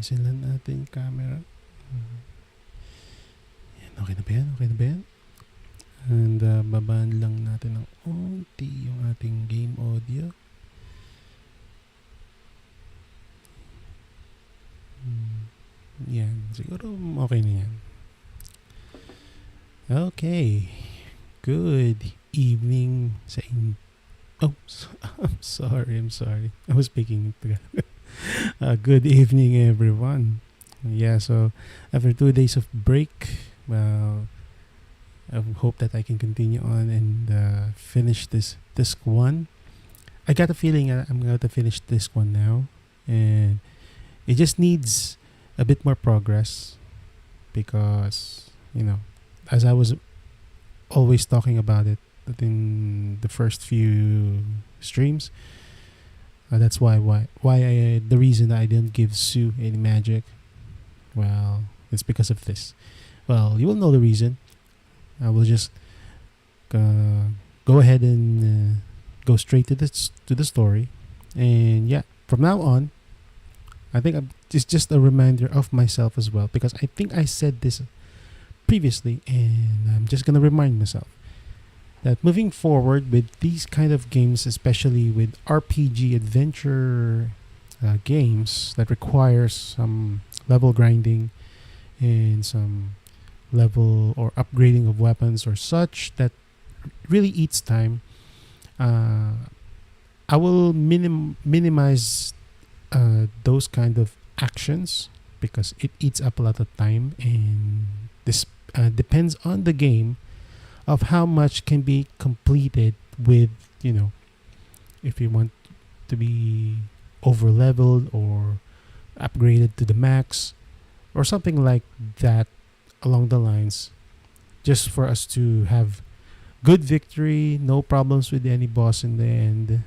Cancelan natin yung camera. Yan, okay na ba yan? Okay na ba yan? And babaan lang natin ng unti yung ating game audio. Yan, siguro okay na yan. Okay. Good evening sa Oh, I'm sorry. I was speaking Tagalog. Good evening, everyone. Yeah, so after 2 days of break, well, I hope that I can continue on and finish this disc one. I got a feeling I'm going to finish disc one now, and it just needs a bit more progress because, as I was always talking about it in the first few streams, that's why the reason I didn't give Sue any magic. Well, it's because of this. Well, you will know the reason. I will just go ahead and go straight to the story, and yeah, from now on, I think it's just a reminder of myself as well, because I think I said this previously, and I'm just gonna remind myself that moving forward with these kind of games, especially with RPG adventure games that requires some level grinding and some level or upgrading of weapons or such that really eats time, I will minimize those kind of actions because it eats up a lot of time, and this depends on the game of how much can be completed with, if you want to be over leveled or upgraded to the max or something like that along the lines, just for us to have good victory, no problems with any boss in the end,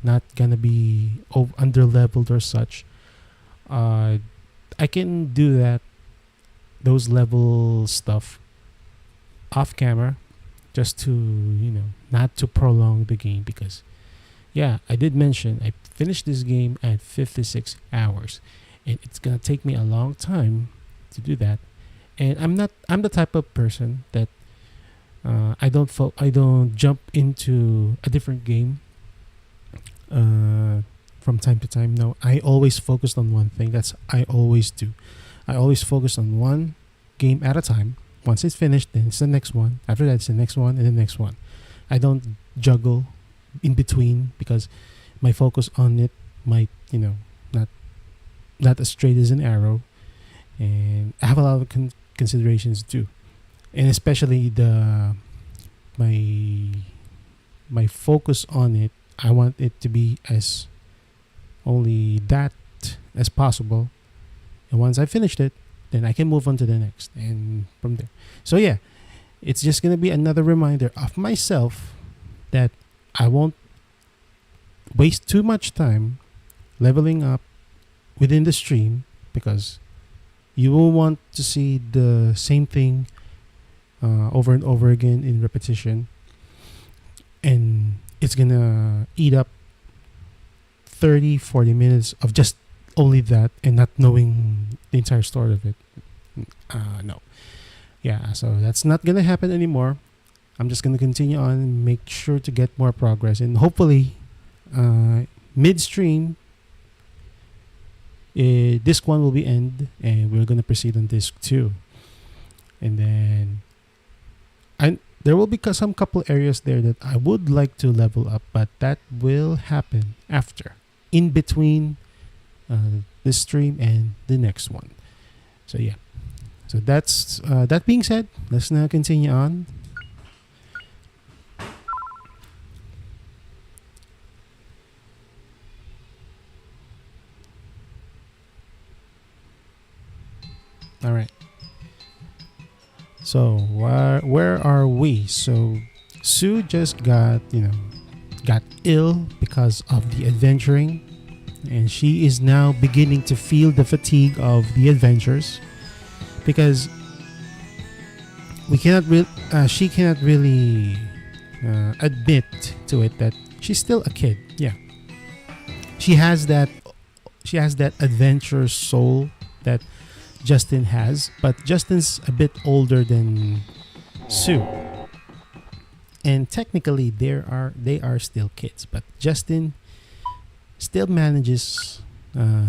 not gonna be under leveled or such. I can do those level stuff off camera, just to not to prolong the game, because I did mention I finished this game at 56 hours, and it's gonna take me a long time to do that. And I'm the type of person that I don't jump into a different game from time to time. No, I always focused on one thing. I always do. I always focus on one game at a time. Once it's finished, then it's the next one. After that, it's the next one and the next one. I don't juggle in between, because my focus on it might, not as straight as an arrow. And I have a lot of considerations too, and especially my focus on it. I want it to be as only that as possible, and once I finished it, then I can move on to the next, and from there. So yeah, it's just gonna be another reminder of myself that I won't waste too much time leveling up within the stream, because you will want to see the same thing over and over again in repetition, and it's gonna eat up 30-40 minutes of just only that and not knowing the entire story of it. No. Yeah, so that's not gonna happen anymore. I'm just gonna continue on and make sure to get more progress, and hopefully midstream disc 1 will be end, and we're gonna proceed on disc 2, and then there will be some couple areas there that I would like to level up, but that will happen after, in between this stream and the next one. So yeah, so that's that being said, let's now continue on. All right. So where are we? So Sue just got ill because of the adventuring, and she is now beginning to feel the fatigue of the adventures, because she cannot really admit to it that she's still a kid. Yeah, she has that adventure soul that Justin has, but Justin's a bit older than Sue. And technically they are still kids, but Justin still manages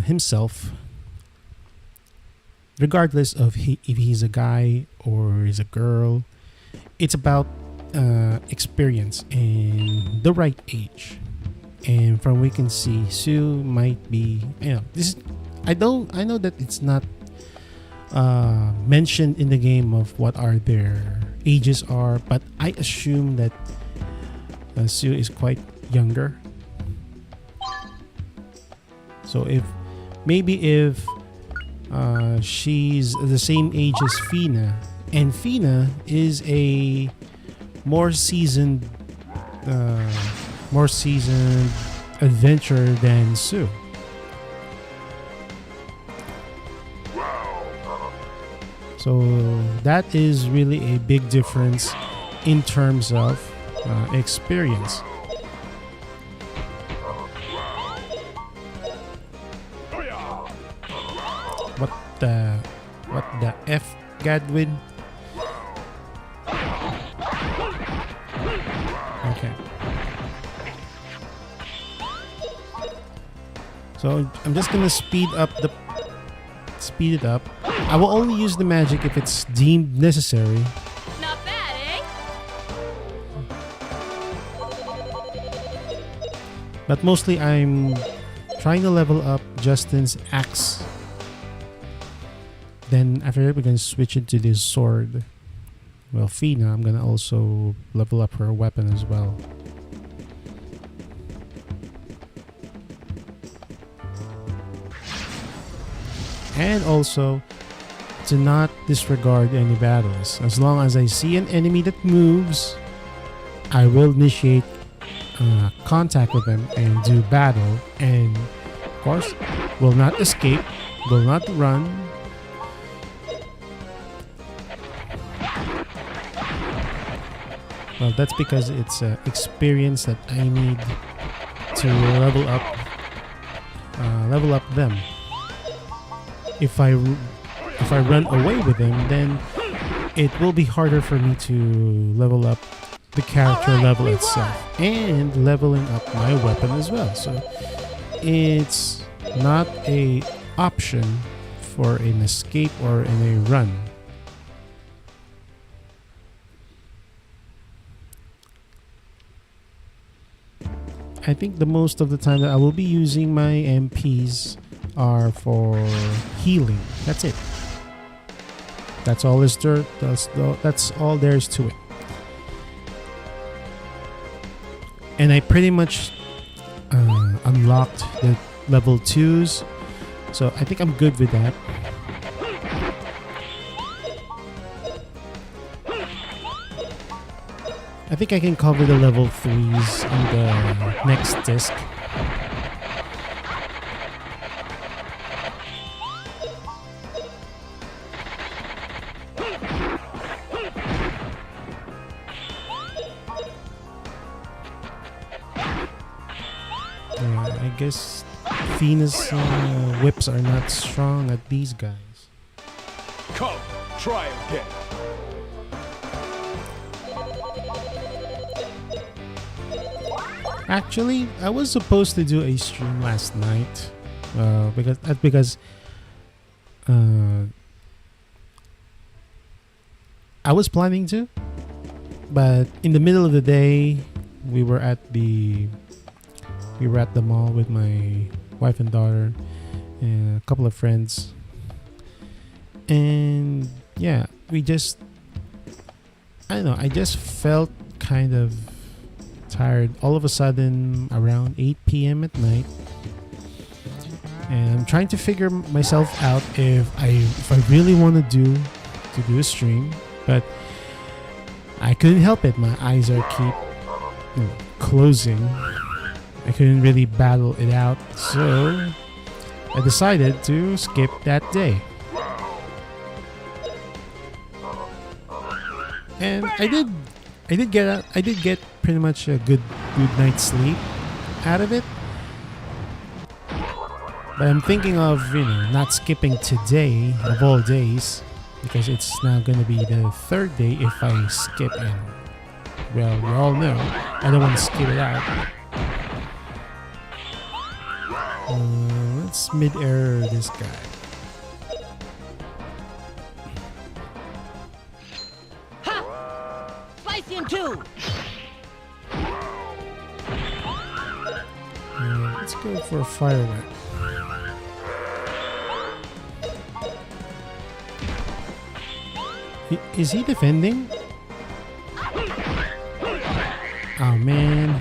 himself regardless of if he's a guy or is a girl. It's about experience and the right age. And from we can see, Sue might be, this is, I know that it's not mentioned in the game of what are their ages are, but I assume that Sue is quite younger. So if she's the same age as Fina, and Fina is a more seasoned adventurer than Sue. So that is really a big difference in terms of experience. What the F, Gadwin? Okay. So I'm just gonna speed it up. I will only use the magic if it's deemed necessary. Not bad, eh? But mostly I'm trying to level up Justin's axe. Then after that we're gonna switch it to this sword. Well, Fina, I'm gonna also level up her weapon as well. And also to not disregard any battles. As long as I see an enemy that moves, I will initiate contact with them and do battle. And of course, will not escape, will not run. Well, that's because it's experience that I need to level up them. If I run away with them, then it will be harder for me to level up the character level itself and leveling up my weapon as well. So it's not a option for an escape or in a run. I think the most of the time that I will be using my MPs are for healing. That's it. That's all that's all there is to it. And I pretty much unlocked the level 2s, so I think I'm good with that. I think I can cover the level 3s on the next disc. I guess Fina's whips are not strong at these guys. Come, try again. Actually, I was supposed to do a stream last night, because I was planning to, but in the middle of the day, we were at the mall with my wife and daughter and a couple of friends, and yeah, I don't know, I just felt kind of tired all of a sudden around 8 p.m. at night, and I'm trying to figure myself out if I really want to do a stream, but I couldn't help it. My eyes are keep closing. I couldn't really battle it out, so I decided to skip that day. And I did get pretty much a good night's sleep out of it. But I'm thinking of, not skipping today of all days because it's now going to be the third day if I skip and, well, you all know, I don't want to skip it out. Let's mid-air this guy. Ha! Slice you in two! Let's go for a fire whip. Is he defending? Oh man.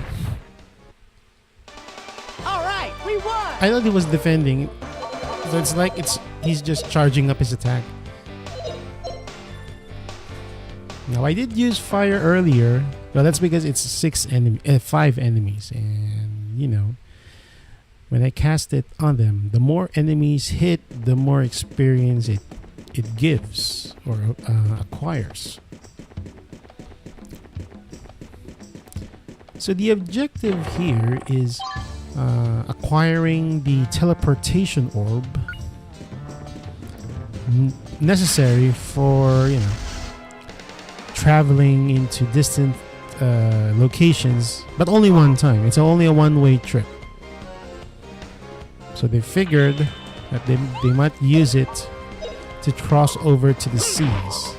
Alright, we won! I thought he was defending. So it's like he's just charging up his attack. Now I did use fire earlier. Well, that's because it's 5 enemies, and when I cast it on them, the more enemies hit, the more experience it gives or acquires. So the objective here is acquiring the teleportation orb necessary for traveling into distant locations, but only one time. It's only a one-way trip. So they figured that they might use it to cross over to the seas.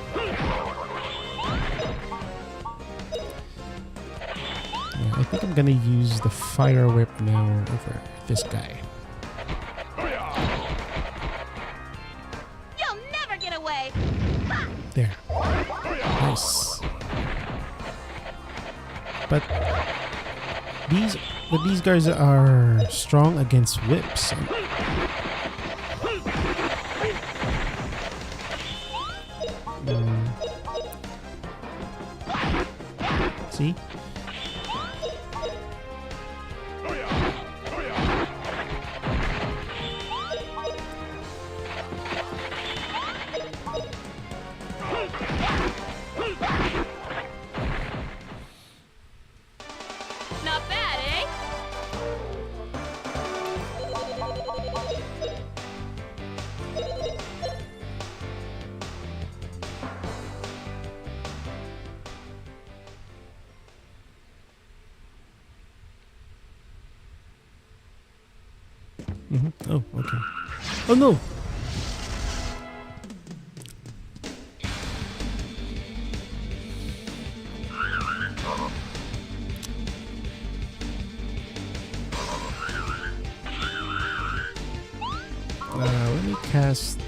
I think I'm gonna use the fire whip now over this guy. You'll never get away! Ha! There. Nice. But these guys are strong against whips. See? Not bad, eh? Oh, okay. Oh no! Let me cast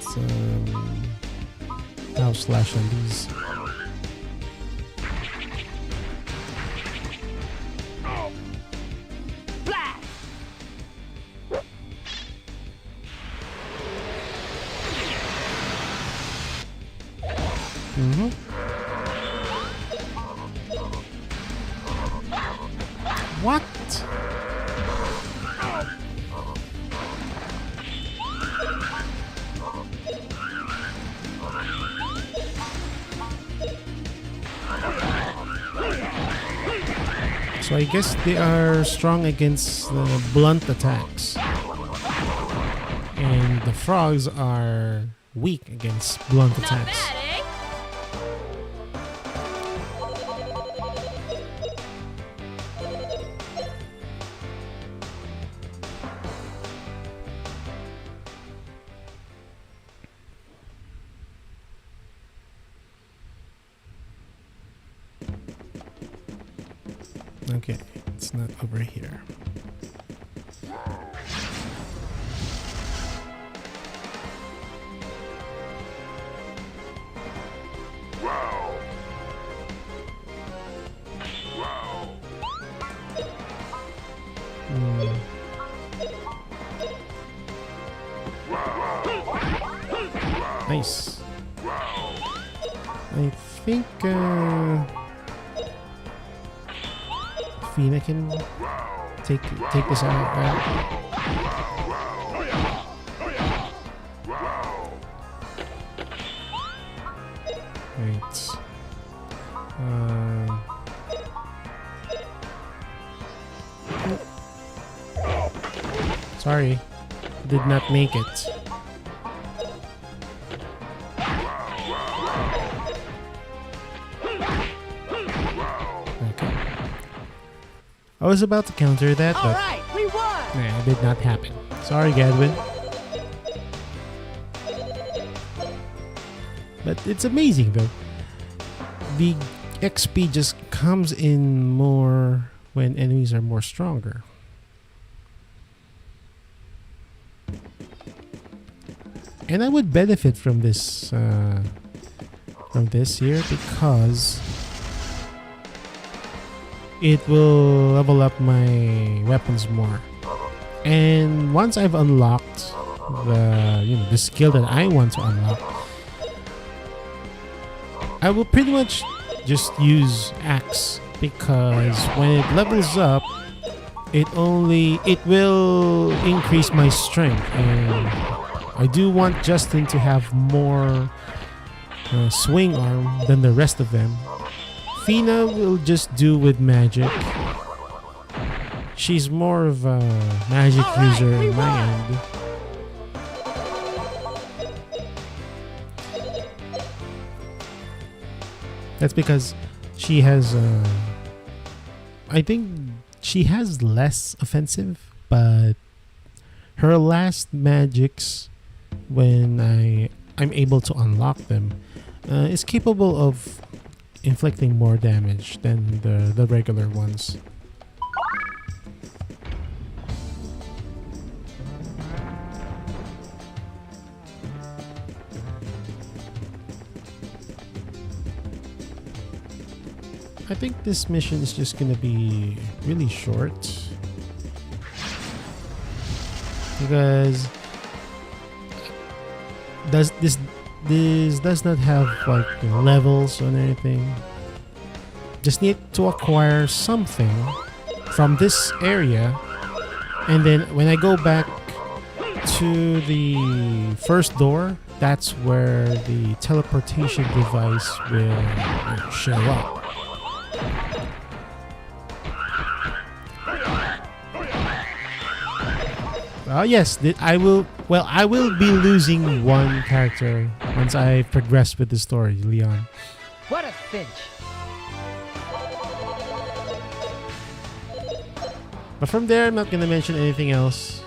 House Slash on these. Blast! What? So I guess they are strong against blunt attacks. And the frogs are weak against blunt Not attacks. bad, eh? Okay, it's not over here. Nice. I think Fina can take this out. Right. Sorry. did not make it. Okay. I was about to counter that, All but right, we won. it did not happen. Sorry, Gadwin. But it's amazing though. The XP just comes in more when enemies are more stronger. And I would benefit from this here because it will level up my weapons more. And once I've unlocked the skill that I want to unlock, I will pretty much just use axe, because when it levels up, it will increase my strength, and I do want Justin to have more swing arm than the rest of them. Fina will just do with magic. She's more of a magic user in my end. That's because she has, I think she has less offensive, but her last magics, when I'm able to unlock them, is capable of inflicting more damage than the regular ones. I think this mission is just gonna be really short, because this does not have like levels or anything. Just need to acquire something from this area, and then when I go back to the first door, that's where the teleportation device will show up. Yes, I will be losing one character once I progress with the story, Leon. What a cinch. But from there, I'm not gonna mention anything else.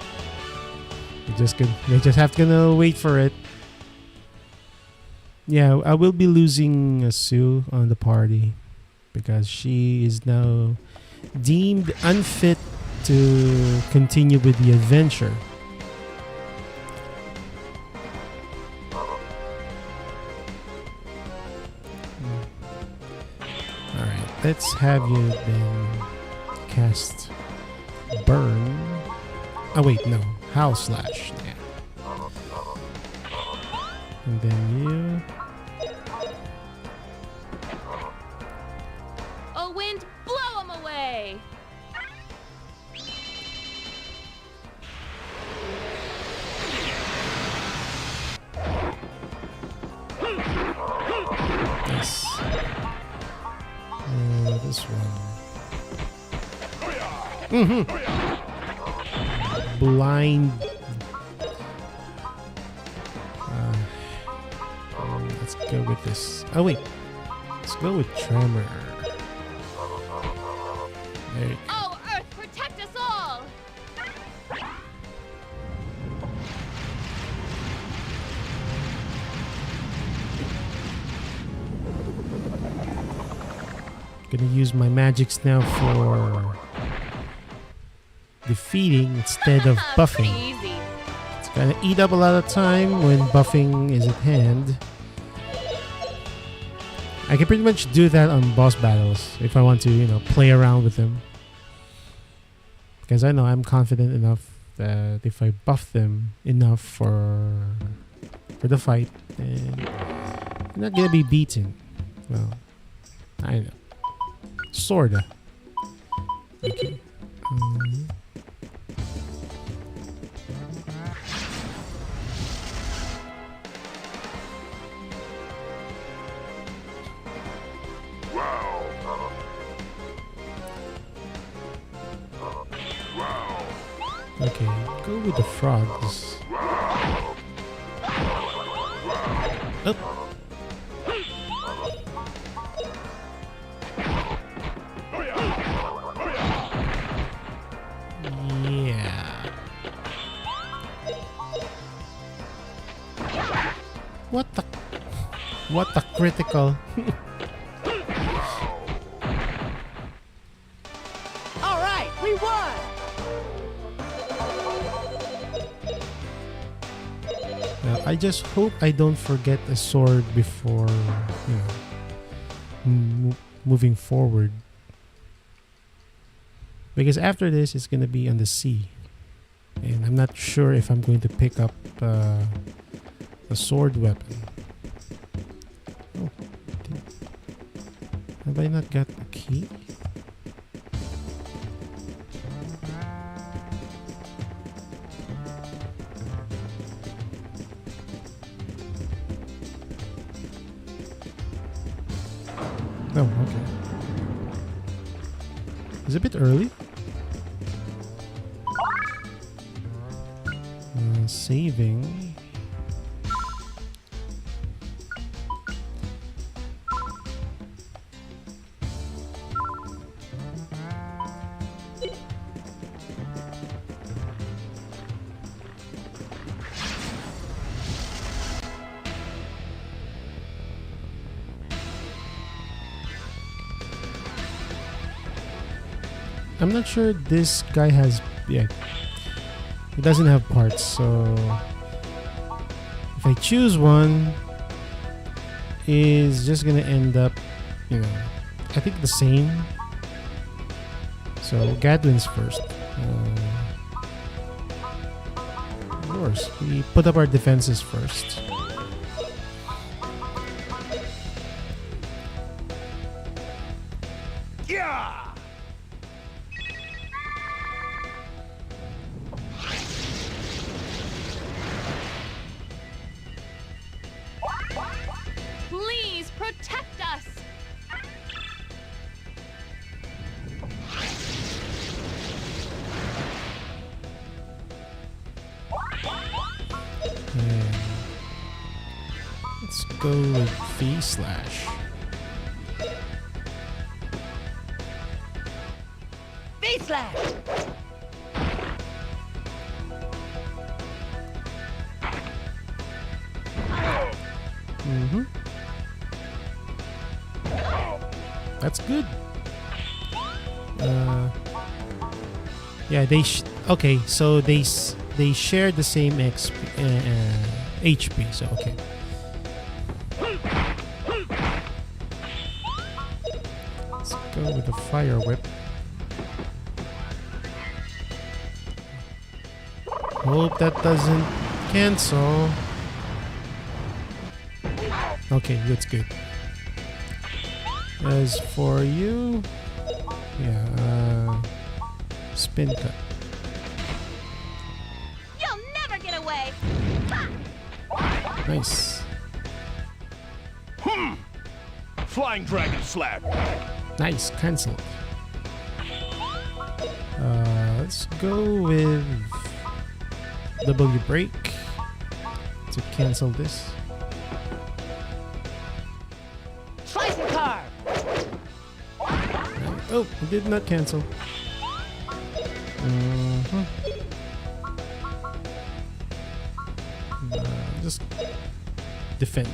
You just have to wait for it. Yeah, I will be losing Sue on the party because she is now deemed unfit to continue with the adventure. Alright, let's have you then cast Burn. Oh wait, no. Howl Slash. Yeah. And then you. Oh, wind, blow him away! Yes. This one. Blind. Let's go with this. Oh wait. Let's go with Tremor. There you go. Oh, Earth, protect us all! Gonna use my magics now for defeating instead of Pretty buffing. easy. It's gonna eat up a lot of time when buffing is at hand. I can pretty much do that on boss battles if I want to, play around with them. Because I know I'm confident enough that if I buff them enough for the fight, then I'm not gonna be beaten. Well, I know. Sorta. Okay. Okay, go with the frogs. Oh. Yeah. What the? What the critical? All right, we won. I just hope I don't forget a sword before, moving forward. Because after this, it's gonna be on the sea, and I'm not sure if I'm going to pick up a sword weapon. Oh, have I not got the key? Oh, okay. It's a bit early. Saving. I'm not sure this guy has. Yeah, he doesn't have parts, so if I choose one, is just gonna end up, I think the same. So Gadwin's first. Of course, we put up our defenses first. Yeah! Please protect us. And let's go with V/. V-slash. Mm-hmm. That's good. Yeah, okay. So they share the same HP. So okay. Let's go with the fire whip. Hope that doesn't cancel. Okay, that's good. As for you, spin cut. You'll never get away. Nice. Flying Dragon Slap. Nice, cancel. Let's go with W break to cancel this. Slicing car. Oh, it did not cancel. Just defend.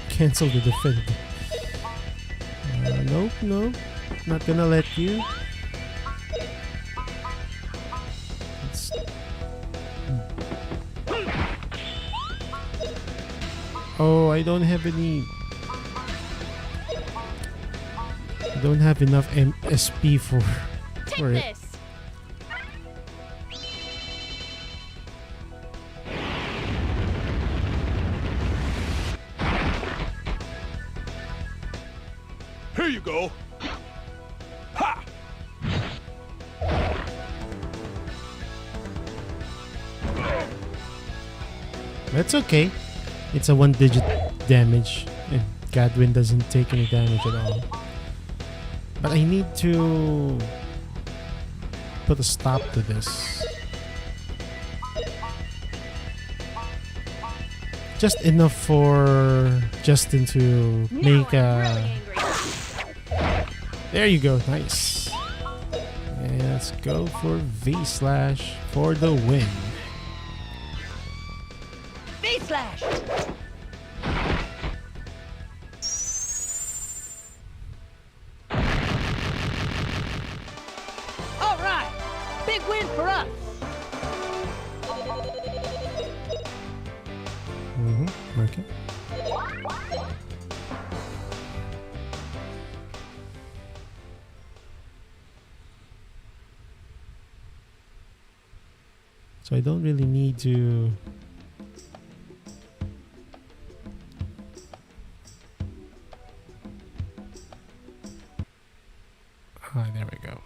Cancel the defend. Nope. Not gonna let you. Oh, I don't have any. I don't have enough SP for Take it. this. Here you go. Ha! That's okay. It's a 1-digit damage, and Gadwin doesn't take any damage at all. But I need to put a stop to this. Just enough for Justin to make now a... I'm really angry. There you go, nice. And let's go for V-Slash for the win. V-Slash! All right! Big win for us! Okay. So I don't really need to... Ah, there we go.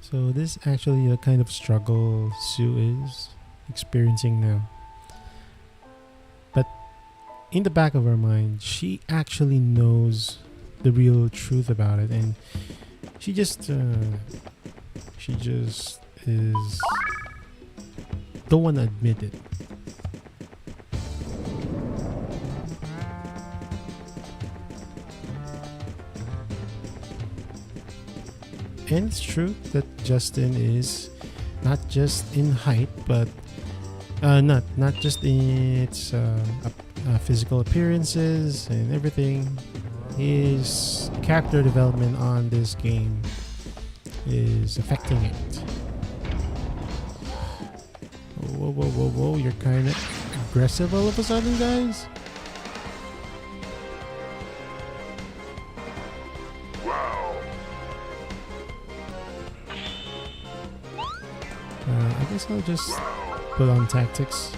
So this is actually the kind of struggle Sue is experiencing now. But in the back of her mind, she actually knows the real truth about it, and she just is don't want to admit it. And it's true that Justin is not just in height, but not just in its physical appearances and everything. His character development on this game is affecting it. Whoa, whoa, whoa, whoa! You're kind of aggressive all of a sudden, guys. I guess I'll just put on tactics.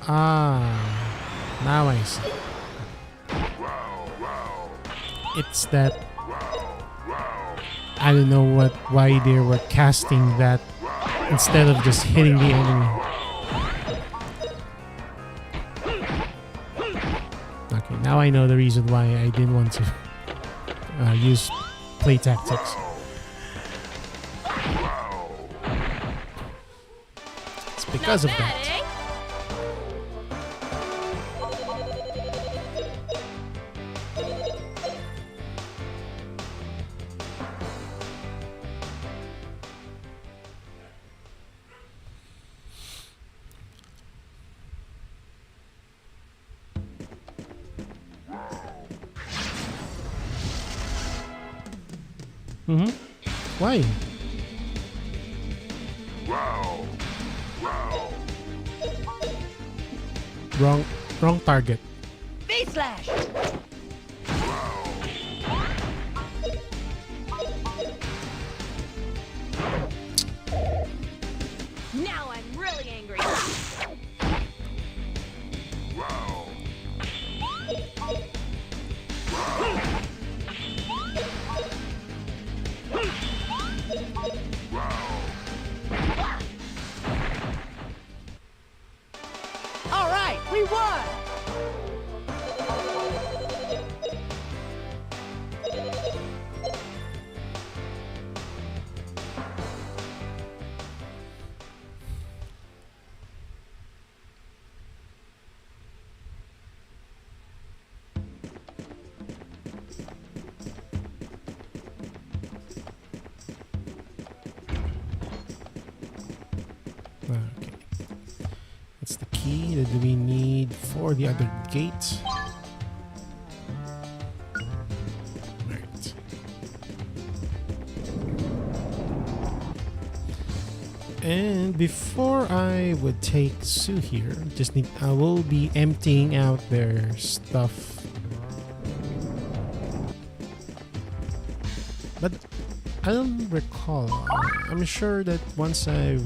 Ah, now I see. It's that I don't know why they were casting that instead of just hitting the enemy. Okay, now I know the reason why I didn't want to use play tactics. It's because of Not that. bad, eh? Why? Wrong target. V-Slash! Now I'm really angry. All right, we won! Okay. That's the key that we need for the other gate. And before I would take Sue here, I will be emptying out their stuff. But I don't recall. I'm sure that once I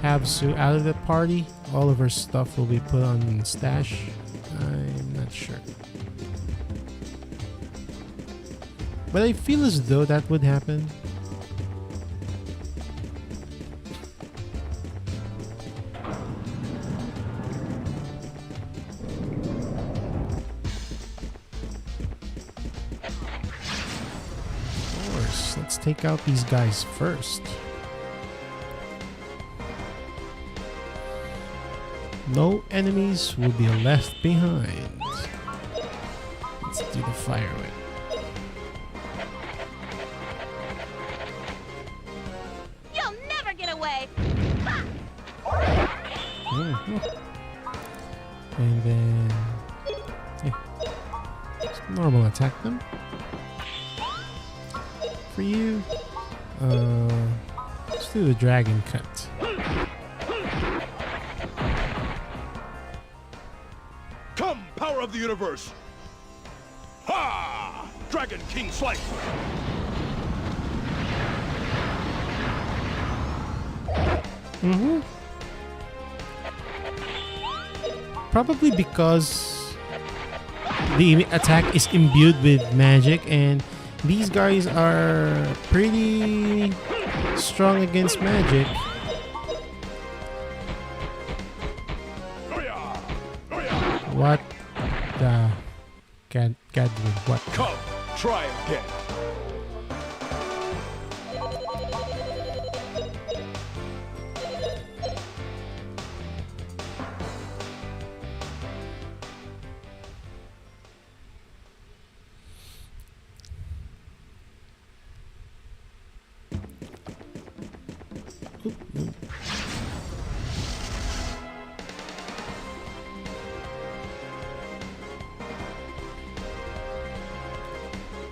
have Sue out of the party, all of her stuff will be put on stash. I'm not sure. But I feel as though that would happen. Of course, let's take out these guys first. No enemies will be left behind. Let's do the fire whip. You'll never get away. And then, just normal attack them. For you, let's do the dragon cut. Come, power of the universe! Ha! Dragon King Slice! Probably because the attack is imbued with magic, and these guys are pretty strong against magic. What the Gadwin? What? Come, try again.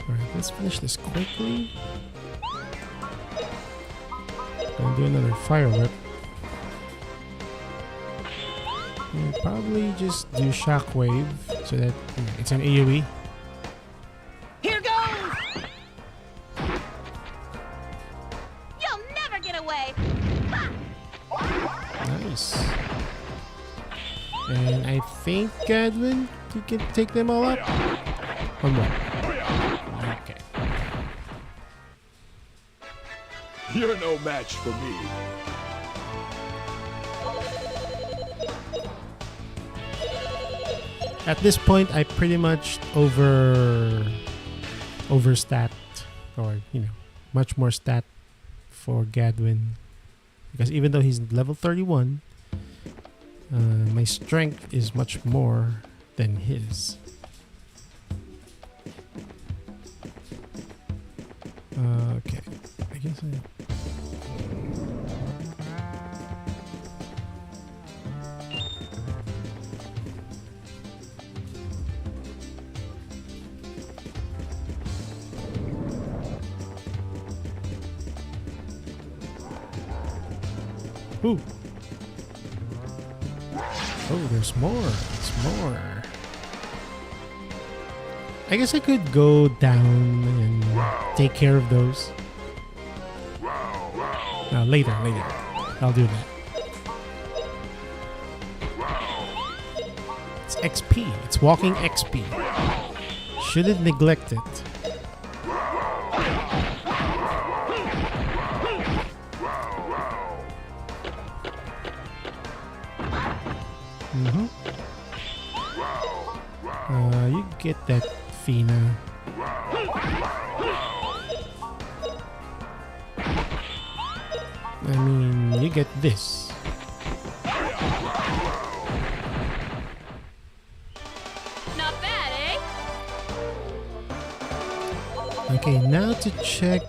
Alright, let's finish this quickly. Gonna do another fire whip. And probably just do shockwave so that it's an AoE. Here goes! You'll never get away. Nice. And I think Gadwin, you can take them all up. One more. Okay. You're no match for me. At this point, I pretty much overstat, or much more stat for Gadwin, because even though he's level 31, my strength is much more than his. Okay, I guess Ooh. Oh, there's more. There's more. I guess I could go down and take care of those. No, later. I'll do that. It's XP. It's walking XP. Shouldn't neglect it. You get that, Fina. I mean, you get this. Not bad, eh? Okay, now to check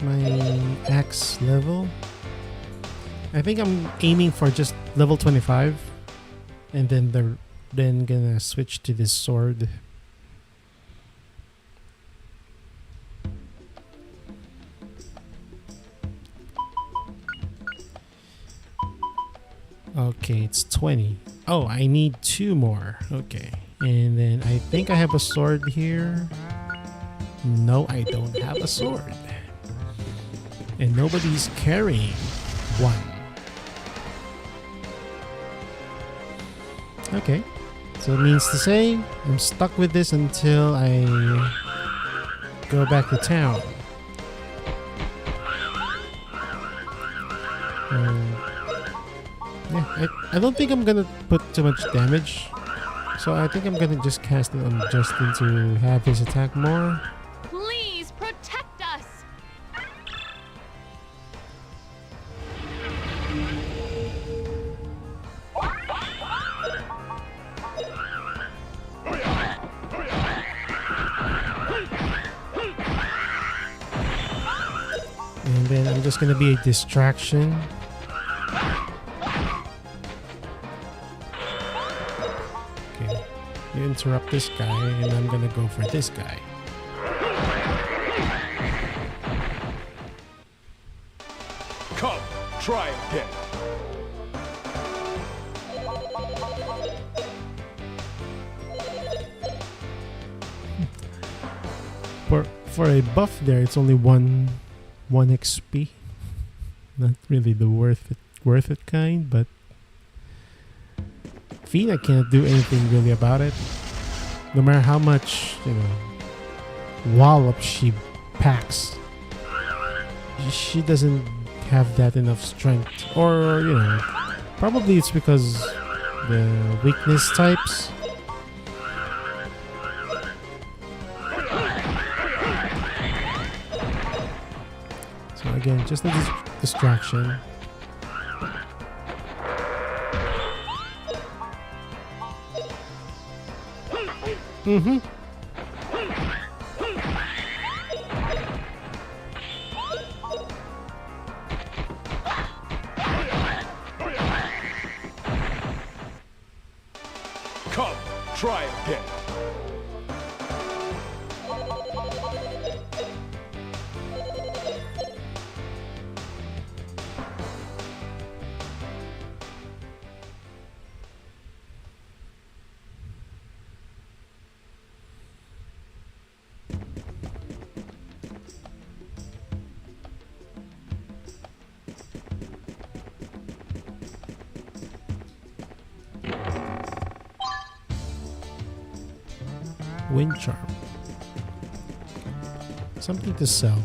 my axe level. I think I'm aiming for just level 25, and then gonna switch to this sword. Okay, it's 20. Oh, I need 2 more. Okay. And then I think I have a sword here. No, I don't have a sword. And nobody's carrying one. Okay. So it means to say I'm stuck with this until I go back to town. Yeah, I don't think I'm gonna put too much damage. So I think I'm gonna just cast it on Justin to have his attack more. Please protect us. And then I'm just gonna be a distraction. Okay, you interrupt this guy, and I'm gonna go for this guy. Come, try again. For a buff there, it's only one XP. Not really the worth it kind, but Fina can't do anything really about it. No matter how much, wallop she packs, she doesn't have that enough strength. Or, probably it's because the weakness types. So again, just a distraction. Mm-hmm. Come, try again. Wind charm. Something to sell.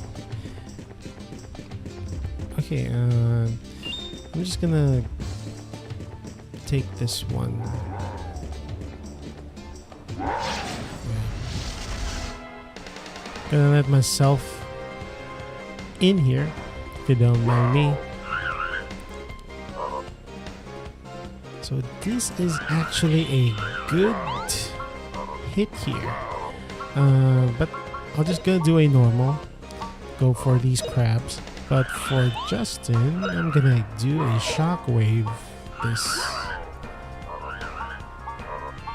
Okay, I'm just gonna take this one. Yeah. Gonna let myself in here, if you don't mind me. So this is actually a good hit here, but I'll just gonna do a normal, go for these crabs. But for Justin, I'm gonna do a shockwave. This,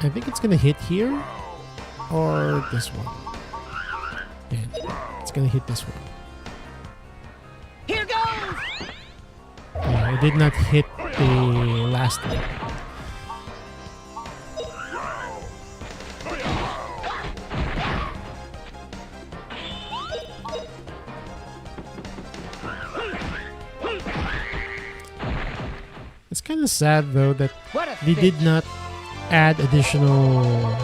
I think it's gonna hit here or this one. Yeah, it's gonna hit this one. Here goes! Yeah, it did not hit the last one. It's kind of sad though that What a they did bitch. not add additional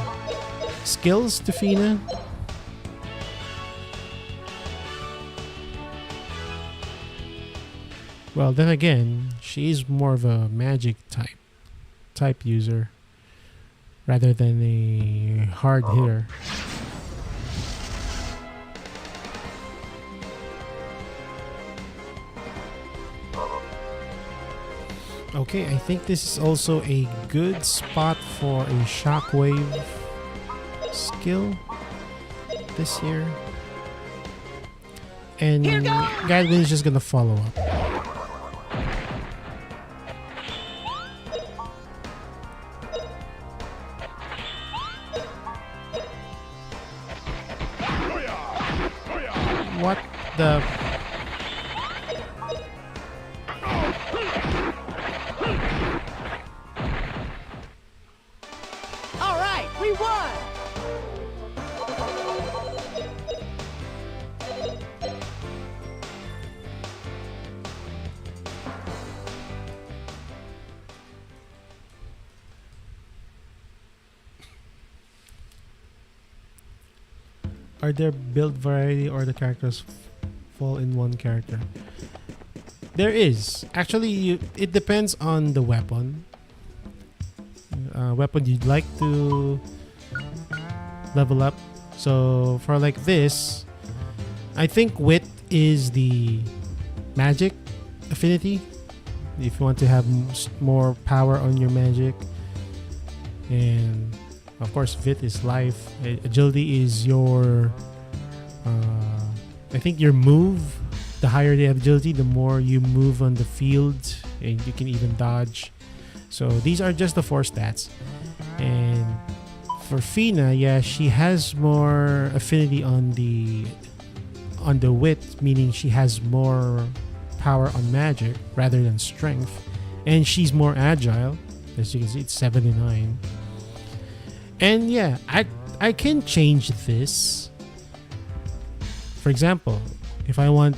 skills to Fina. Well, then again, she's more of a magic type user rather than a hard hitter. Okay, I think this is also a good spot for a shockwave skill this here. And Here goes! Gadwin is just gonna follow up. What the... are there build variety or the characters fall in one character? There is. Actually, it depends on the weapon. Weapon you'd like to level up. So for like this, I think wit is the magic affinity. If you want to have more power on your magic. And of course, Vit is life. Agility is your, I think your move. The higher the agility, the more you move on the field, and you can even dodge. So these are just the 4 stats. And for Fina, yeah, she has more affinity on the wit, meaning she has more power on magic rather than strength, and she's more agile. As you can see, it's 79. And yeah, I can change this. For example, if I want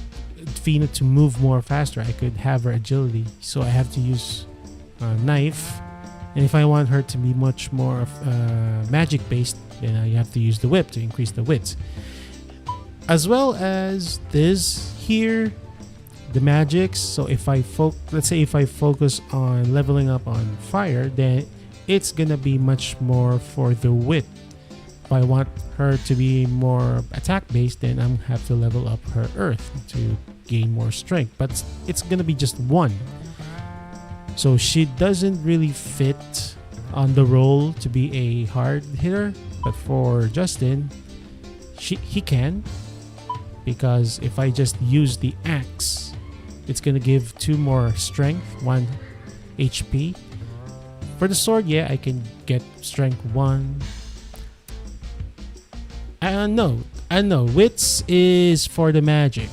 Fina to move more faster, I could have her agility, so I have to use knife. And if I want her to be much more magic based, then I have to use the whip to increase the wits. As well as this here, the magics. So if I let's say if I focus on leveling up on fire, then it's gonna be much more for the wit. If I want her to be more attack based, then I'm have to level up her earth to gain more strength. But it's gonna be just 1. So she doesn't really fit on the role to be a hard hitter. But for Justin, he can. Because if I just use the axe, it's gonna give 2 more strength, 1 HP. For the sword, yeah, I can get strength 1. I know. Wits is for the magic.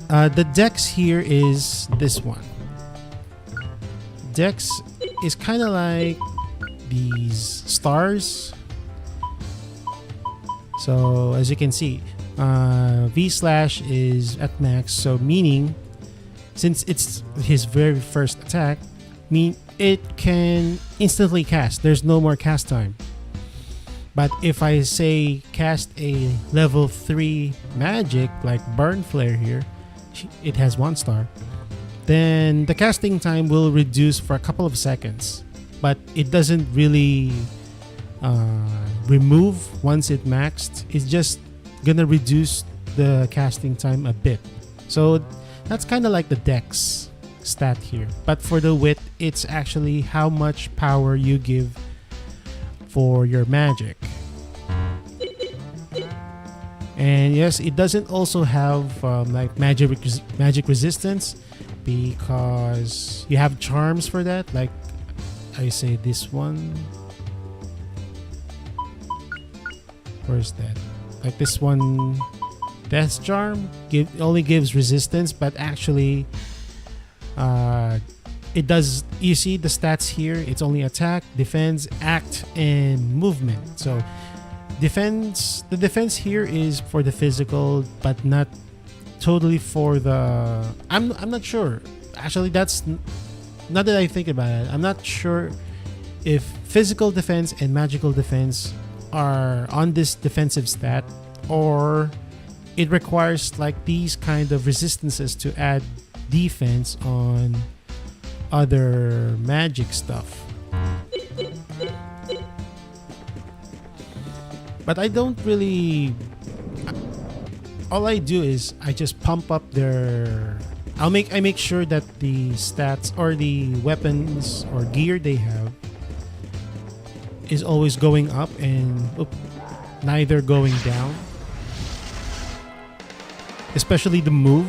The dex here is this one. Dex is kind of like these stars. So as you can see, V slash is at max. So meaning, since it's his very first attack, it can instantly cast. There's no more cast time. But if I say cast a level 3 magic like Burn Flare here, it has 1 star. Then the casting time will reduce for a couple of seconds, but it doesn't really remove once it maxed. It's just gonna reduce the casting time a bit. So that's kind of like the dex stat here. But for the wit, it's actually how much power you give for your magic. And yes, it doesn't also have like magic resistance, because you have charms for that. Like I say this one. Where's that? Like this one, Death Charm only gives resistance, but actually it does. You see the stats here, it's only attack, defense, act, and movement. So the defense here is for the physical, but not totally for the I'm not sure. Actually, that's now that I think about it, I'm not sure if physical defense and magical defense are on this defensive stat, or it requires like these kind of resistances to add defense on other magic stuff. But I don't really. All I do is I just pump up their. I make sure that the stats or the weapons or gear they have is always going up and neither going down. Especially the move.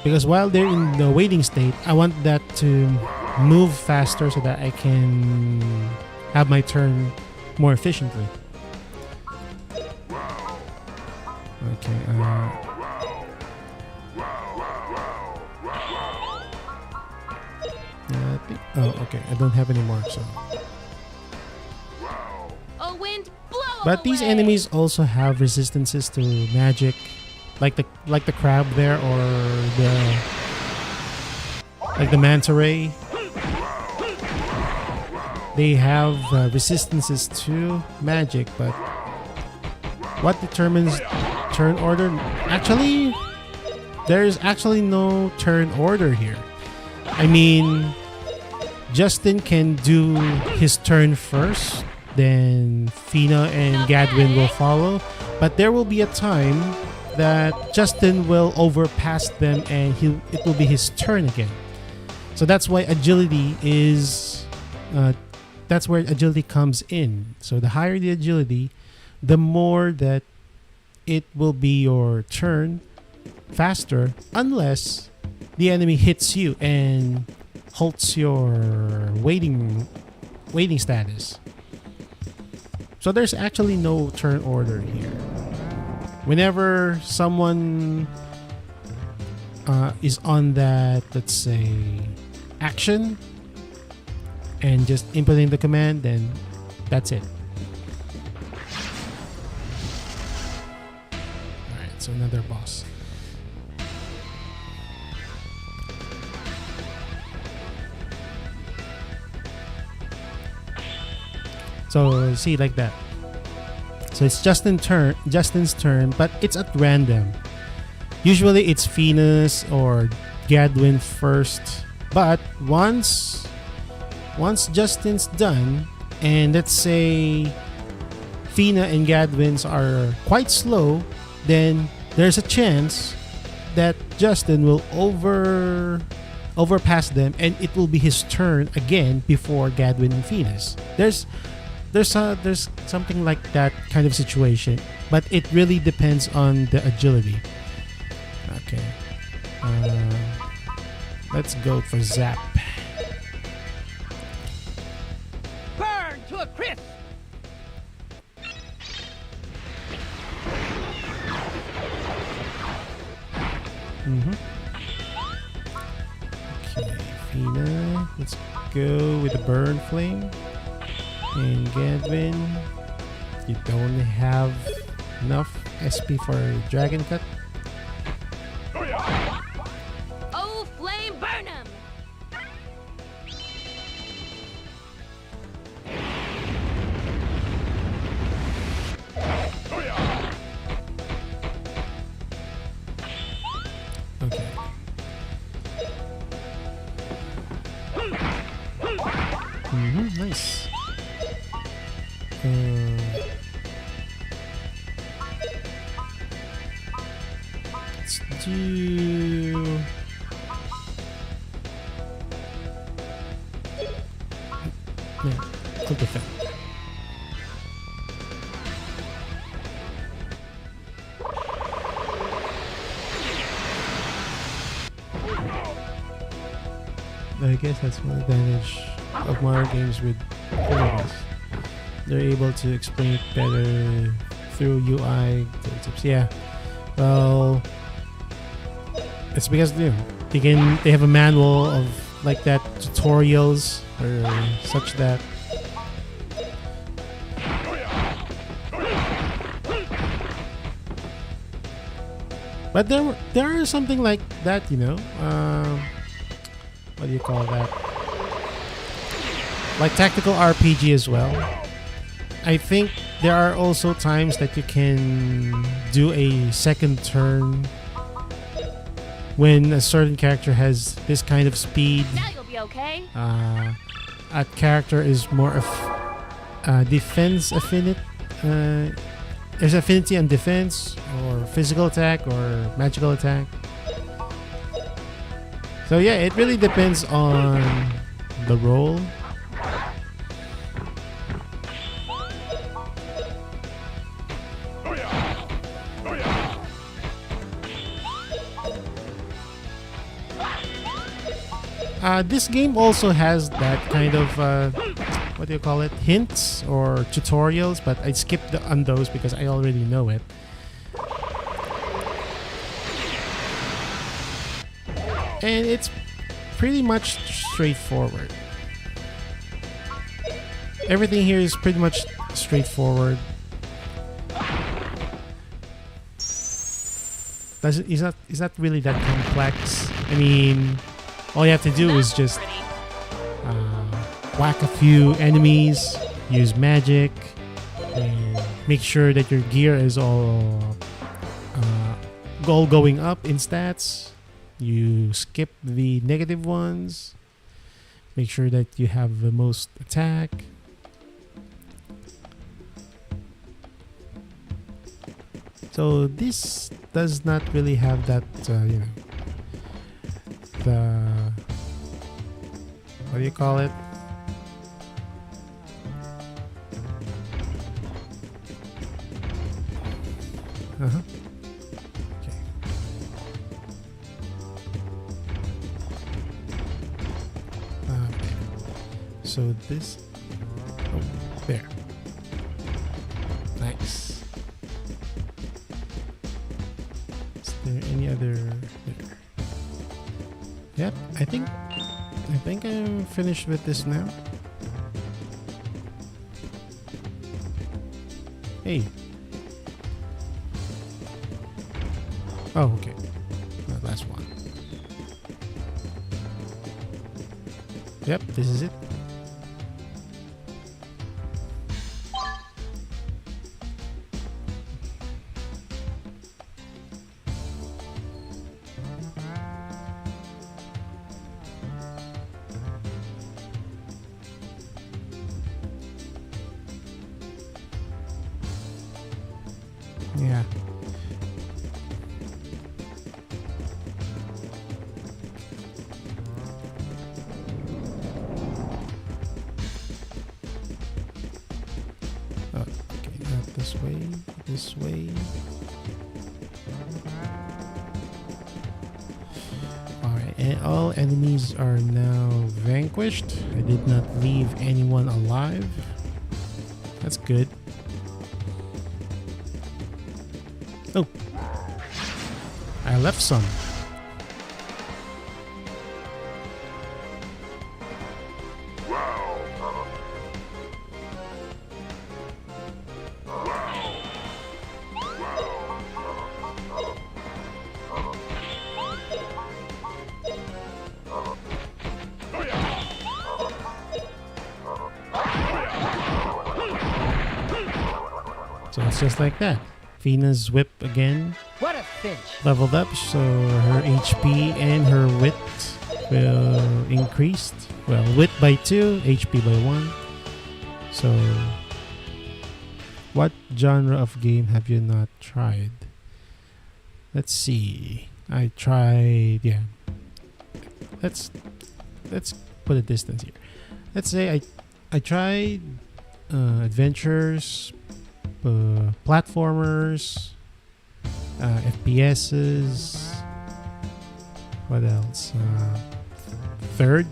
Because while they're in the waiting state, I want that to move faster so that I can have my turn more efficiently. Okay. Okay. I don't have any more. So. A wind blow But these away. enemies also have resistances to magic, like the crab there, or the manta ray. They have resistances to magic, but what determines turn order? Actually, there's actually no turn order here. I mean, Justin can do his turn first, then Fina and Gadwin will follow, but there will be a time that Justin will overpass them and it will be his turn again. So that's why agility is that's where agility comes in. So the higher the agility, the more that it will be your turn faster, unless the enemy hits you and halts your waiting status. So there's actually no turn order here. Whenever someone is on that, let's say, action and just inputting the command, then that's it. Alright, so another boss. So see, like that. So it's Justin's turn, but it's at random. Usually it's Fina's or Gadwin first, but once Justin's done, and let's say Fina and Gadwin's are quite slow, then there's a chance that Justin will overpass them, and it will be his turn again before Gadwin and Fina's. There's something like that kind of situation, but it really depends on the agility. Okay, let's go for Zap. Burn to a crisp. Okay, Fina, let's go with the Burn Flame. And Gadwin, you don't have enough SP for Dragon Cut. Oh, flame, burn him! Okay. Nice. Let's do. Yeah, quick effect. I guess that's one advantage of Mario games with images. They're able to explain it better through UI tips. Yeah, well, it's because they have a manual of like that, tutorials or such that. But there are something like that, you know. What do you call that? Like tactical RPG as well. I think there are also times that you can do a second turn when a certain character has this kind of speed. Now you'll be okay. A character is more of defense affinity. There's affinity on defense or physical attack or magical attack. So yeah, it really depends on the role. This game also has that kind of what do you call it, hints or tutorials, but I skipped on those because I already know it. And it's pretty much straightforward. Everything here is pretty much straightforward. Is that really that complex? I mean, all you have to do is just whack a few enemies, use magic, and make sure that your gear is all going up in stats. You skip the negative ones. Make sure that you have the most attack. So this does not really have that, the what do you call it? Okay. So this, there. Nice. Is there any other? There. Yep, I think I'm finished with this now. Hey. Oh, okay. The last one. Yep, this is it. Yeah. Oh, okay, not this way. This way. Alright, and all enemies are now vanquished. I did not leave anyone alive. That's good. Oh, I left some. So it's just like that. Fina's whip again What a cinch. leveled up, so her HP and her wit will increase. Well, wit by 2, HP by 1. So, what genre of game have you not tried? Let's see. I tried, yeah. Let's put a distance here. Let's say I tried adventures, platformers, FPSs. What else? Third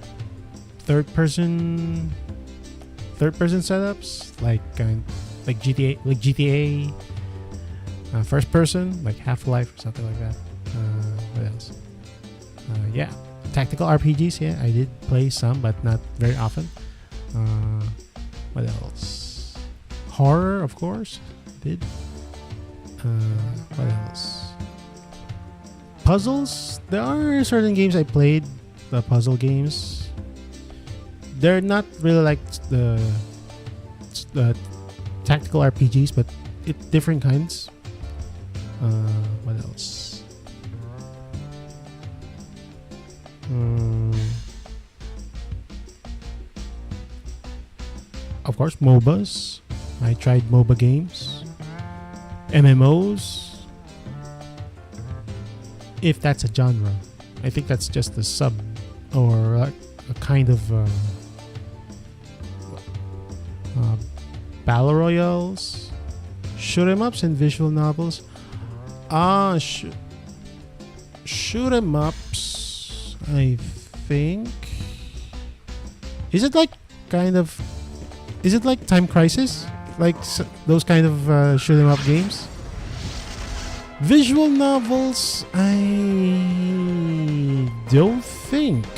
person setups like GTA, first person like Half-Life or something like that. What else? Yeah, tactical RPGs. Yeah, I did play some, but not very often. What else? Horror, of course. Did. What else? Puzzles. There are certain games I played. The puzzle games. They're not really like the tactical RPGs, but different kinds. What else? Of course, MOBAs. I tried MOBA games. MMOs. If that's a genre. I think that's just a sub or a kind of battle royales, shoot 'em ups, and visual novels. Shoot 'em ups. I think. Is it like kind of? Is it like Time Crisis? Like those kind of shoot 'em up games? Visual novels, I don't think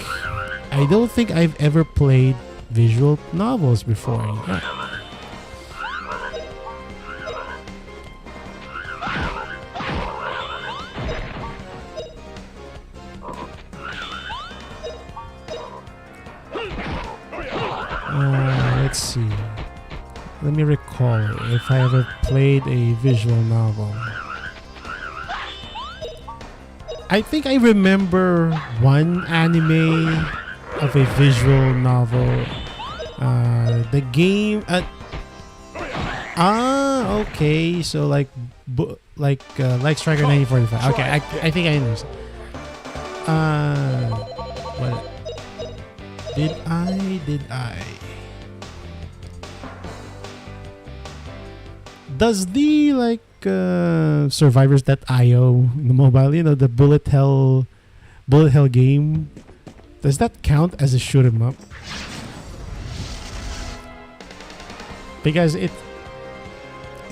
I've ever played visual novels before. let me recall if I ever played a visual novel. I think I remember one anime of a visual novel. The game. Okay. So like Striker 1945. Okay, I think I understand. What? Did I? Does the Survivors.io, the mobile, the bullet hell game, does that count as a shoot 'em up? Because it's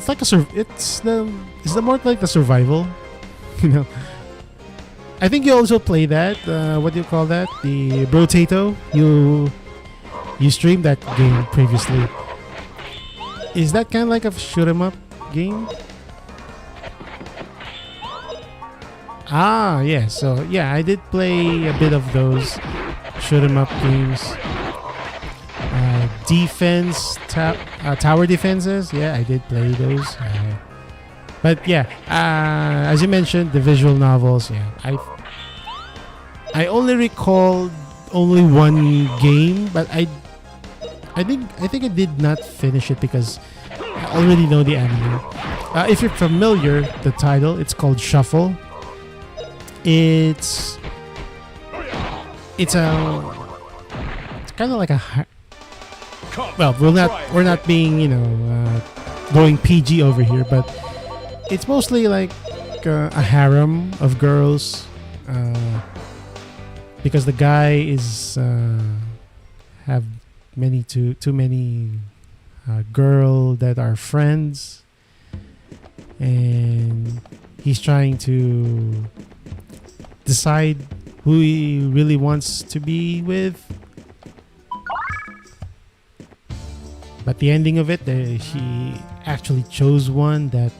like it's the more like the survival, you know. I think you also play that. What do you call that? The Brotato. You streamed that game previously. Is that kind of like a shoot 'em up game? Yeah. So yeah, I did play a bit of those shoot 'em up games. Tower defenses. Yeah, I did play those. But yeah, as you mentioned, the visual novels. Yeah, I only recalled only one game, but I think I did not finish it because I already know the anime. If you're familiar, the title, it's called Shuffle. It's kind of like a well, we're not being going PG over here, but it's mostly like a harem of girls, because the guy is have too many girl that are friends, and he's trying to decide who he really wants to be with. But the ending of it, he actually chose one that.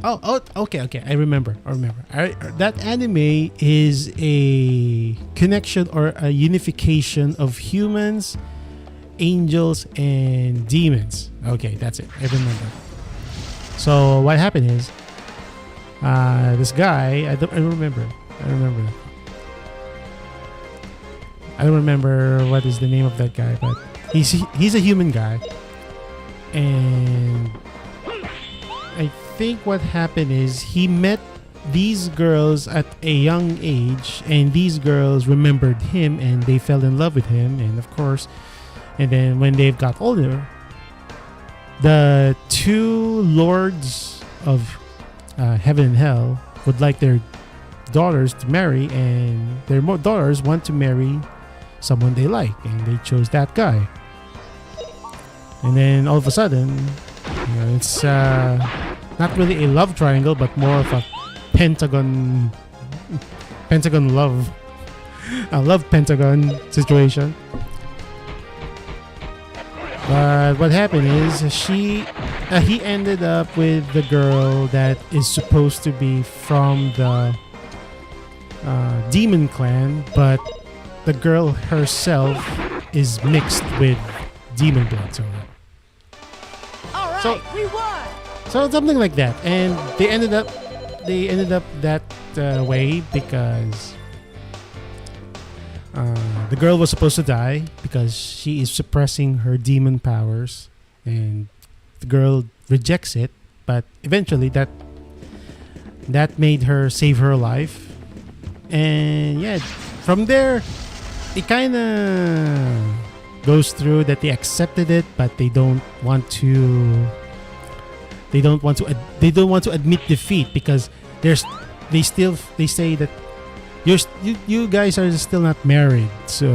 Okay. I remember. That anime is a connection or a unification of humans, angels, and demons. Okay, that's it. I remember. So what happened is, this guy. I remember that. I don't remember what is the name of that guy, but he's a human guy, and I think what happened is he met these girls at a young age, and these girls remembered him, and they fell in love with him, and of course, and then when they got older, the two lords of heaven and hell would like their daughters to marry, and their daughters want to marry someone they like, and they chose that guy. And then all of a sudden, it's not really a love triangle, but more of a pentagon love, a love pentagon situation. But what happened is he ended up with the girl that is supposed to be from the demon clan, but the girl herself is mixed with demon blood. All right, So- we won. So something like that, and they ended up that way because the girl was supposed to die because she is suppressing her demon powers, and the girl rejects it. But eventually, that made her save her life, and yeah, from there, it kind of goes through that they accepted it, but they don't want to admit defeat because they say that you guys are still not married, so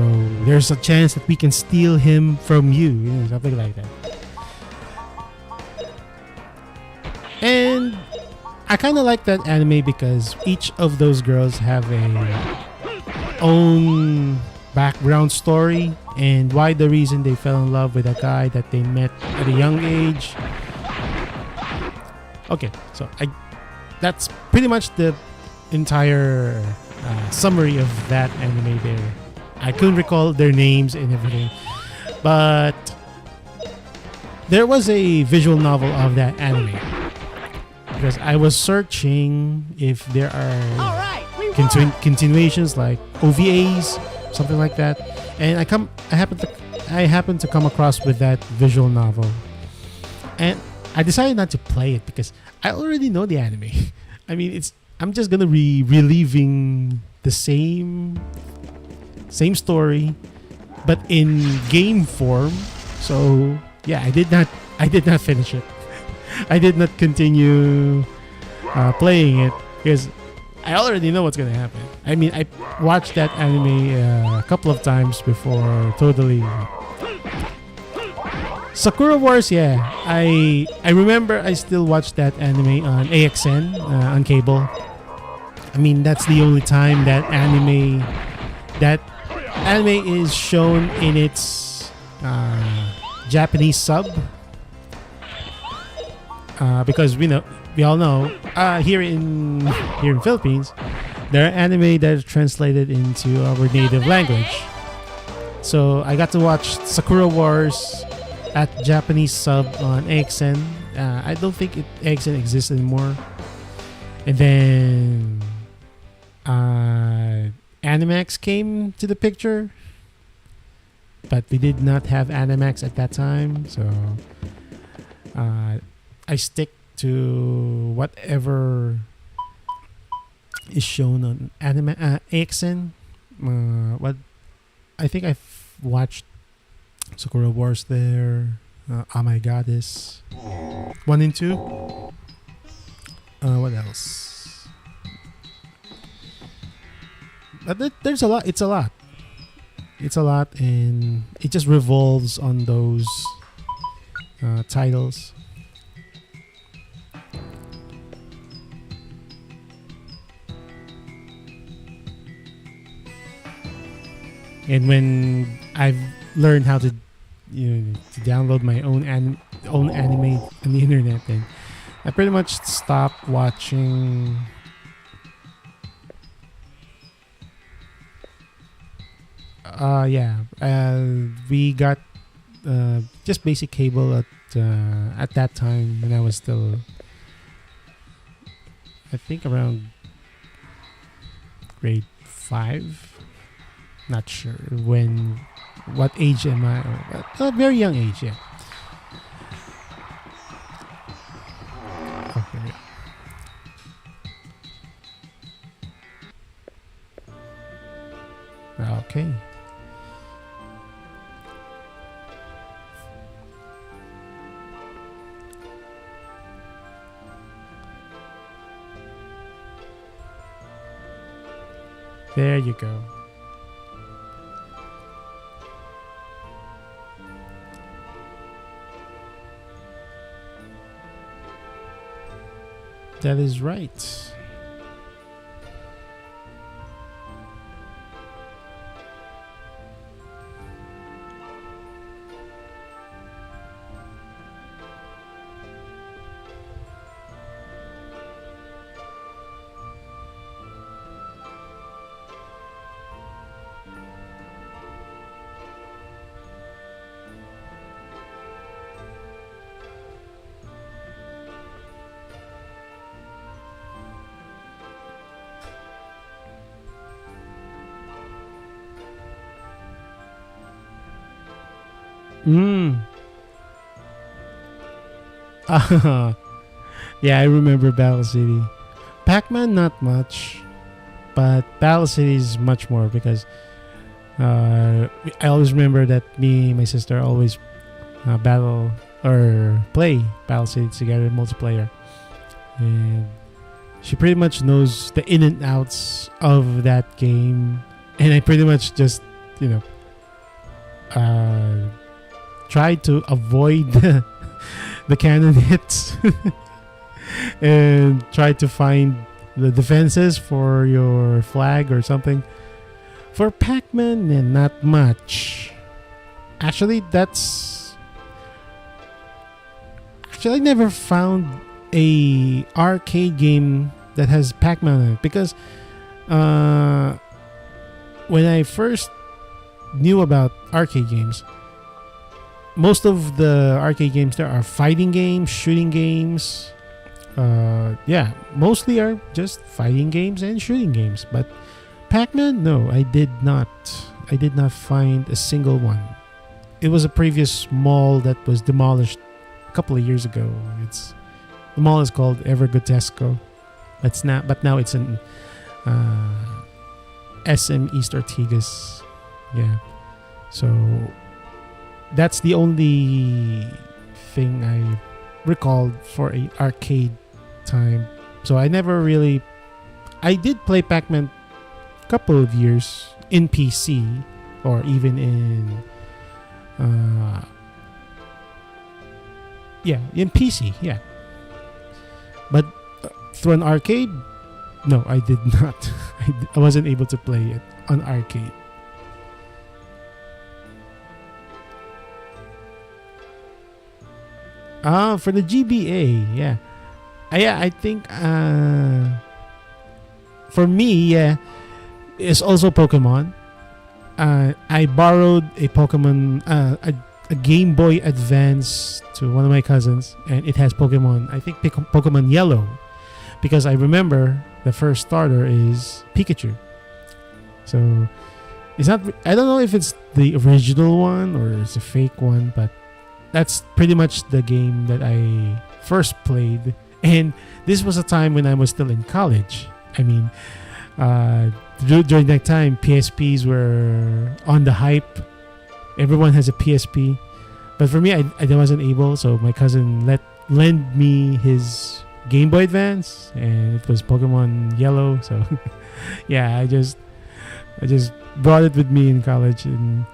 there's a chance that we can steal him from you, something like that. And I kind of like that anime because each of those girls have a own background story and why the reason they fell in love with a guy that they met at a young age. Okay, so that's pretty much the entire summary of that anime there. I couldn't recall their names and everything. But there was a visual novel of that anime. Because I was searching if there All are right, we won. continuations like OVAs, something like that. And I happened to come across with that visual novel. And I decided not to play it because I already know the anime. I mean, I'm just gonna be reliving the same story, but in game form. So yeah, I did not finish it. I did not continue playing it because I already know what's gonna happen. I mean, I watched that anime a couple of times before totally. Sakura Wars, yeah. I remember I still watched that anime on AXN on cable. I mean, that's the only time that anime is shown in its Japanese sub. Because we all know here in Philippines, there are anime that are translated into our native language. So I got to watch Sakura Wars at Japanese sub on AXN. I don't think AXN exists anymore. And then Animax came to the picture, but we did not have Animax at that time. So I stick to whatever is shown on AXN. What I think I've watched Sakura Wars there. Oh My Goddess 1 and 2. What else? But there's a lot. It's a lot. It's a lot, and it just revolves on those titles. And when I've learned how to, to download my own anime on the internet, then I pretty much stopped watching. We got just basic cable at that time when I was still, I think around grade 5. Not sure what age am I? A very young age, yeah. Okay. Okay. There you go. That is right. Yeah, I remember Battle City. Pac-Man, not much, but Battle City is much more because I always remember that me and my sister always battle or play Battle City together in multiplayer, and she pretty much knows the in and outs of that game, and I pretty much just try to avoid the cannon hits and try to find the defenses for your flag or something. For Pac-Man, not much. Actually, I never found a arcade game that has Pac-Man in it because when I first new about arcade games, most of the arcade games there are fighting games, shooting games. Yeah, mostly are just fighting games and shooting games. But Pac-Man, no, I did not. I did not find a single one. It was a previous mall that was demolished a couple of years ago. The mall is called Evergotesco. That's not, but now it's in SM East Ortigas. Yeah, so that's the only thing I recalled for a arcade time. So I never really. I did play Pac-Man a couple of years in PC or even in. Yeah, in PC. Yeah, but through an arcade, no, I did not. I wasn't able to play it on arcade. For the GBA, yeah. I think for me, yeah, it's also Pokemon. I borrowed a Pokemon, a Game Boy Advance to one of my cousins, and it has Pokemon. I think Pokemon Yellow, because I remember the first starter is Pikachu. So it's not. I don't know if it's the original one or it's a fake one, but that's pretty much the game that I first played. And this was a time when I was still in college. I mean, during that time, PSPs were on the hype. Everyone has a PSP. But for me, I wasn't able. So my cousin lend me his Game Boy Advance. And it was Pokemon Yellow. So yeah, I just brought it with me in college. And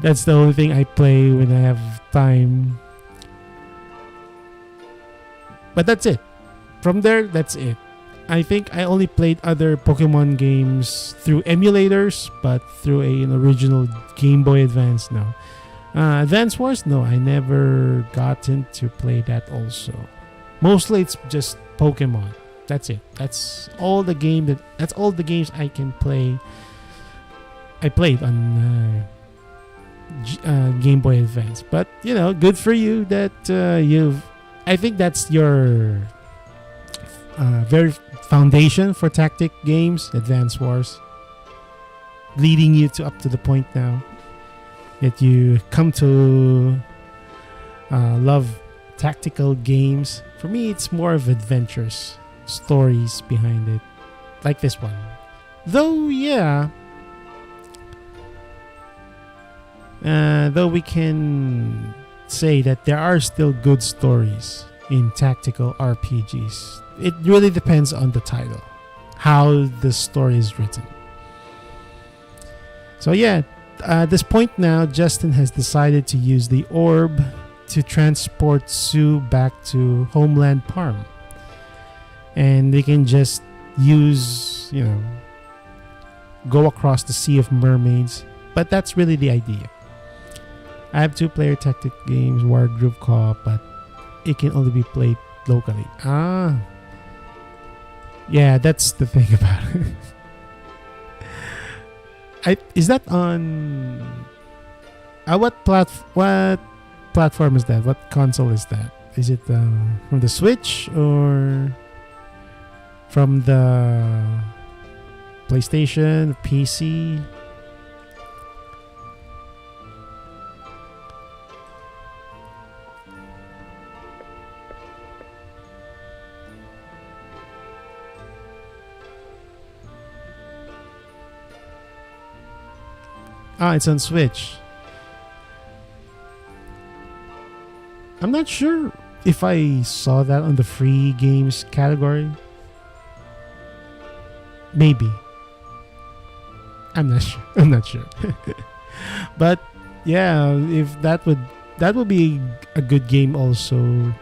that's the only thing I play when I have time. But that's it. From there, that's it. I think I only played other Pokemon games through emulators, but through an original Game Boy Advance, no. Advance Wars, no, I never gotten to play that also. Mostly it's just Pokemon. That's it. That's all the games I can play. I played on Game Boy Advance. But, good for you that I think that's your very foundation for tactic games, Advance Wars, leading you up to the point now that you come to love tactical games. For me, it's more of adventures, stories behind it, like this one. Though, yeah, though we can say that there are still good stories in tactical RPGs. It really depends on the title, how the story is written. So yeah, at this point now, Justin has decided to use the orb to transport Sue back to Homeland Parm. And they can just use, go across the Sea of Mermaids. But that's really the idea. I have 2-player tactic games, War Group Co-op, but it can only be played locally. Yeah, that's the thing about it. Is that on? What platform is that? What console is that? Is it from the Switch or from the PlayStation, PC? It's on Switch. I'm not sure if I saw that on the free games category. Maybe. I'm not sure. But yeah, if that would be a good game also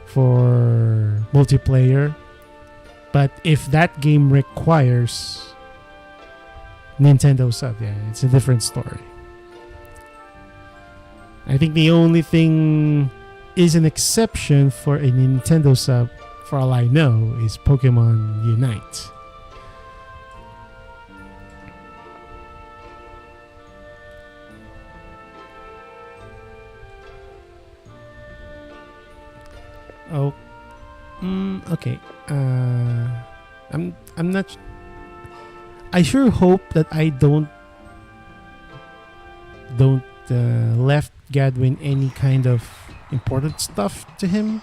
for multiplayer. But if that game requires Nintendo sub, yeah, it's a different story. I think the only thing is an exception for a Nintendo sub, for all I know, is Pokemon Unite. Oh, okay. I'm not. I sure hope that I don't left Gadwin any kind of important stuff to him.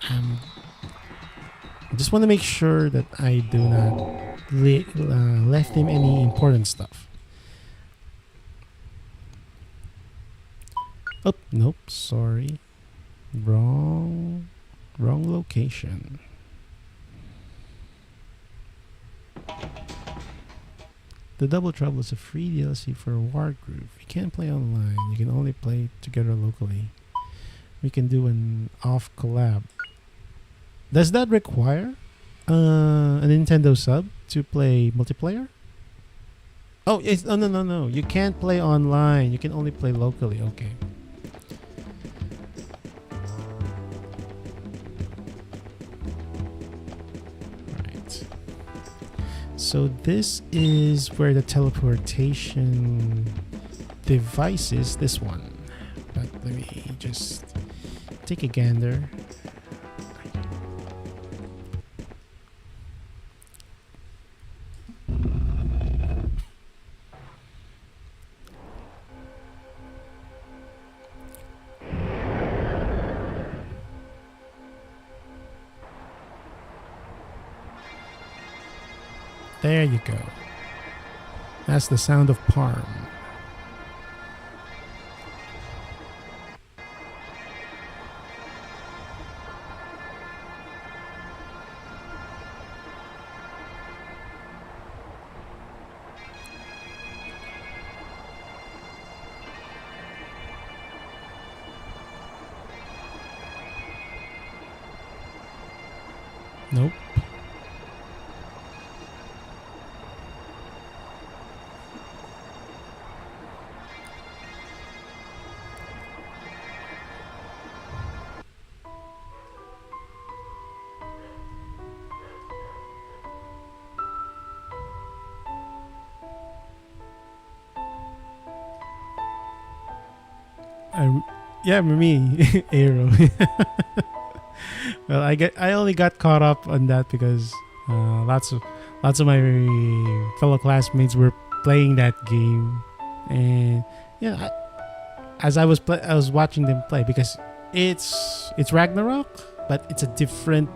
I just want to make sure that I do not left him any important stuff. Oh, nope, sorry. Wrong location. The Double Trouble is a free DLC for Wargroove. You can't play online. You can only play together locally. We can do an off collab. Does that require a Nintendo sub to play multiplayer? Oh, it's no. You can't play online. You can only play locally. Okay. Right. So this is where the teleportation device is. This one. But let me just take a gander. There you go. That's the sound of Parm. Nope. Yeah, me, Arrow. Well, I only got caught up on that because lots of my fellow classmates were playing that game, and yeah, I was watching them play because it's Ragnarok, but it's a different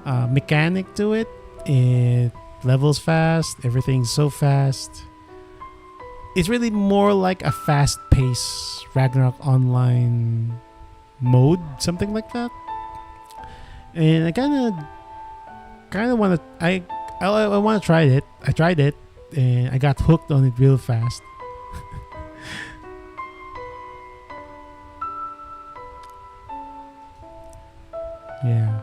mechanic to it. It levels fast. Everything's so fast. It's really more like a fast-paced Ragnarok online mode, something like that. And I kind of want to. I want to try it. I tried it, and I got hooked on it real fast. Yeah.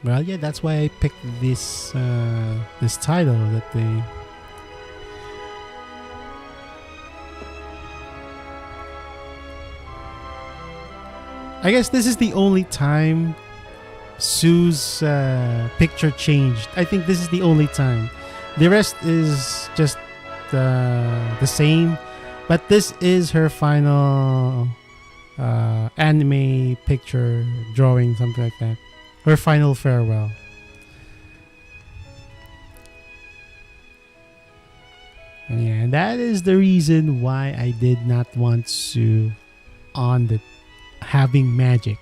Well, yeah, that's why I picked this title that they. I guess this is the only time Sue's picture changed. I think this is the only time. The rest is just the same, but this is her final anime picture drawing, something like that. Her final farewell. And yeah, and that is the reason why I did not want Sue on the having magic.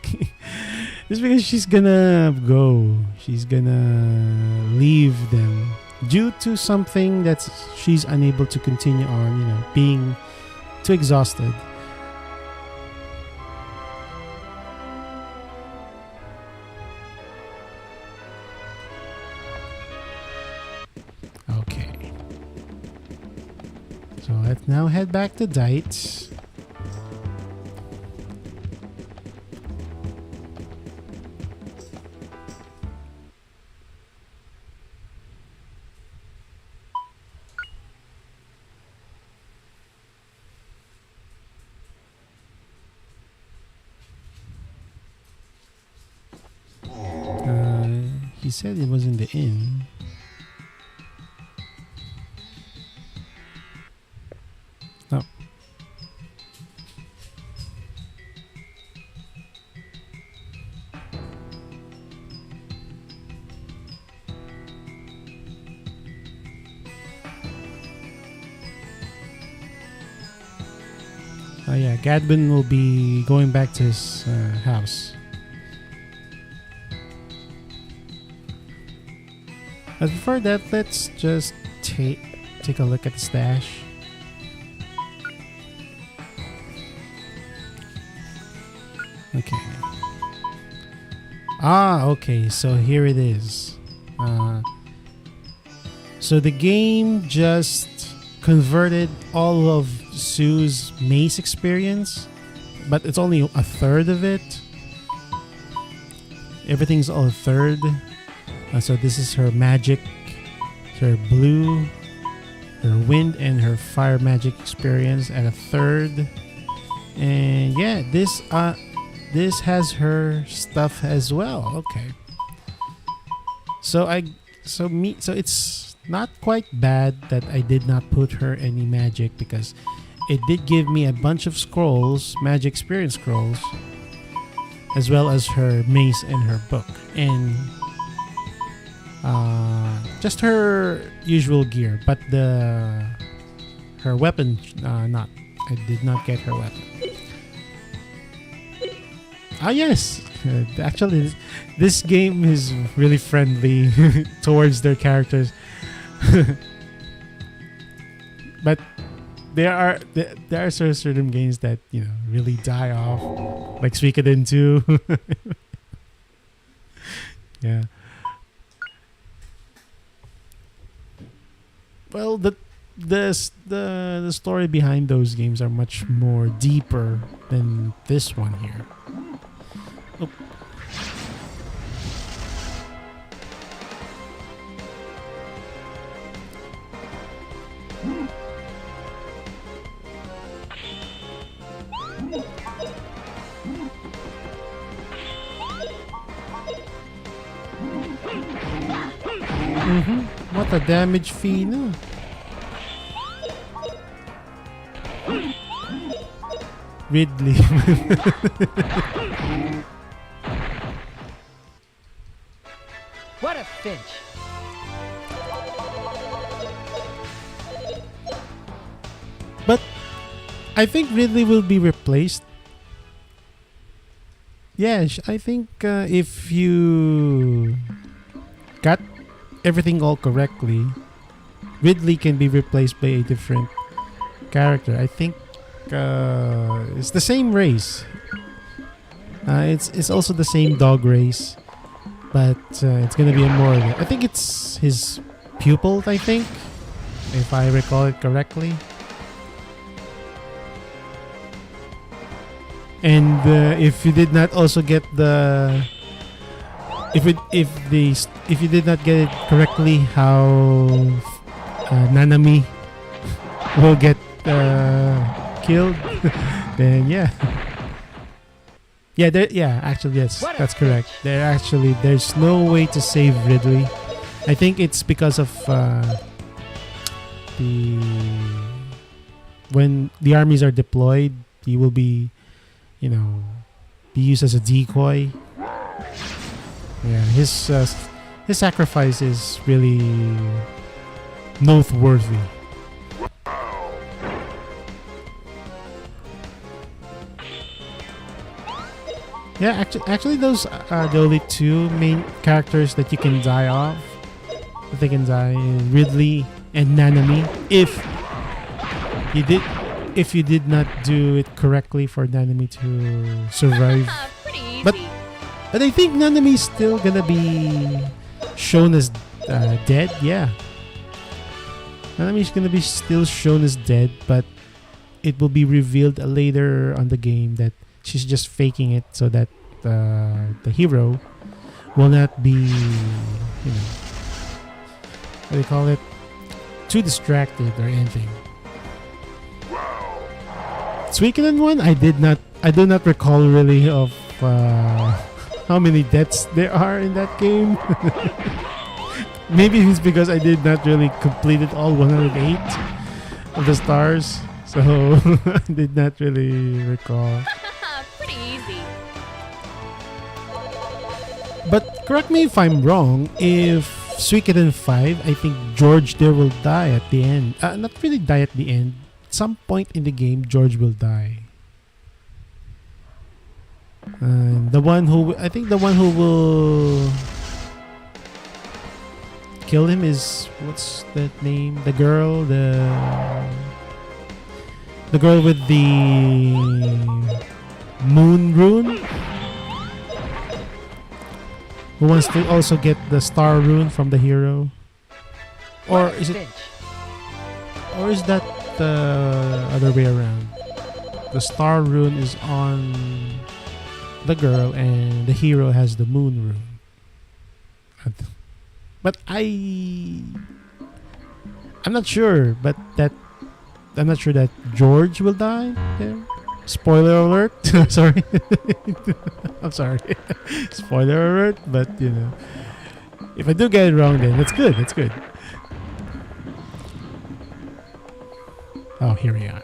It's because she's gonna go. She's gonna leave them due to something that she's unable to continue on, being too exhausted. Okay. So let's now head back to Dites. He said it was in the inn. No. Oh yeah, Gadwin will be going back to his house. But before that, let's just take a look at the stash. Okay. Okay. So here it is. So the game just converted all of Sue's maze experience, but it's only a third of it. Everything's all a third. So this is her magic, her blue, her wind, and her fire magic experience at a third. And yeah, this has her stuff as well. Okay. So it's not quite bad that I did not put her any magic, because it did give me a bunch of scrolls, magic experience scrolls, as well as her mace and her book, and just her usual gear, but her weapon not. I did not get her weapon. Yes, actually, this game is really friendly towards their characters. But there are certain games that really die off, like Suikoden 2. Yeah. Well, the story behind those games are much more deeper than this one here. Oh. What a damage fee, no? Ridley. What a finch. But I think Ridley will be replaced. Yeah, I think if you got everything all correctly, Ridley can be replaced by a different character. I think it's the same race. It's also the same dog race, but it's gonna be a more. I think it's his pupil. I think, if I recall it correctly. And if you did not also get the, if you did not get it correctly, how Nanami will get killed, then yeah. Actually, yes, that's correct. There's no way to save Ridley. I think it's because of when the armies are deployed, he will be, be used as a decoy. Yeah, his sacrifice is really noteworthy. Yeah, actually, those are the only two main characters that you can die off. That they can die, Ridley and Nanami. If if you did not do it correctly for Nanami to survive. Pretty easy. But I think Nanami is still gonna be shown as dead. Yeah, Nanami is gonna be still shown as dead, but it will be revealed later on the game that she's just faking it so that the hero will not be, you know, what do you call it, too distracted or anything. Suikoden 1, I do not recall really of how many deaths there are in that game. Maybe it's because I did not really complete it all 108 of the stars, so I did not really recall. Pretty easy. But correct me if I'm wrong, if Suikoden 5, I think George there will die at the end. Not really die at the end. At some point in the game, George will die. The one who will kill him is, what's that name? The girl with the moon rune, who wants to also get the star rune from the hero, or is it, or is that the other way around? The star rune is on the girl and the hero has the moon rune. But I'm not sure. But I'm not sure that George will die there. Spoiler alert. Sorry. I'm sorry. Spoiler alert. But you know, if I do get it wrong, then that's good. That's good. Oh, here we are.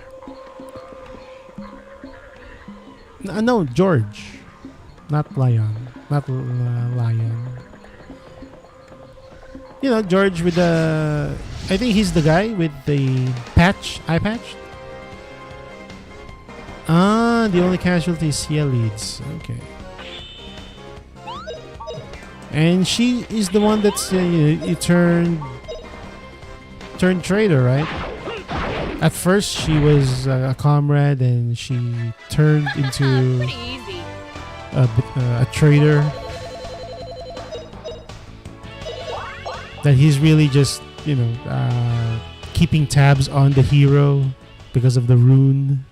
No, George. Not Lion. Not Lion. You know, George with the... I think he's the guy with the eye patch. The only casualty is Sia leads. Okay. And she is the one that's, you turned traitor, right? At first, she was a comrade and she turned into Pretty easy. a traitor. That he's really just, keeping tabs on the hero because of the rune.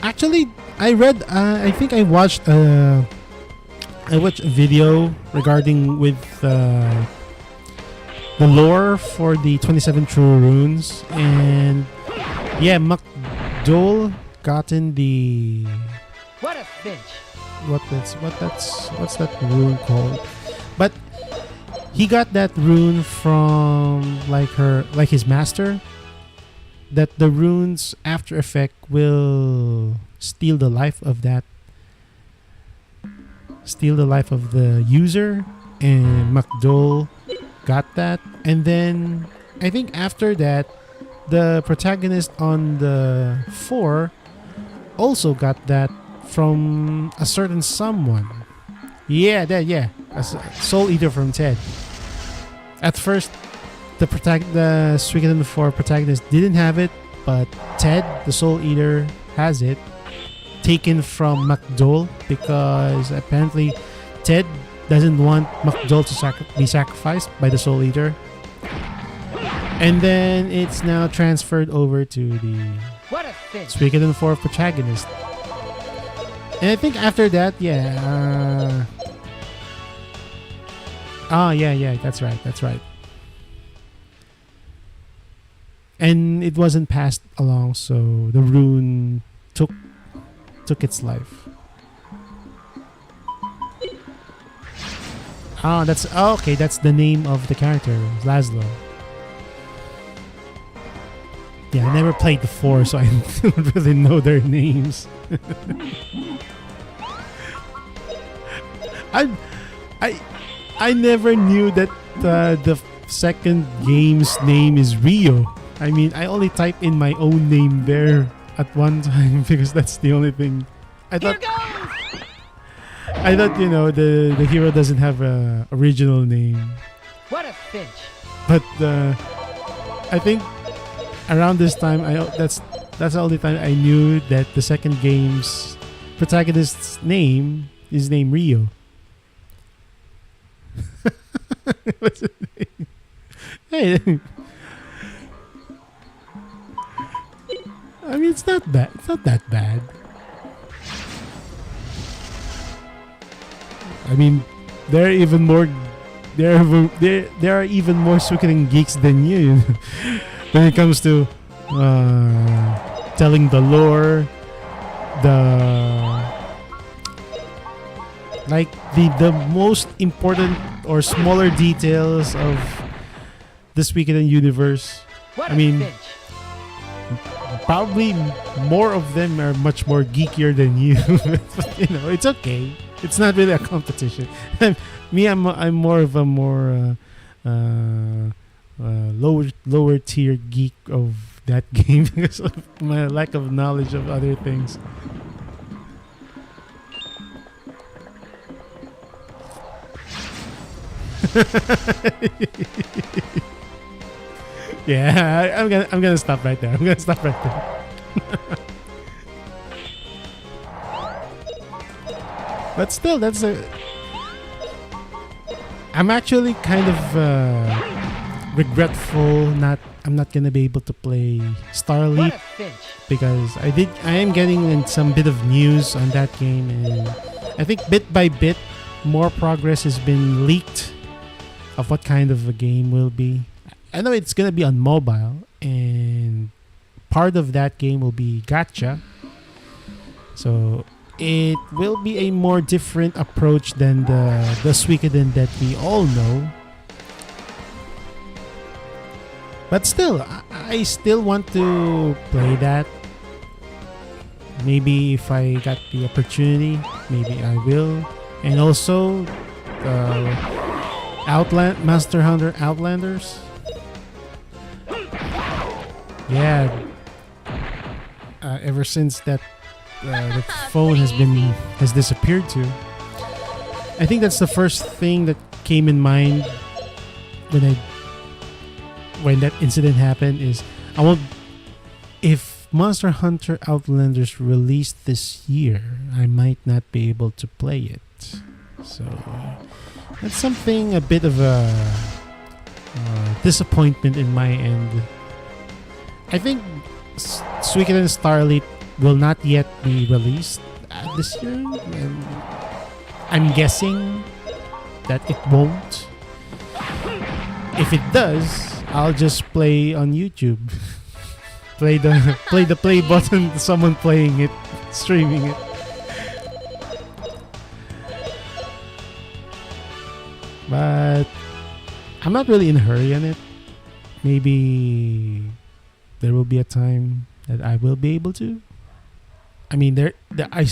Actually, I read. I think I watched. I watched a video regarding with the lore for the 27 True Runes, and yeah, McDowell gotten the What a finch. what's that rune called? But he got that rune from like his master. That the rune's after effect will steal the life of the user, and McDowell got that. And then I think after that, the protagonist on the 4 also got that from a certain someone. A Soul Eater from Ted. At first, the Suikoden 4 protagonist didn't have it, but Ted, the Soul Eater, has it, taken from McDowell, because apparently Ted doesn't want McDowell to be sacrificed by the Soul Eater. And then it's now transferred over to the What a finch. Suikoden 4 protagonist. And I think after that, that's right. And it wasn't passed along, so the rune took its life. That's the name of the character, Laszlo. Yeah, I never played the 4, so I don't really know their names. I never knew that the second game's name is Rio. I mean, I only type in my own name there at one time because that's the only thing. I Here thought goes! the hero doesn't have a original name, What a cinch. but I think around this time that's the only time I knew that the second game's protagonist's name is named Rio. What's his name? Hey, I mean, it's not bad. It's not that bad. I mean, there are even more. There are even more Suikoden geeks than you when it comes to telling the lore, the most important or smaller details of the Suikoden universe. What I a mean, cinch. probably more of them are much more geekier than you. But, it's okay. It's not really a competition. I'm more of a lower tier geek of that game because of my lack of knowledge of other things. Yeah, I'm gonna stop right there. I'm gonna stop right there. But still, I'm actually kind of regretful. I'm not gonna be able to play Starleap What a cinch. because I am getting in some bit of news on that game, and I think bit by bit more progress has been leaked of what kind of a game will be. I know it's gonna be on mobile, and part of that game will be gacha. So it will be a more different approach than the Suikoden that we all know. But still, I still want to play that. Maybe if I got the opportunity, maybe I will. And also, Monster Hunter Outlanders. Yeah. Ever since that the phone has disappeared too. I think that's the first thing that came in mind when that incident happened. Is if Monster Hunter Outlanders released this year, I might not be able to play it. So that's something, a bit of a disappointment in my end. I think Suikoden Starleap will not yet be released this year. I'm guessing that it won't. If it does, I'll just play on YouTube. play the play button, someone playing it, streaming it. But I'm not really in a hurry on it. Maybe there will be a time that I will be able to. I mean, I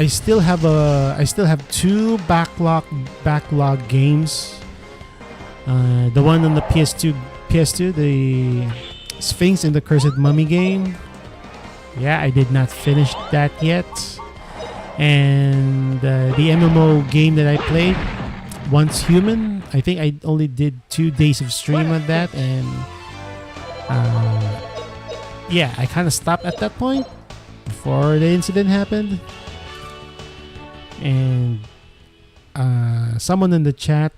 still have two backlog games. The one on the PS2, the Sphinx and the Cursed Mummy game. Yeah, I did not finish that yet. And the MMO game that I played, Once Human, I think I only did 2 days of stream on that, and yeah, I kind of stopped at that point before the incident happened. And someone in the chat,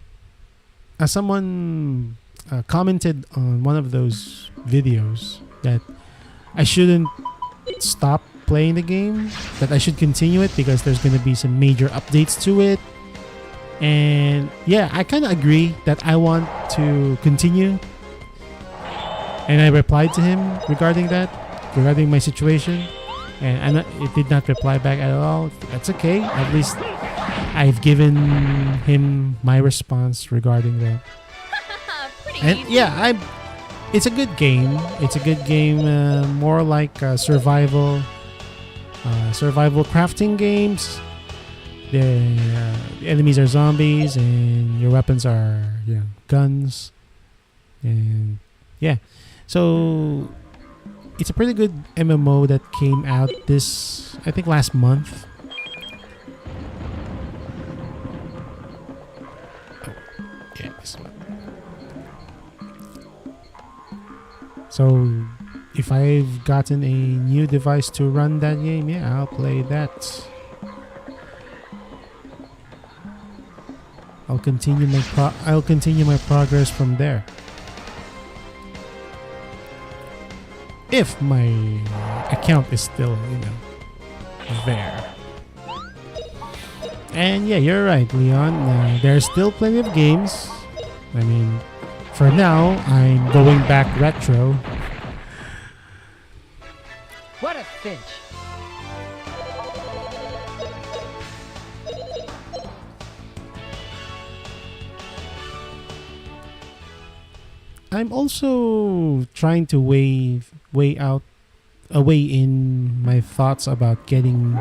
someone commented on one of those videos that I shouldn't stop playing the game, that I should continue it because there's going to be some major updates to it. And yeah, I kind of agree that I want to continue. And I replied to him regarding my situation. And it did not reply back at all. That's okay. At least I've given him my response regarding that. Pretty And easy. yeah, it's a good game. It's a good game, more like survival crafting games. The enemies are zombies, and your weapons are guns, and yeah. So it's a pretty good MMO that came out I think last month. Yeah, this one. So if I've gotten a new device to run that game, yeah, I'll play that. I'll continue my progress from there. If my account is still, there. And yeah, you're right, Leon. There's still plenty of games. I mean, for now, I'm going back retro. What a cinch. I'm also trying to weigh in my thoughts about getting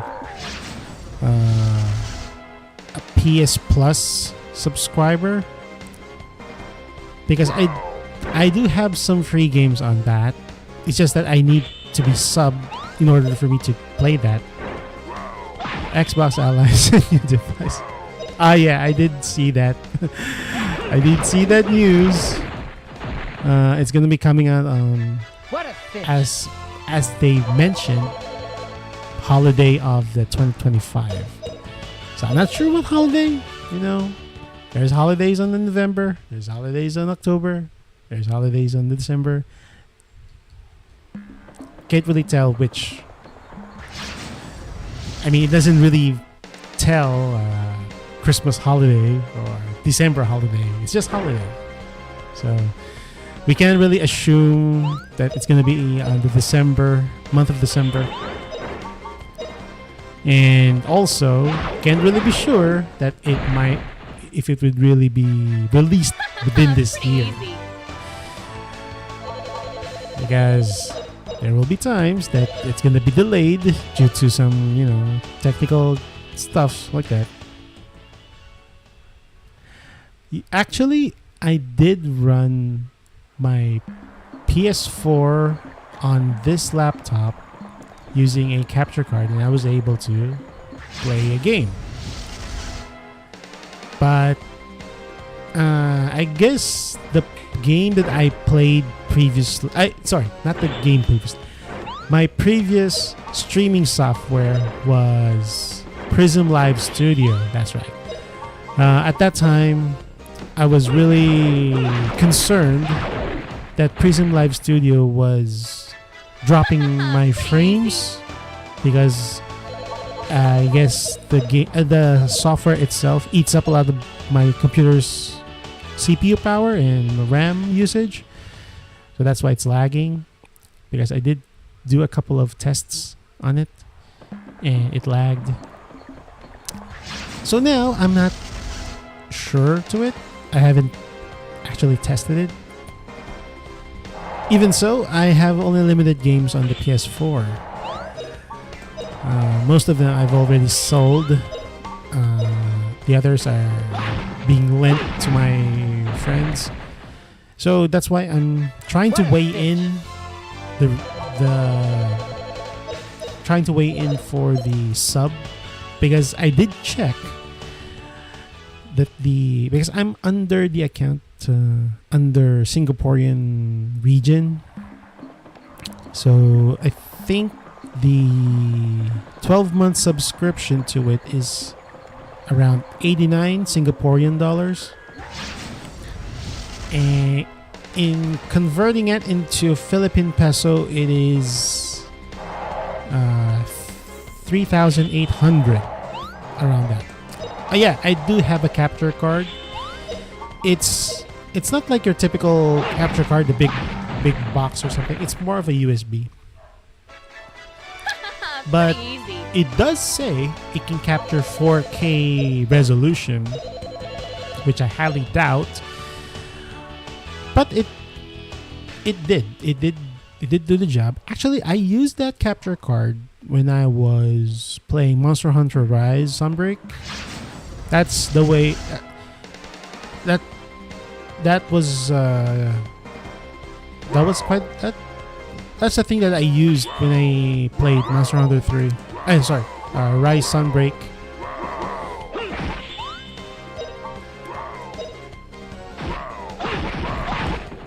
a PS Plus subscriber, because I do have some free games on that. It's just that I need to be subbed in order for me to play that. Xbox Allies and new device. Ah, yeah, I did see that. I did see that news. It's gonna be coming out What a cinch. as they mentioned, holiday of the 2025. So I'm not sure what holiday. There's holidays on November. There's holidays on October. There's holidays on December. Can't really tell which. I mean, it doesn't really tell Christmas holiday or December holiday. It's just holiday. So we can't really assume that it's going to be the month of December. And also, can't really be sure that if it would really be released within this Pretty year. easy. Because there will be times that it's going to be delayed due to some, technical stuff like that. Actually, I did run my PS4 on this laptop using a capture card, and I was able to play a game. But I guess the game that I played previously, not the game previously. My previous streaming software was Prism Live Studio. That's right. At that time, I was really concerned that Prism Live Studio was dropping my frames because I guess the software itself eats up a lot of my computer's CPU power and RAM usage. So that's why it's lagging, because I did do a couple of tests on it and it lagged. So now I'm not sure to it. I haven't actually tested it. Even so, I have only limited games on the PS4. Most of them I've already sold. The others are being lent to my friends. So that's why I'm trying to weigh in for the sub, because I did check that because I'm under the account under Singaporean region, so I think the 12-month subscription to it is around 89 Singaporean dollars, and in converting it into Philippine peso, it is 3,800, around that. Yeah, I do have a capture card. It's not like your typical capture card, the big box or something. It's more of a USB. But Pretty easy. it does say it can capture 4K resolution, which I highly doubt. But it did it did do the job. Actually, I used that capture card when I was playing Monster Hunter Rise Sunbreak. That's the way. That was quite that's the thing that I used when I played Monster Hunter 3. Sorry, Rise Sunbreak.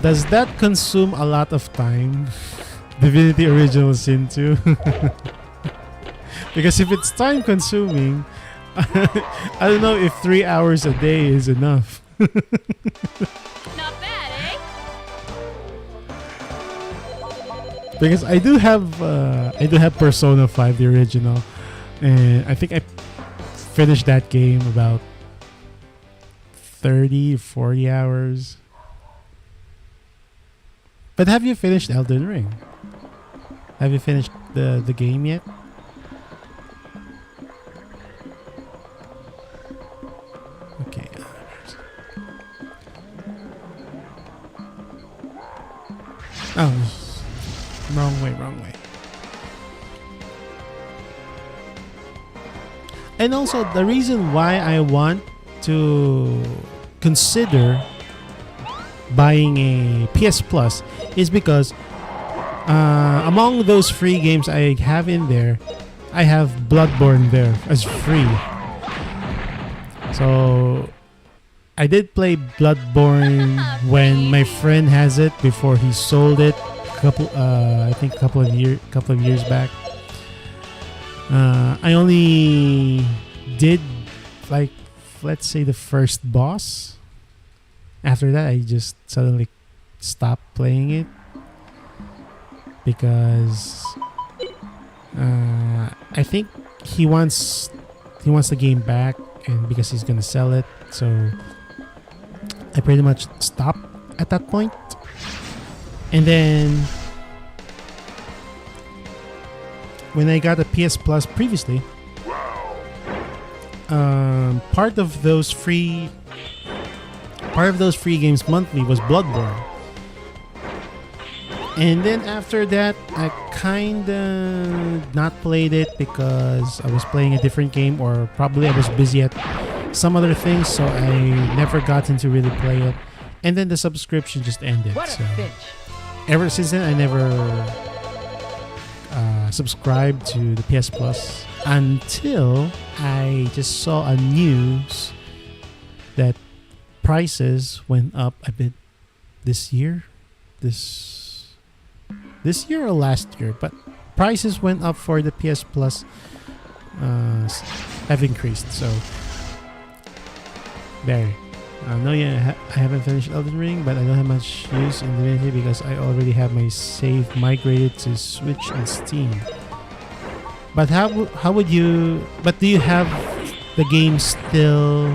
Does that consume a lot of time? Divinity Original Sin 2? Because if it's time consuming, I don't know if 3 hours a day is enough. Not bad, eh? Because I do have Persona 5, the original, and I think I finished that game about 30-40 hours. But have you finished Elden Ring? Have you finished the game yet? Okay. Oh, wrong way. And also, the reason why I want to consider buying a PS Plus is because among those free games I have in there, I have Bloodborne there as free. So I did play Bloodborne when my friend has it before he sold it. I think a couple of years back. I only did like, let's say, the first boss. After that, I just suddenly stopped playing it because I think he wants the game back, and because he's gonna sell it, so I pretty much stopped at that point. And then when I got a PS Plus previously, part of those free games monthly was Bloodborne. And then after that, I kinda not played it because I was playing a different game, or probably I was busy at some other things, so I never got into really play it. And then the subscription just ended. What a So bitch. ever since then, I never subscribed to the PS Plus until I just saw a news that prices went up a bit this year or last year, but prices went up for the PS Plus have increased. So there. I haven't finished Elden Ring, but I don't have much use in Divinity because I already have my save migrated to Switch and Steam. But how would you? But do you have the game still?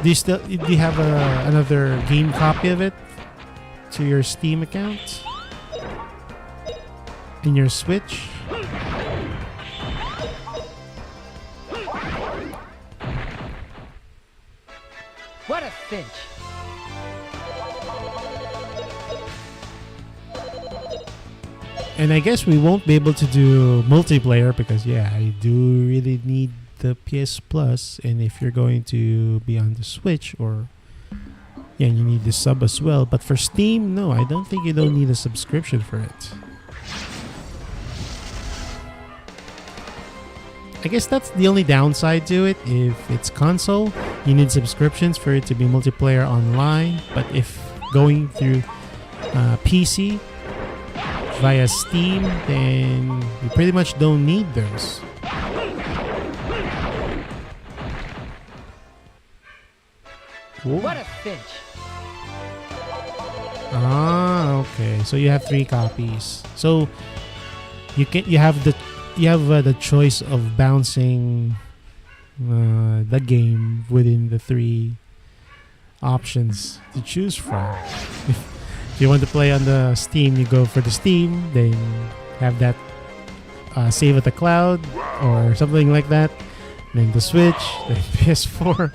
Do you have another game copy of it to your Steam account in your Switch? What a cinch. And I guess we won't be able to do multiplayer because I do really need the PS Plus, and if you're going to be on the Switch, or you need the sub as well. But for Steam, no, I don't think you don't need a subscription for it. I guess that's the only downside to it. If it's console, you need subscriptions for it to be multiplayer online. But if going through PC via Steam, then you pretty much don't need those. Whoa. What a cinch. Ah, okay. So you have 3 copies. So you have the choice of bouncing the game within the 3 options to choose from. If you want to play on the Steam, you go for the Steam, then have that save at the cloud or something like that. Then the Switch, then PS4.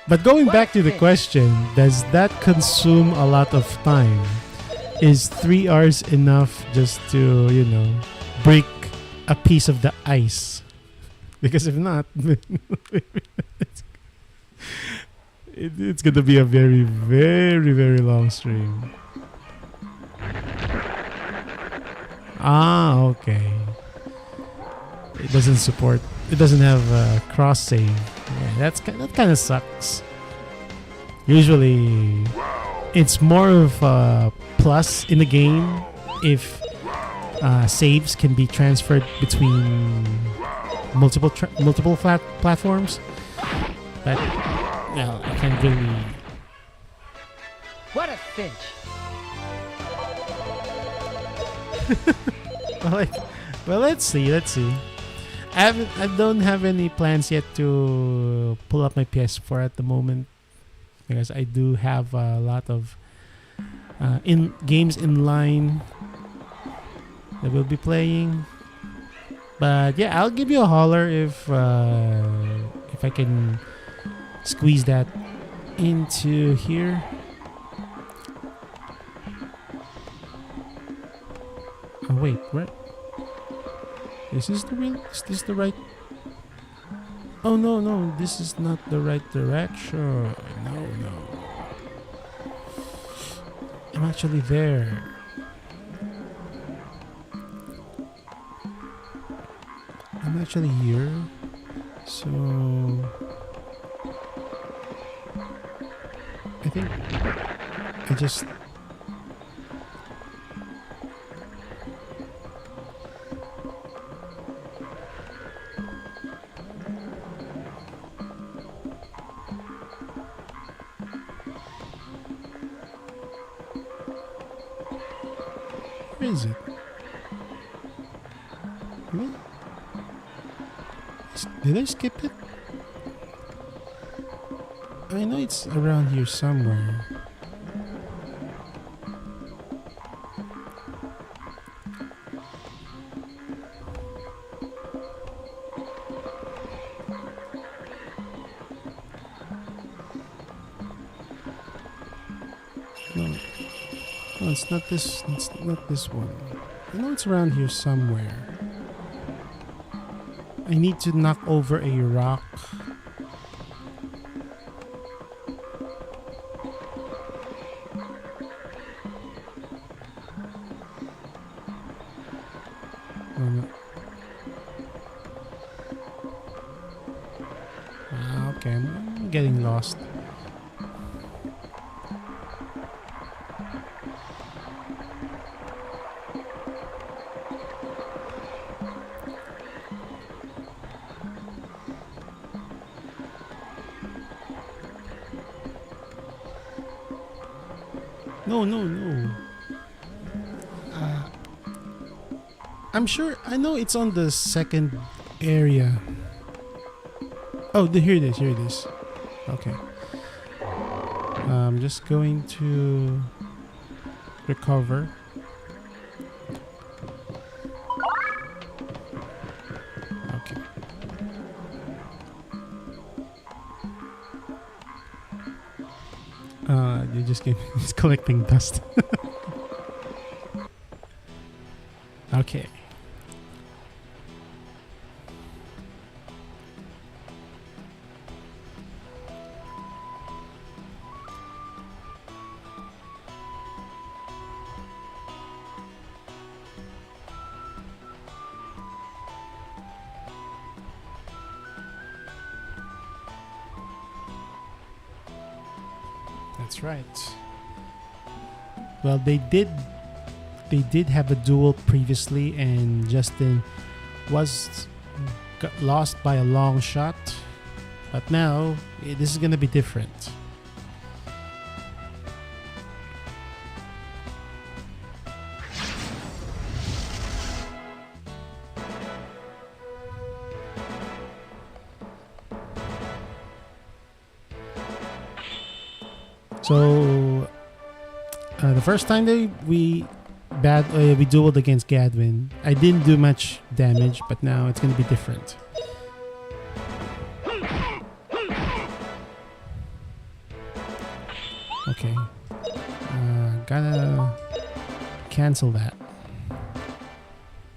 But going back to the question, does that consume a lot of time? Is 3 hours enough just to, break a piece of the ice? Because if not, it's going to be a very, very, very long stream. Ah, okay. It doesn't have a cross save. Yeah, that kind of sucks. Usually, it's more of a plus in the game if saves can be transferred between multiple platforms. But well, I can't really. What a cinch. Well, let's see. I don't have any plans yet to pull up my PS4 at the moment because I do have a lot of games in line that we'll be playing. But yeah, I'll give you a holler if I can squeeze that into here. Oh wait, what? Is this the right? Oh no, this is not the right direction. No. I'm actually there. I'm actually here. So I think I just where is it? Did I skip it? I know it's around here somewhere. No, it's not this. It's not this one. I know it's around here somewhere. I need to knock over a rock. Oh, no. Okay, I'm getting lost. No. I'm sure. I know it's on the second area. Oh, here it is. Okay. I'm just going to recover. Okay. You just gave it's collecting dust. Okay. That's right. Well, they did have a duel previously, and Justin got lost by a long shot. But now this is gonna be different. So the first time we dueled against Gadwin, I didn't do much damage, but now it's gonna be different. cancel that.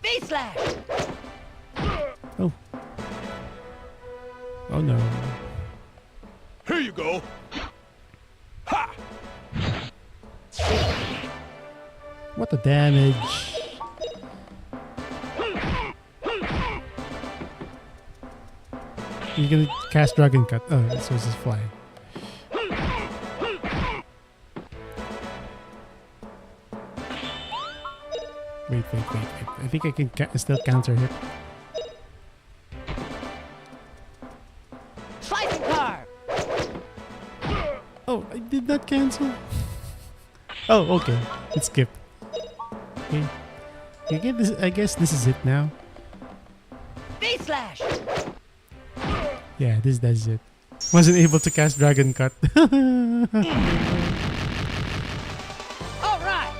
V-slash! Oh. Oh no. Here you go. Ha! What the damage? You're gonna cast Dragon Cut. Oh, it's supposed to fly. Wait. I think I can still counter hit. Slicing carve! Oh, I did not cancel. Oh, okay. It skipped. Okay. I guess this is it now. V-slash! Yeah, this is it. Wasn't able to cast Dragon Cut. Alright!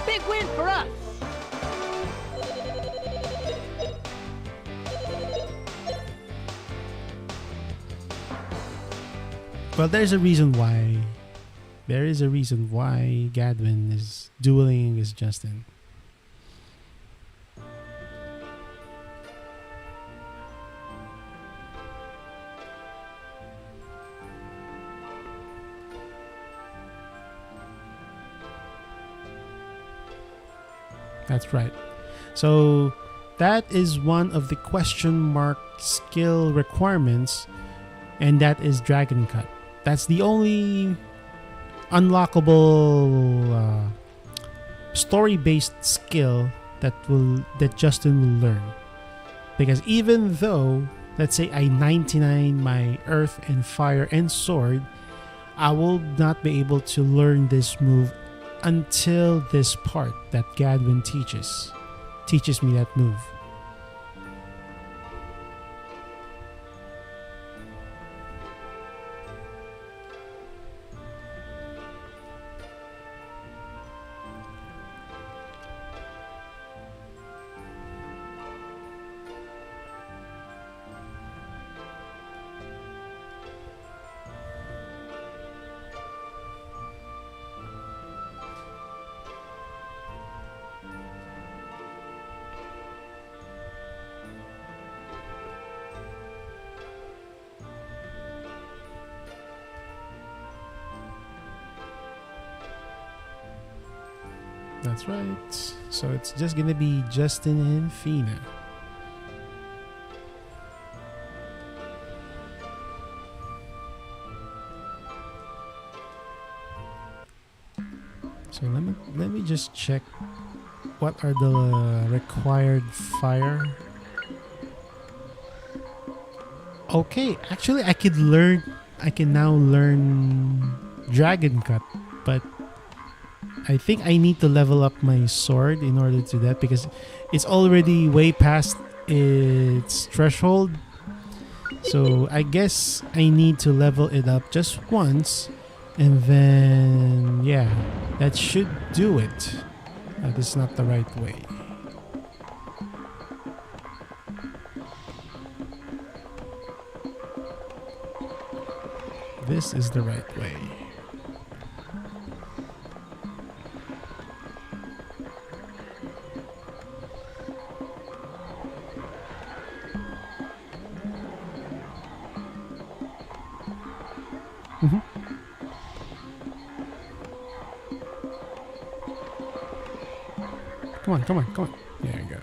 Big win for us! Well, there's a reason why. There is a reason why Gadwin is dueling against Justin. That's right. So that is one of the question mark skill requirements, and that is Dragon Cut. That's the only unlockable story-based skill that Justin will learn. Because even though, let's say, I 99 my Earth and Fire and Sword, I will not be able to learn this move until this part that Gadwin teaches me that move. That's right. So it's just gonna be Justin and Fina. So let me just check what are the required fire. Okay, actually I can now learn Dragon Cut, but I think I need to level up my sword in order to do that because it's already way past its threshold. So I guess I need to level it up just once, and then yeah, that should do it. This is not the right way. This is the right way. Come on. There you go.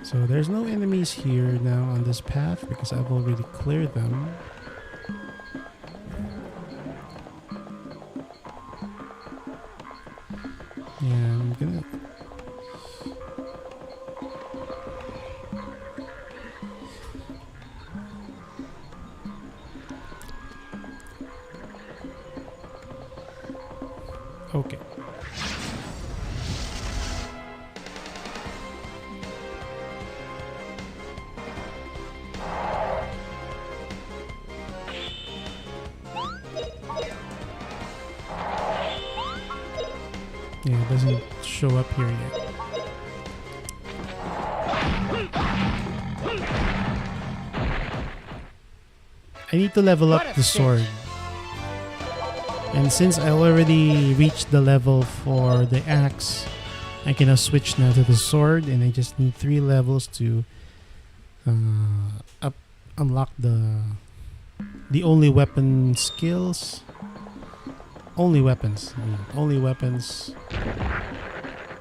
So there's no enemies here now on this path because I've already cleared them. Yeah, I'm gonna... Okay. Yeah, it doesn't show up here yet. I need to level up the sword. And since I already reached the level for the axe, I can now switch now to the sword, and I just need 3 levels to unlock the only weapon skills. Only weapons. Only weapons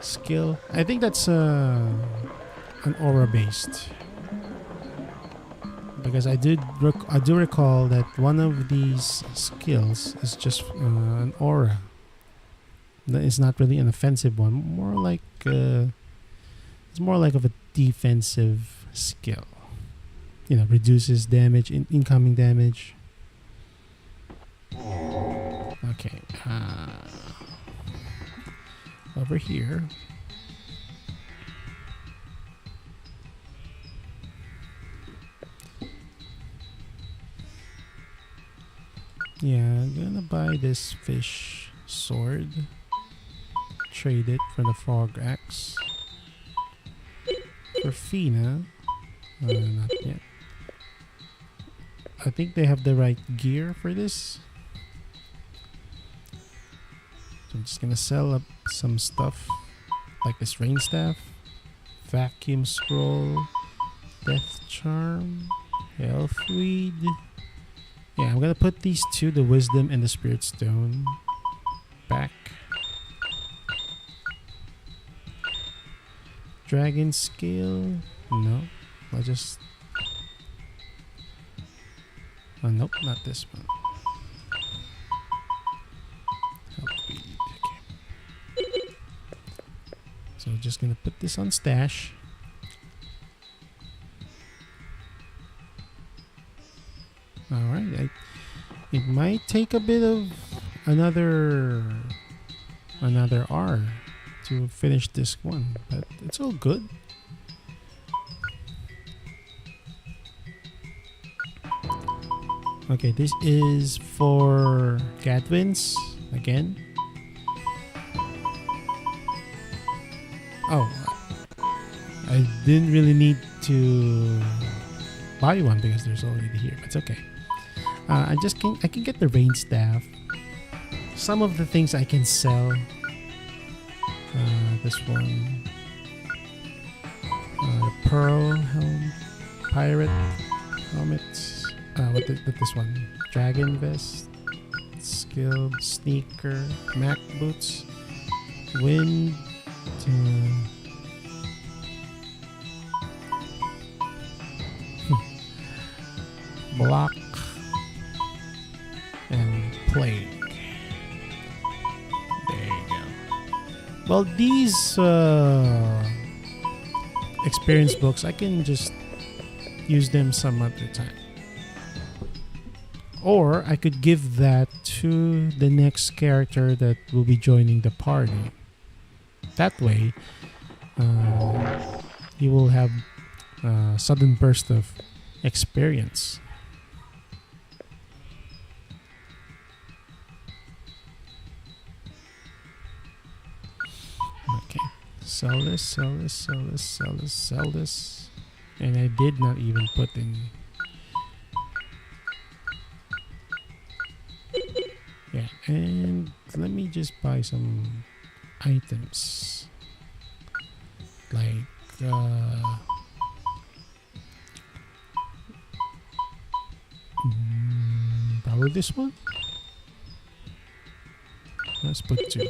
skill. I think that's an aura based. Because I do recall that one of these skills is just an aura. That is not really an offensive one. More like it's more like of a defensive skill. You know, reduces damage, incoming damage. Okay. Over here. Yeah, I'm gonna buy this fish sword. Trade it for the frog axe. For Fina. Not yet. I think they have the right gear for this. So I'm just gonna sell up some stuff. Like this rain staff. Vacuum scroll. Death charm. Health weed. Yeah, I'm gonna put these two, the wisdom and the spirit stone, back. Dragon scale. No. I'll just... Oh, nope, not this one. Okay. So just gonna put this on stash. Alright, it might take a bit of another R to finish this one, but it's all good. Okay, this is for Gadwins again. Oh, I didn't really need to buy one because there's already here, but it's okay. I can get the rain staff. Some of the things I can sell. This one, pearl helm, pirate helmets. With this one, dragon vest, skill, sneaker, Mac boots, wind, block, and plague. There you go. Well, these experience books, I can just use them some other time. Or I could give that to the next character that will be joining the party. That way, he will have a sudden burst of experience. Okay, sell this, sell this, sell this, sell this, sell this. And I did not even put in... Yeah, and let me just buy some items. Like, probably this one? Let's put 2.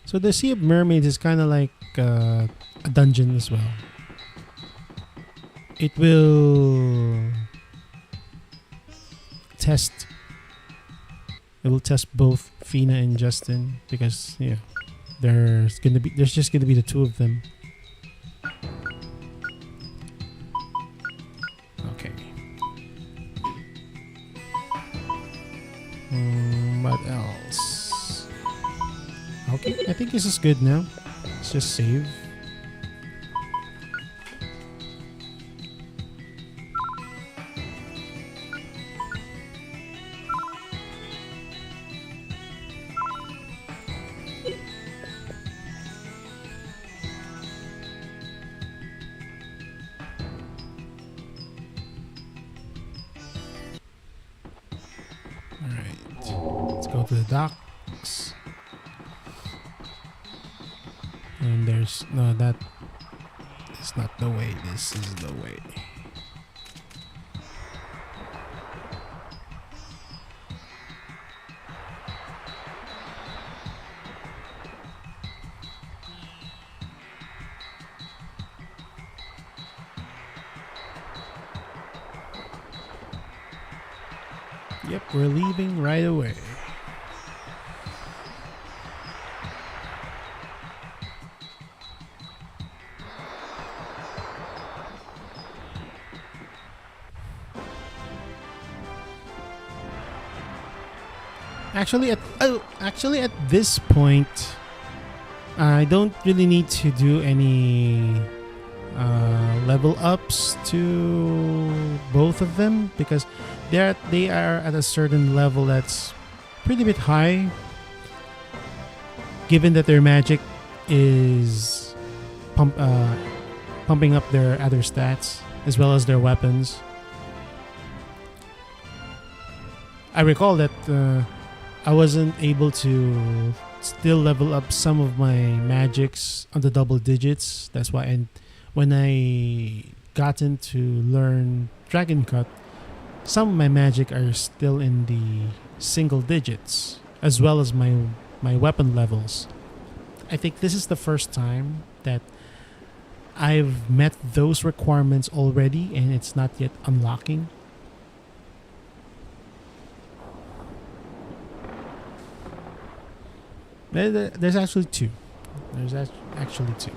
So the Sea of Mermaids is kind of like a dungeon as well. It will test. It will test both Fina and Justin because there's just gonna be the 2 of them. Okay. What else? Okay, I think this is good now. Let's just save. Alright. Let's go to the docks. And there's no, that is not the way. This is the way. Yep, we're leaving right away. Actually at this point, I don't really need to do any level ups to both of them because they are at a certain level that's pretty bit high. Given that their magic is pumping up their other stats as well as their weapons. I recall that I wasn't able to still level up some of my magics on the double digits. That's why when I got into learn Dragon Cut, some of my magic are still in the single digits, as well as my weapon levels. I think this is the first time that I've met those requirements already and it's not yet unlocking. There's actually two. Actually two.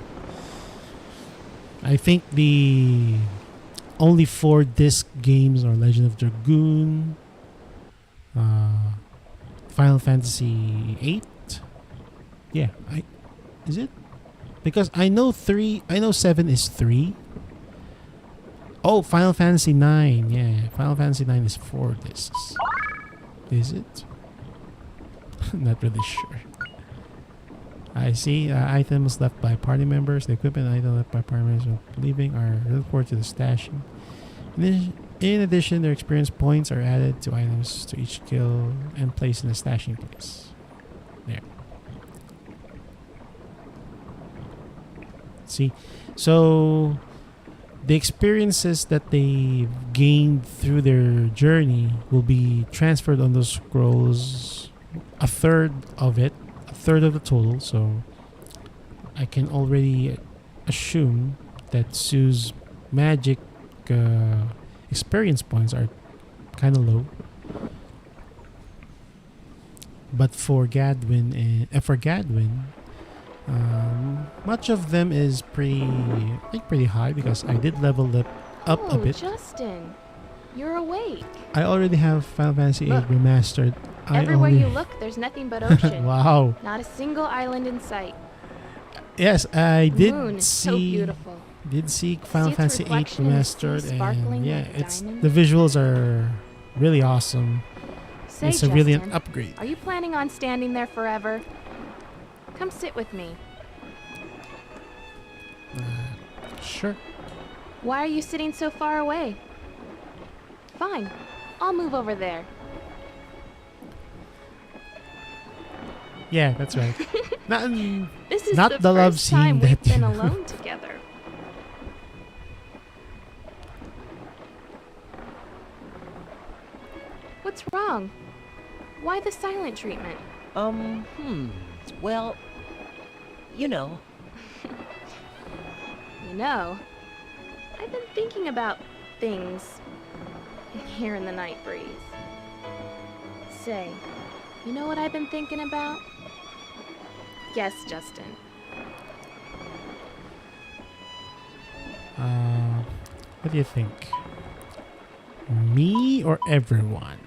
I think the only 4 disc games are Legend of Dragoon, Final Fantasy 8. Yeah, is it? Because I know 7 is 3. Oh, Final Fantasy 9. Yeah, Final Fantasy 9 is 4 discs. Is it? Not really sure. I see items left by party members. The equipment item left by party members leaving are reported to the stashing. In addition, their experience points are added to items to each kill and placed in the stashing place. There. See? So, the experiences that they've gained through their journey will be transferred on those scrolls. A third of the total, so I can already assume that Sue's magic experience points are kind of low. But for Gadwin, much of them is pretty high because I did level it up a bit. Justin, you're awake. I already have Final Fantasy VIII Look. Remastered. Everywhere you look, there's nothing but ocean. Wow. Not a single island in sight. Yes, I The did moon is so see. beautiful. Did see Final See its Fantasy VIII reflection in the sea Remastered, sparkling and yeah, like it's diamonds? the visuals are really awesome. Say, It's a really an Justin, upgrade. are you planning on standing there forever? Come sit with me. Sure. Why are you sitting so far away? Fine, I'll move over there. Yeah, that's right. not, This is Not the the love first scene time we've that been you- alone together. What's wrong? Why the silent treatment? Well, you know. You know, I've been thinking about things here in the night breeze. Say, you know what I've been thinking about? Yes, Justin. What do you think? Me or everyone?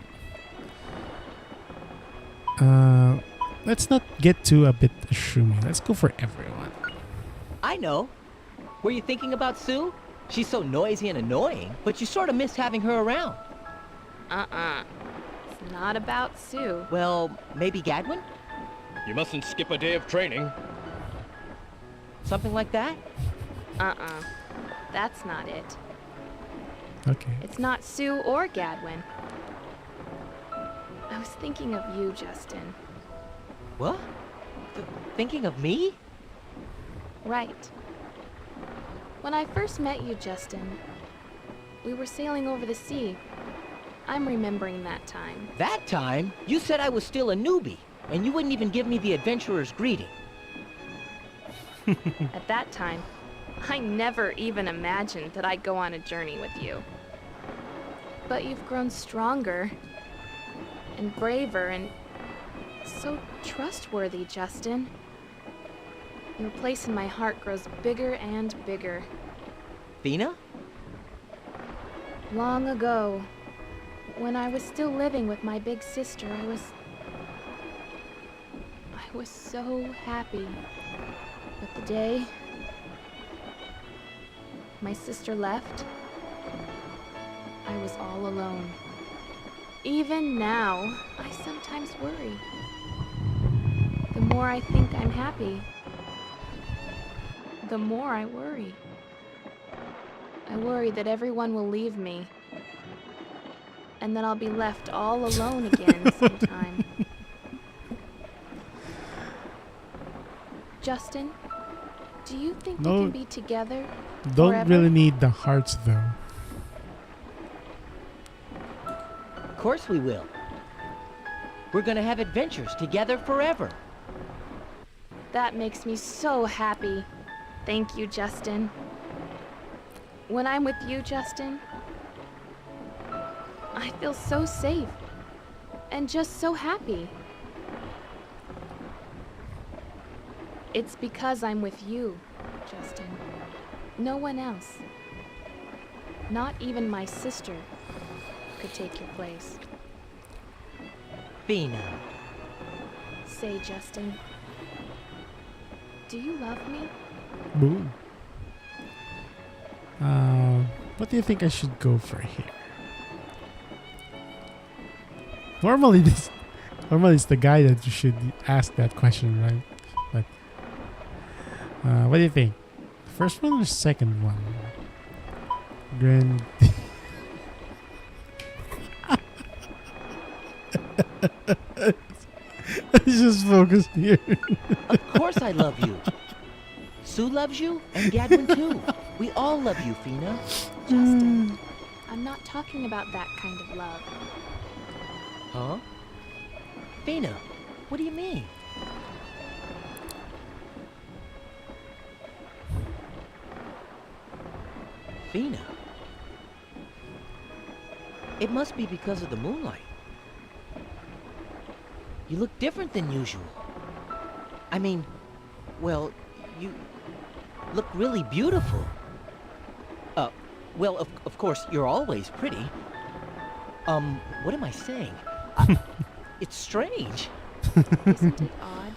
Let's not get too a bit assuming. Let's go for everyone. I know. Were you thinking about Sue? She's so noisy and annoying, but you sort of miss having her around. It's not about Sue. Well, maybe Gadwin? You mustn't skip a day of training. Something like that? That's not it. Okay. It's not Sue or Gadwin. I was thinking of you, Justin. What? Thinking of me? Right. When I first met you, Justin, we were sailing over the sea. I'm remembering that time. That time, you said I was still a newbie, and you wouldn't even give me the adventurer's greeting. At that time, I never even imagined that I'd go on a journey with you. But you've grown stronger, and braver, and so trustworthy, Justin. Your place in my heart grows bigger and bigger. Fina? Long ago, when I was still living with my big sister, I was so happy. But the day my sister left, I was all alone. Even now, I sometimes worry. The more I think I'm happy, the more I worry. I worry that everyone will leave me, and that I'll be left all alone again sometime. Justin, do you think we can be together Don't forever? really need the hearts though. Of course we will. We're gonna have adventures together forever. That makes me so happy. Thank you, Justin. When I'm with you, Justin, I feel so safe and just so happy. It's because I'm with you, Justin. No one else. Not even my sister could take your place. Fina. Say, Justin, do you love me? Boom. What do you think I should go for here? Normally it's the guy that you should ask that question, right? But what do you think? First one or second one? Let's just focus here. Of course I love you. Sue loves you, and Gadwin too. We all love you, Fina. Justin, I'm not talking about that kind of love. Huh? Fina, what do you mean? Fina? It must be because of the moonlight. You look different than usual. I mean, well, you look really beautiful. Well, of course, you're always pretty. What am I saying? It's strange. Isn't it odd?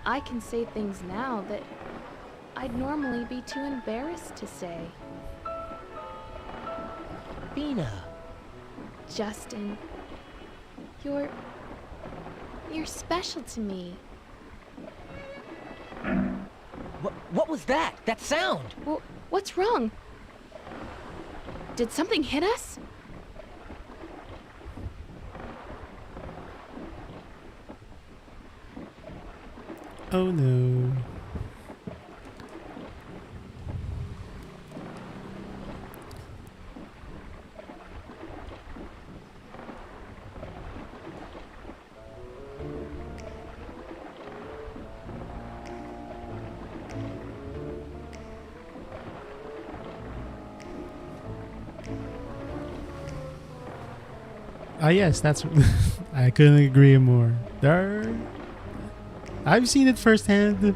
I can say things now that I'd normally be too embarrassed to say. Fina. Justin, you're special to me. What was that? That sound? Well, what's wrong? Did something hit us? Oh no. Yes, that's. I couldn't agree more. I've seen it firsthand.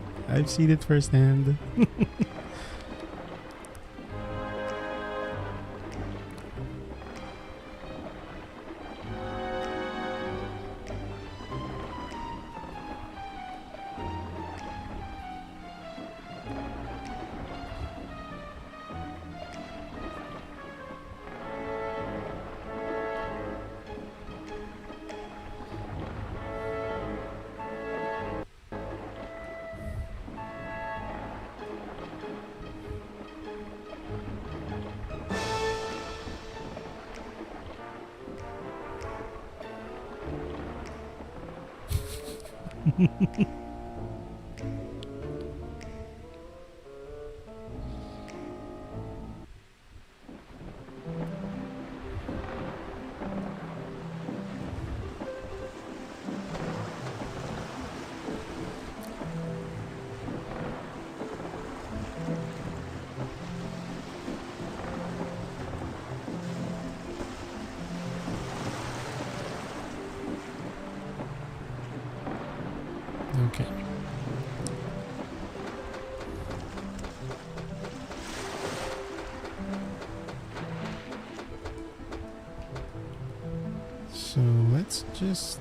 Okay. So let's just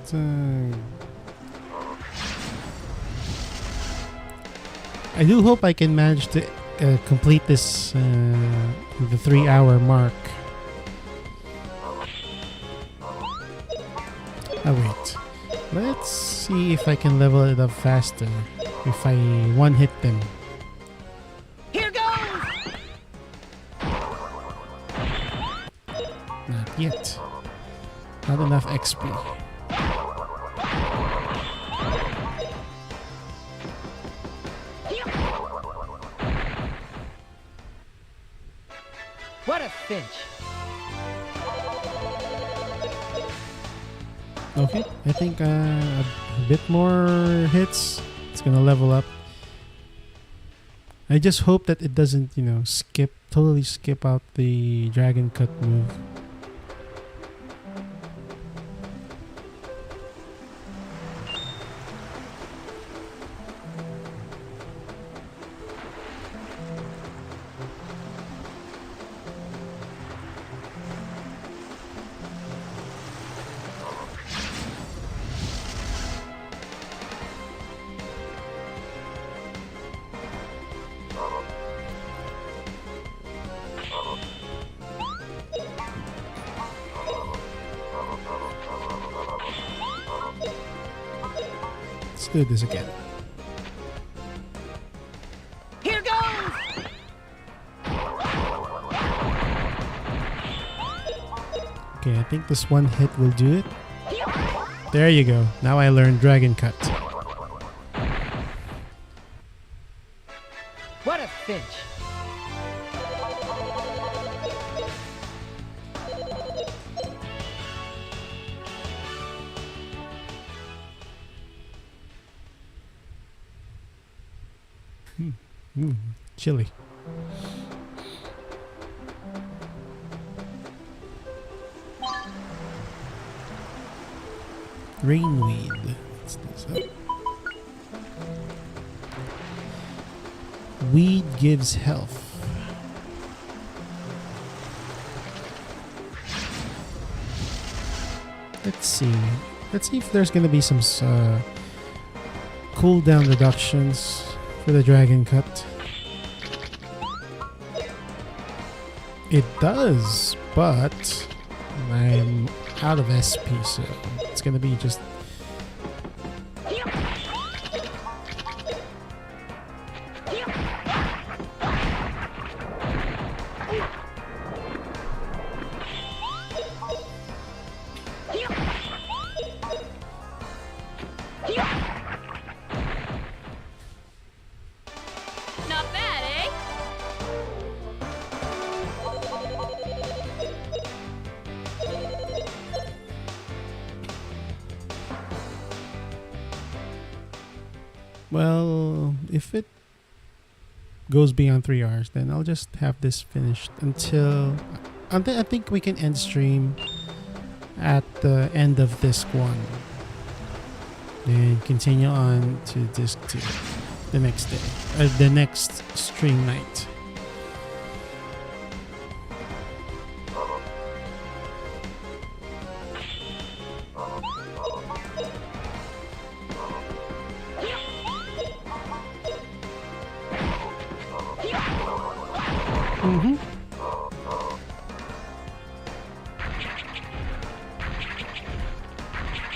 I do hope I can manage to complete this the 3-hour mark. Oh wait. Let's see if I can level it up faster if I one-hit them. Here goes! Not yet. Not enough XP. What a finch! Okay, I think a bit more hits. It's gonna level up. I just hope that it doesn't, totally skip out the Dragon Cut move. Let's do this again. Here goes! Okay, I think this one hit will do it. There you go. Now I learned Dragon Cut. What a finch! Chilly. Rainweed. Let's do this up. Weed gives health. Let's see. Let's see if there's gonna be some cooldown reductions for the Dragon Cut. It does, but I'm out of SP, so it's gonna be just. Not bad, eh? Well, if it goes beyond 3 hours, then I'll just have this finished until I think we can end stream at the end of disc 1 and continue on to disc 2 the next day, the next stream night. Mm-hmm.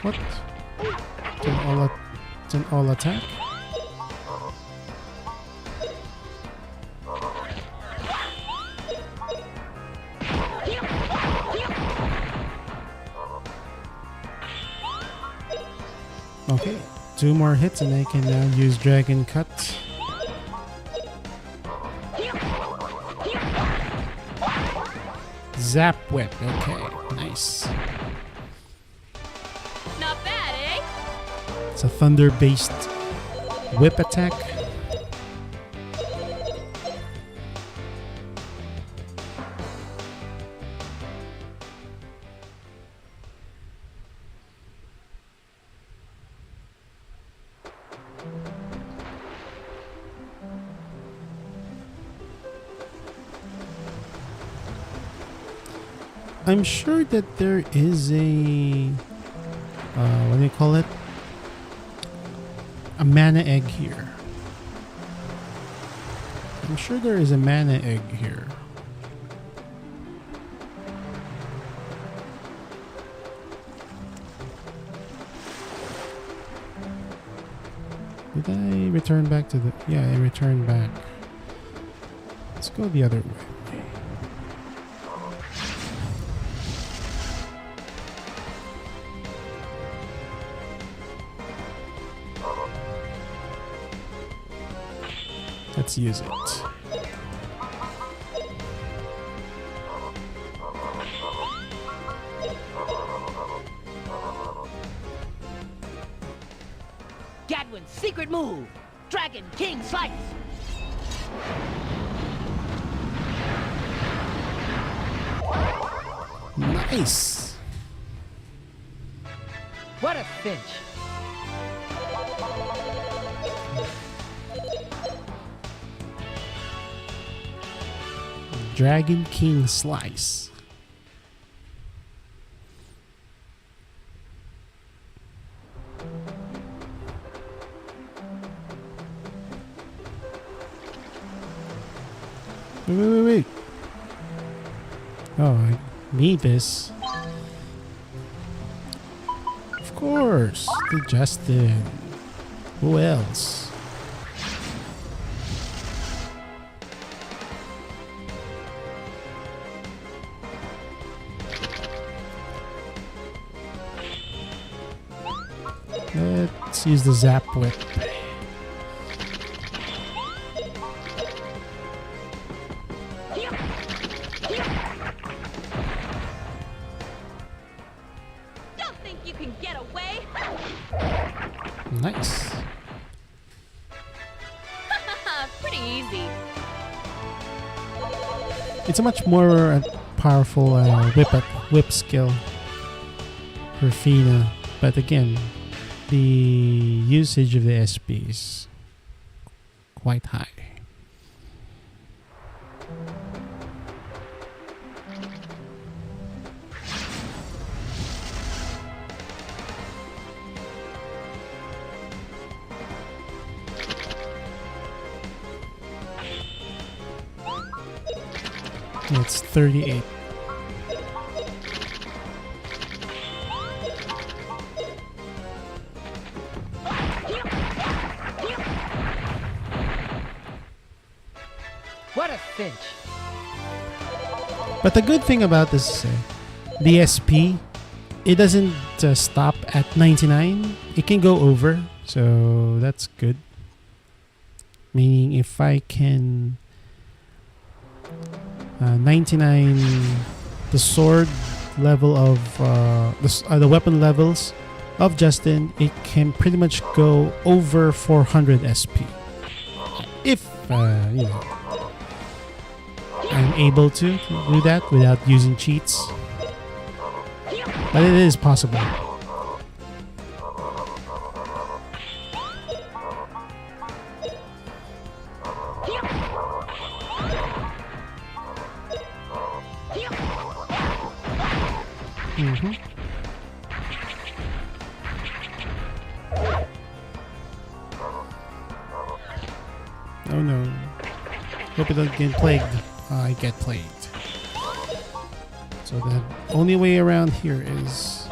What? It's an all attack? Okay, 2 more hits and I can now use Dragon Cut. Zap Whip. Okay, nice. Not bad, eh? It's a thunder-based whip attack. I'm sure that there is a what do you call it? A mana egg here. I'm sure there is a mana egg here. Did I return back to the... Yeah, I returned back. Let's go the other way. Let's use it. Gadwin's secret move! Dragon King Slice! Nice! What a cinch! Dragon King Slice. Wait. Oh, I need this. Of course, the Justin. Who else? Let's use the Zap Whip. Don't think you can get away. Nice. Pretty easy. It's a much more powerful whip skill for Fina, but again, the usage of the SP is quite high. It's 38. What a cinch! But the good thing about this, the SP, it doesn't stop at 99. It can go over, so that's good. Meaning if I can 99 the sword level of the weapon levels of Justin, it can pretty much go over 400 SP. If you know, I'm able to do that without using cheats, but it is possible. Oh no. Hope it doesn't get plagued. I get plagued. So the only way around here is...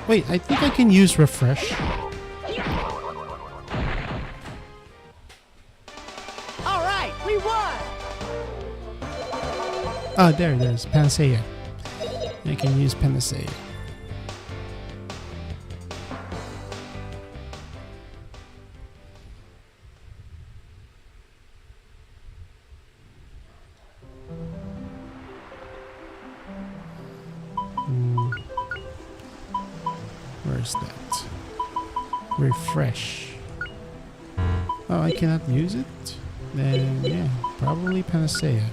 Wait, I think I can use refresh. Alright, we won! Ah, there's Panacea. I can use Panacea. Where's that? Refresh. Oh, I cannot use it? Then, yeah, probably Panacea.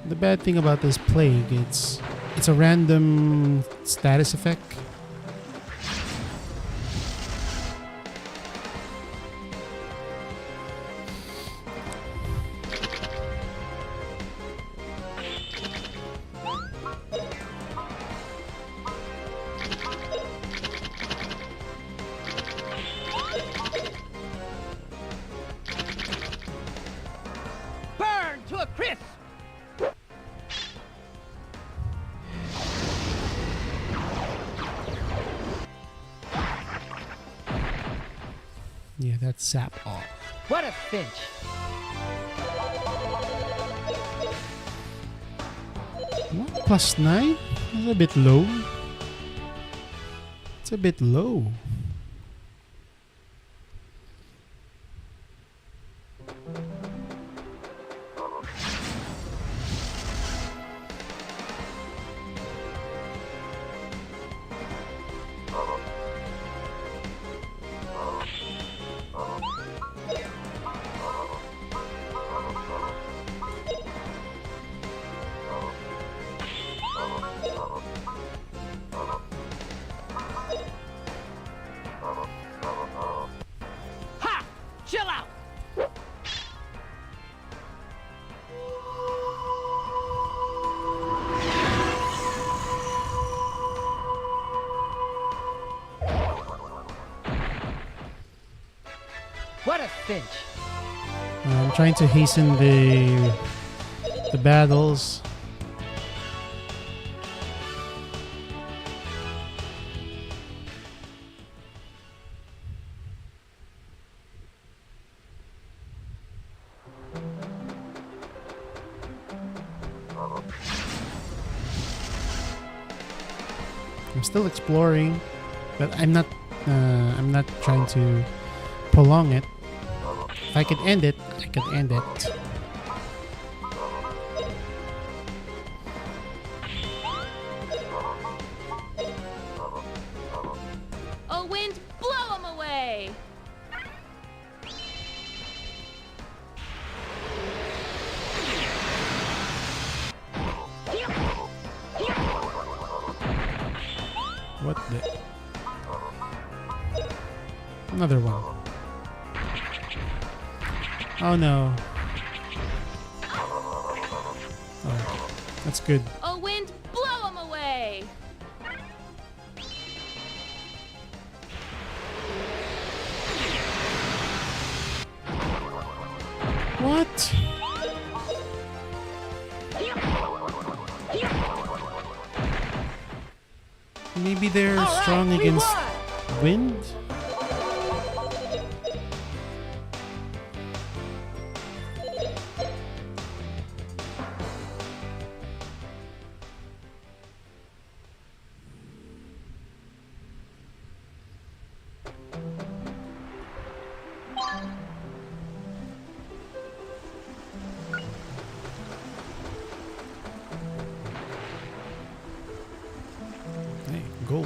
The bad thing about this plague, it's a random status effect. Burn to a crisp! Yeah, that's sap all. What a cinch! What? +9? That's a bit low. It's a bit low. Ha! Chill out! What a cinch! I'm trying to hasten the battles. I'm still exploring, but I'm not trying to prolong it. If I could end it, I could end it. Oh, wind, blow 'em away! What the? Another one. Oh no. Oh, that's good. Oh, wind, blow 'em away! What? Maybe they're strong against wind? Hey, gold.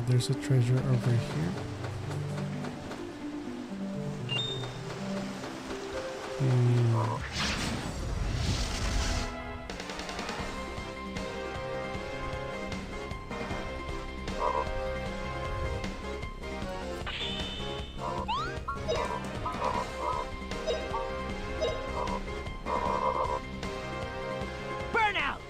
There's a treasure over here. Burn out!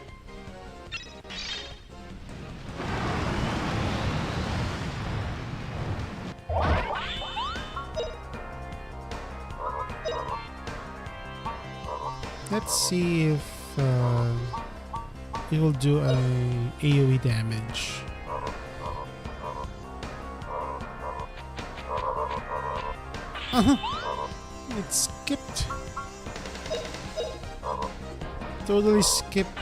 Let's see if it will do a AoE damage. It skipped. Totally skipped.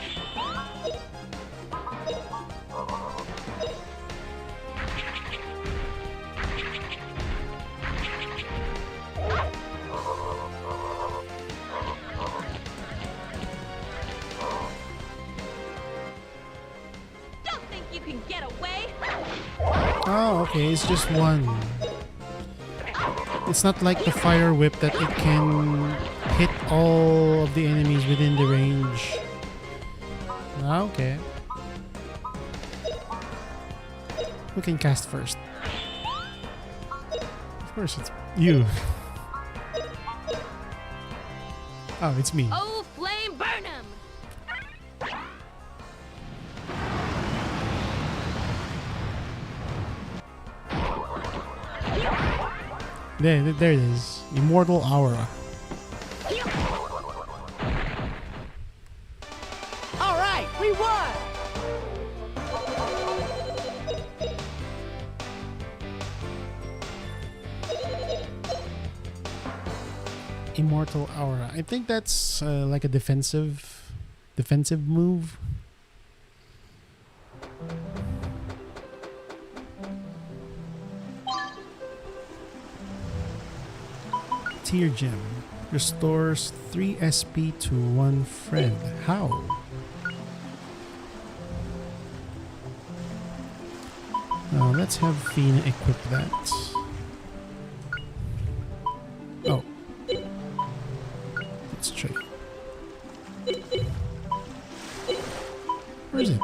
Don't think you can get away. Oh, okay, it's just one. It's not like the fire whip that it can hit all of the enemies within the range. Ah, okay. Who can cast first? Of course, it's you. Oh, it's me. Oh, flame burn 'em! There it is. Immortal Aura. All right, we won! Immortal Aura. I think that's like a defensive move. Tear Gem restores 3 SP to 1 friend. How? Let's have Fina equip that. Oh. Let's try. Where is it?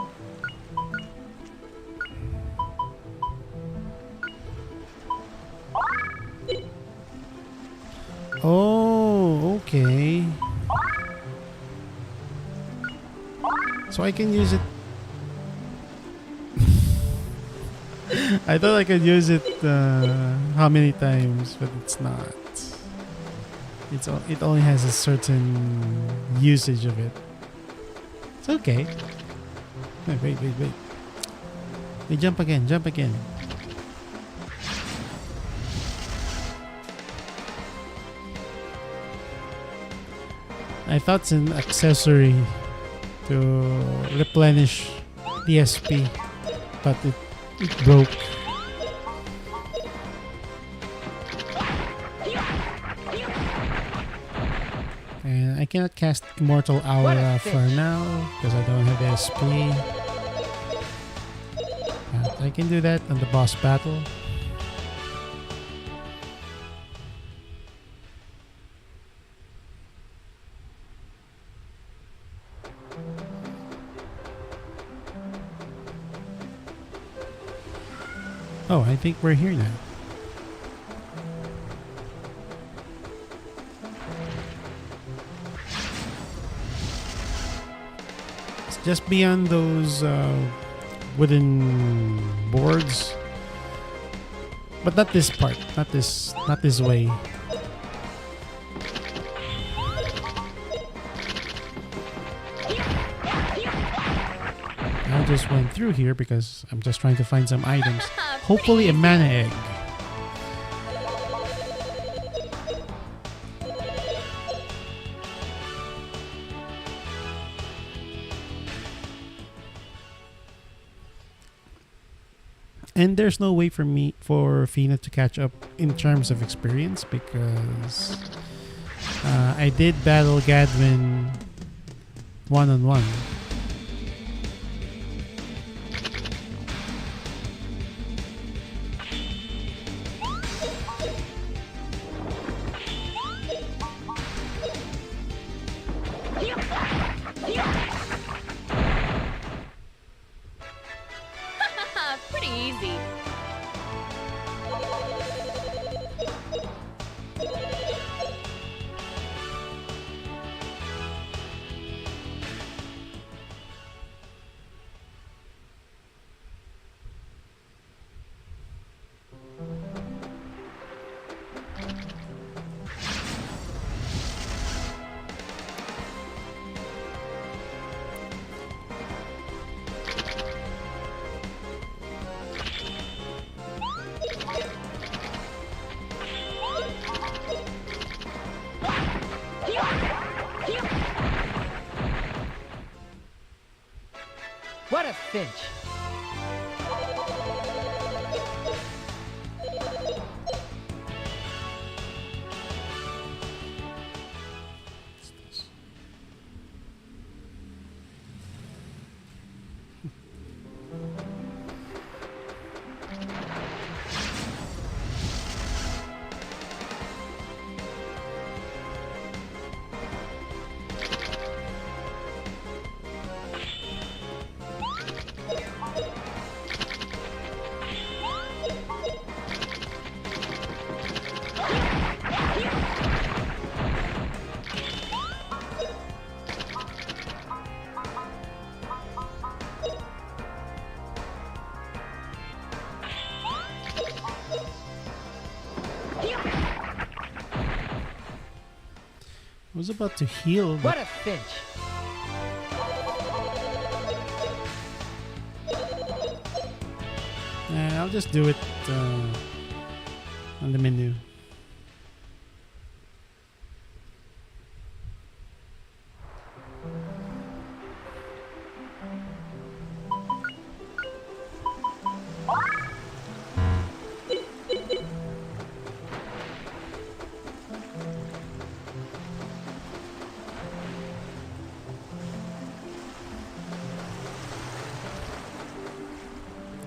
Oh, okay. So I can use it. I thought I could use it how many times, but it's not. It only has a certain usage of it. It's okay. Wait. Hey, jump again. I thought it's an accessory to replenish the SP, but it broke. And I cannot cast Immortal Aura for now because I don't have SP. But I can do that on the boss battle. Oh, I think we're here now. It's just beyond those wooden boards. But not this part. Not this way. I just went through here because I'm just trying to find some items. Hopefully a mana egg. And there's no way for Fina to catch up in terms of experience because I did battle Gadwin one-on-one. Pretty easy. What a cinch! I was about to heal, What but a cinch! I'll just do it on the menu.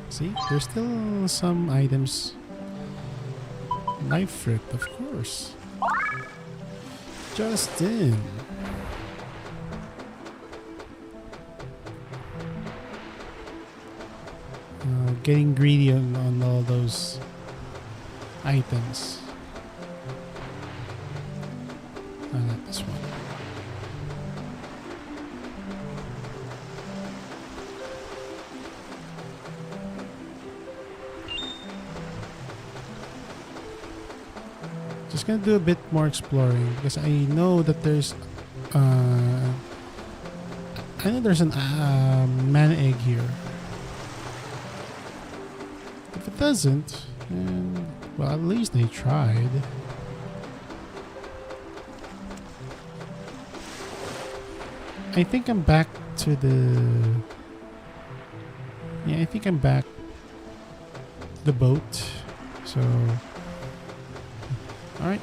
See, there's still some items. Life fruit, of course. Justin. Getting greedy on all those items. Oh, not this one. Just gonna do a bit more exploring because I know that there's I know there's an mana egg here. If it doesn't, then, well, at least they tried. I think I'm back to the... Yeah, I think I'm back to the boat. So... Alright.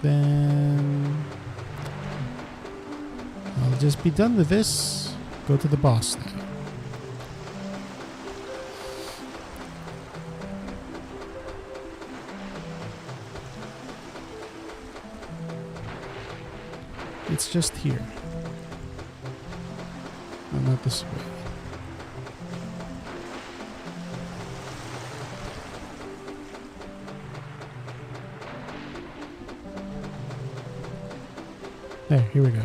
Then... I'll just be done with this. Go to the boss now. It's just here. No, not this way. There, here we go.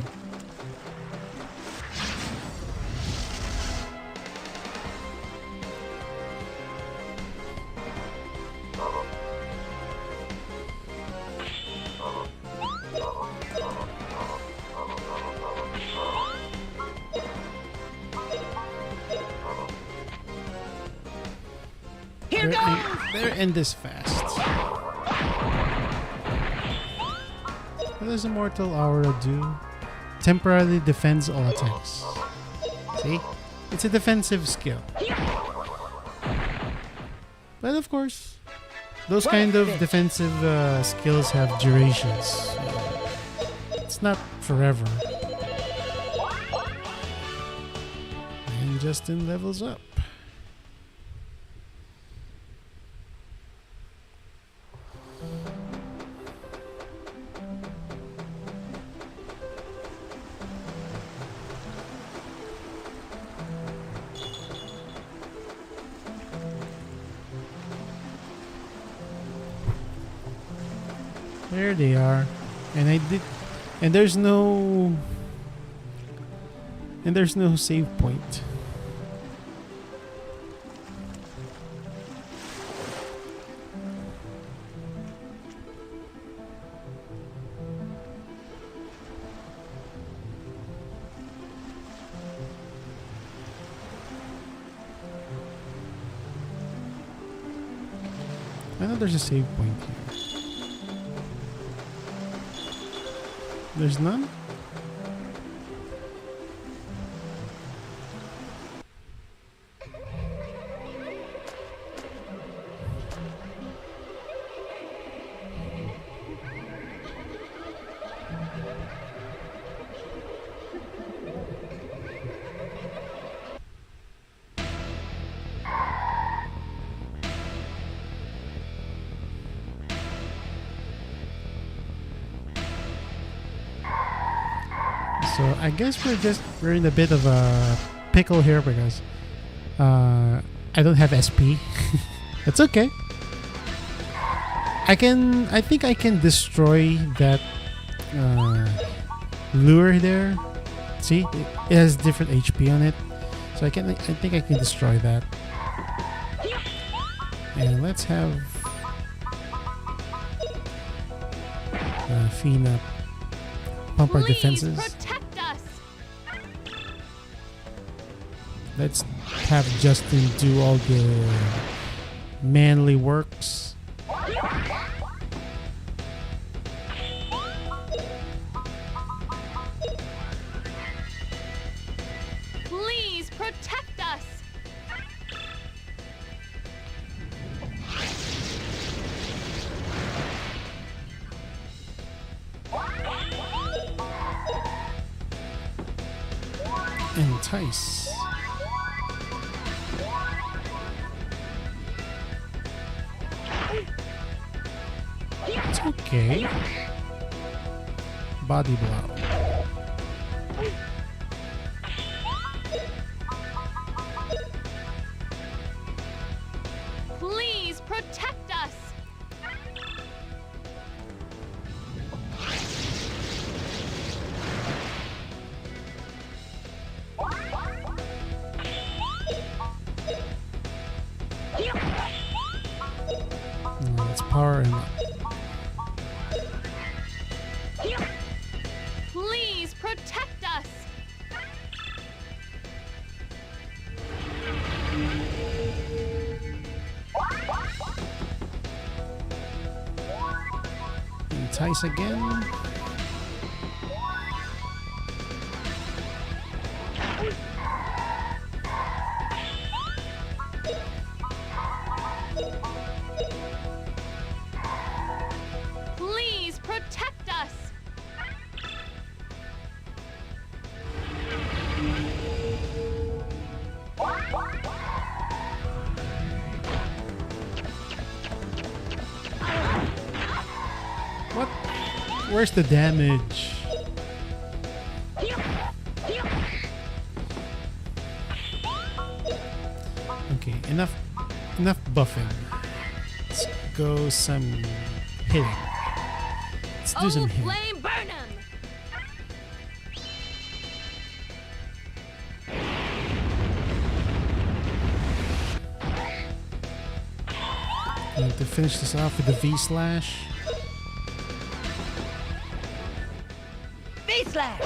Here goes! Their end is fast. What does Immortal Aura do? Temporarily defends all attacks. See? It's a defensive skill. But of course, those kind of defensive skills have durations. So it's not forever. And Justin levels up. There they are. And I did, and there's no save point. I know there's a save point here. There's none? So I guess we're in a bit of a pickle here because I don't have SP. It's okay. I think I can destroy that lure there. See, it has different HP on it, so I think I can destroy that. And let's have Fina pump our defenses. Protect us. Let's have Justin do all the manly works. Please protect us. Entice. It's okay. Body blow. Please protect us. Let's power him up. Please protect us. Entice again. Please protect us. What? Where's the damage? Okay, enough buffing. Let's go some hitting. Let's do some Old hitting. flame, burn 'em. And to finish this off with the V slash. V-slash!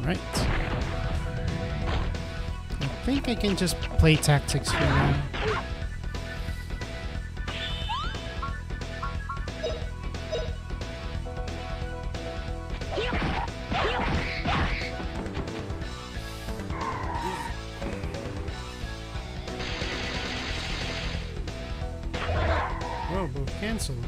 Right. I think I can just play tactics for now. Whoa, both cancelled.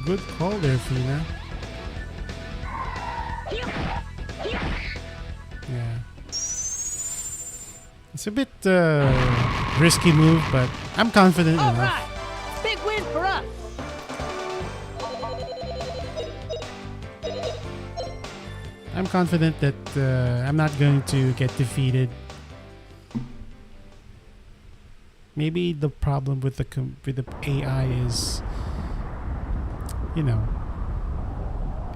Good call there, Fina. Yeah. It's a bit risky move, but I'm confident All enough. right! Big win for us! I'm confident that I'm not going to get defeated. Maybe the problem with the AI is, you know,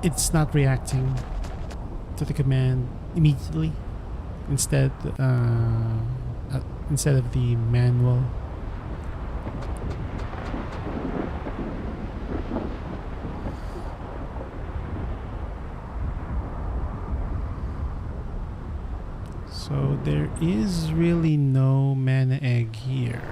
it's not reacting to the command immediately. Instead of the manual. So there is really no mana egg here.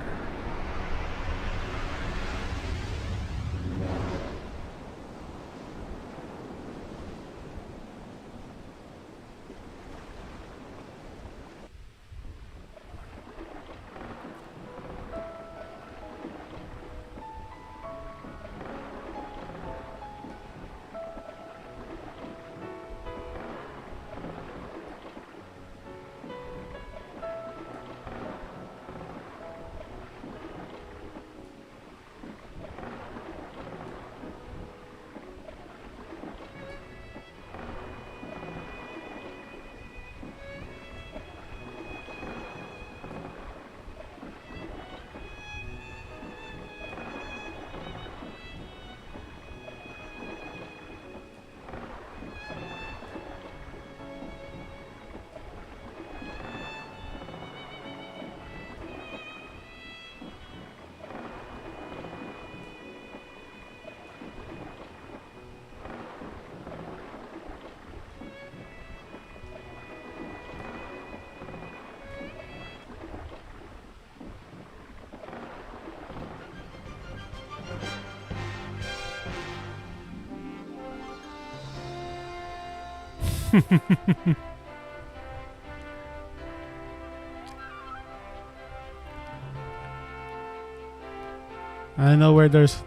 I know where those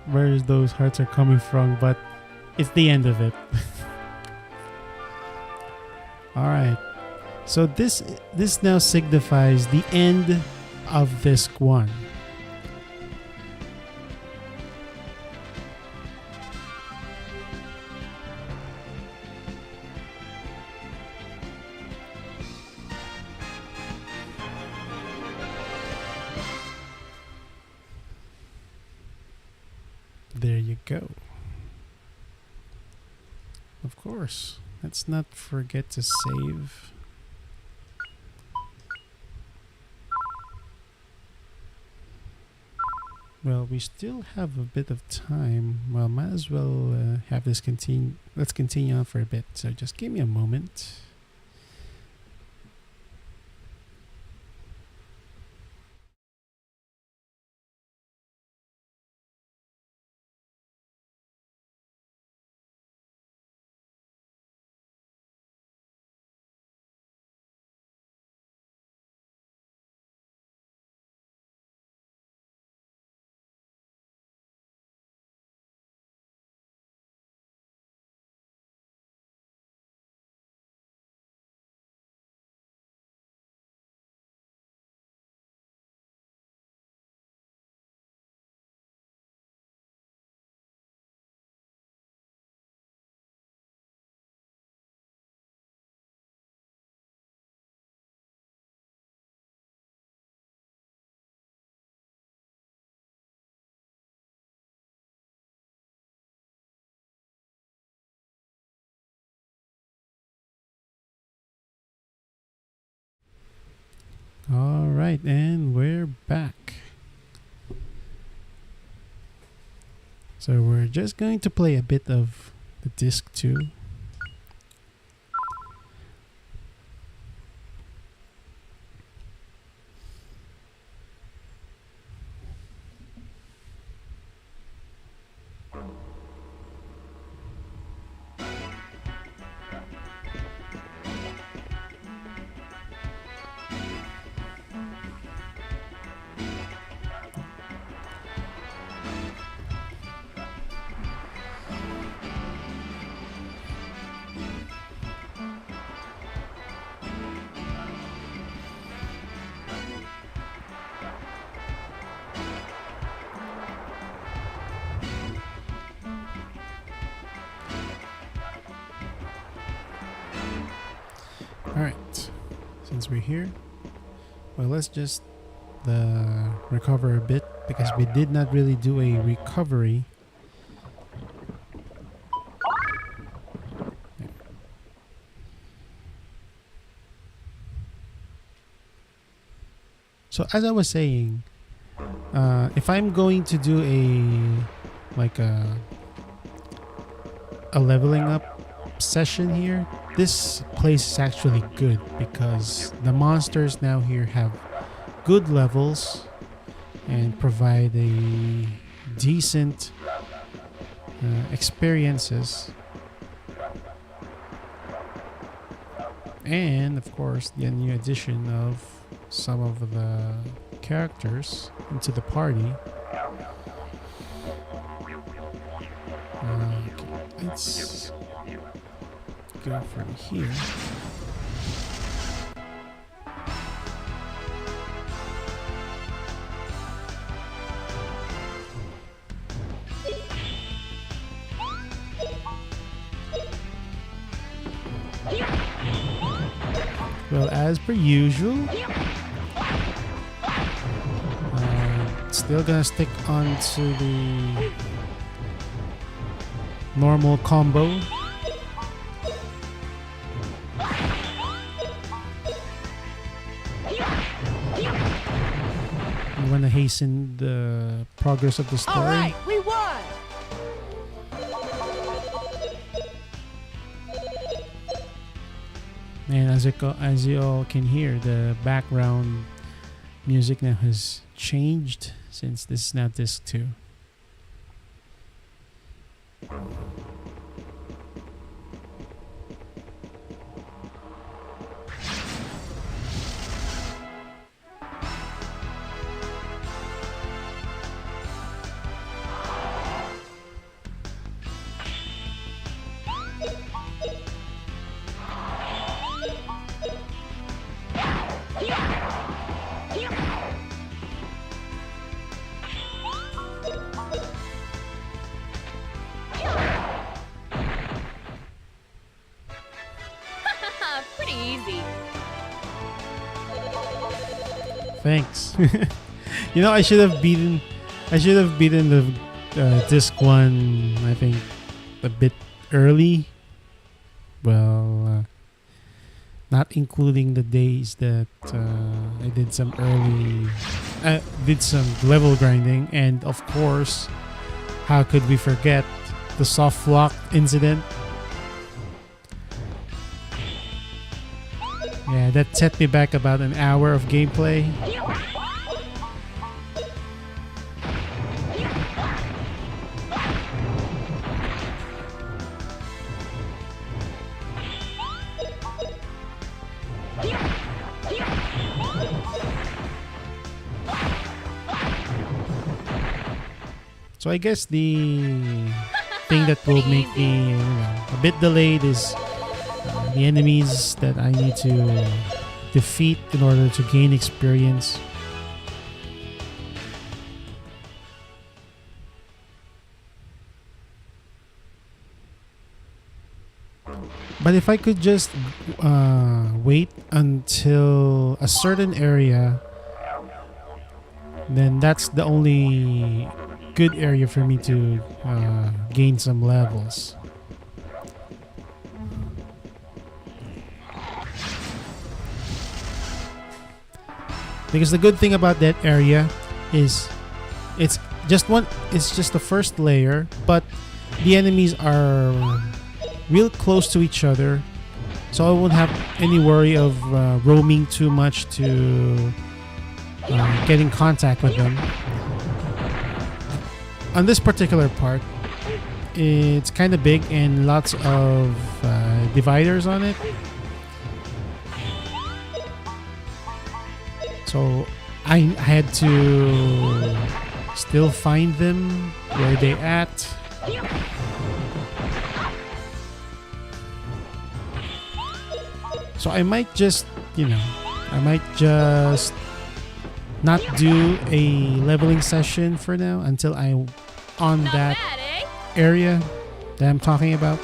hearts are coming from, but it's the end of it. All right. So this now signifies the end of disc 1. There you go. Of course. Let's not forget to save. Well, we still have a bit of time. Well, might as well have this continue. Let's continue on for a bit. So just give me a moment. All right, and we're back. So we're just going to play a bit of the disc 2. Alright, since we're here, well, let's just recover a bit because we did not really do a recovery. So as I was saying, if I'm going to do a leveling up session here, this place is actually good because the monsters now here have good levels and provide a decent experiences, and of course the new addition of some of the characters into the party. Okay, let's go from here. Well, as per usual, still gonna stick onto the normal combo. We want to hasten the progress of the story. All right, we won. And as you all can hear, the background music now has changed since this is now disc 2. Thanks. I should have beaten. I should have beaten the disc one. I think a bit early. Well, not including the days that I did some level grinding, and of course, how could we forget the soft lock incident? Yeah, that set me back about an hour of gameplay. So I guess the thing that will make me a bit delayed is the enemies that I need to defeat in order to gain experience. But if I could just wait until a certain area, then that's the only good area for me to gain some levels. Because the good thing about that area is it's just the first layer, but the enemies are real close to each other, so I won't have any worry of roaming too much to get in contact with them. On this particular part, it's kind of big and lots of dividers on it. So I had to still find them where they at. So I might just not do a leveling session for now until I'm on that area that I'm talking about.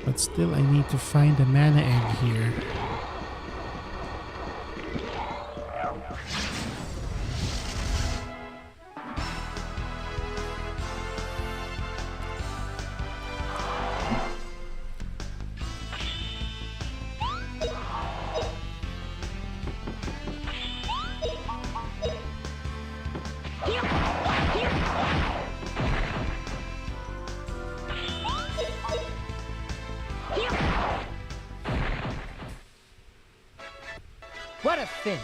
But still, I need to find a mana egg here. What a cinch.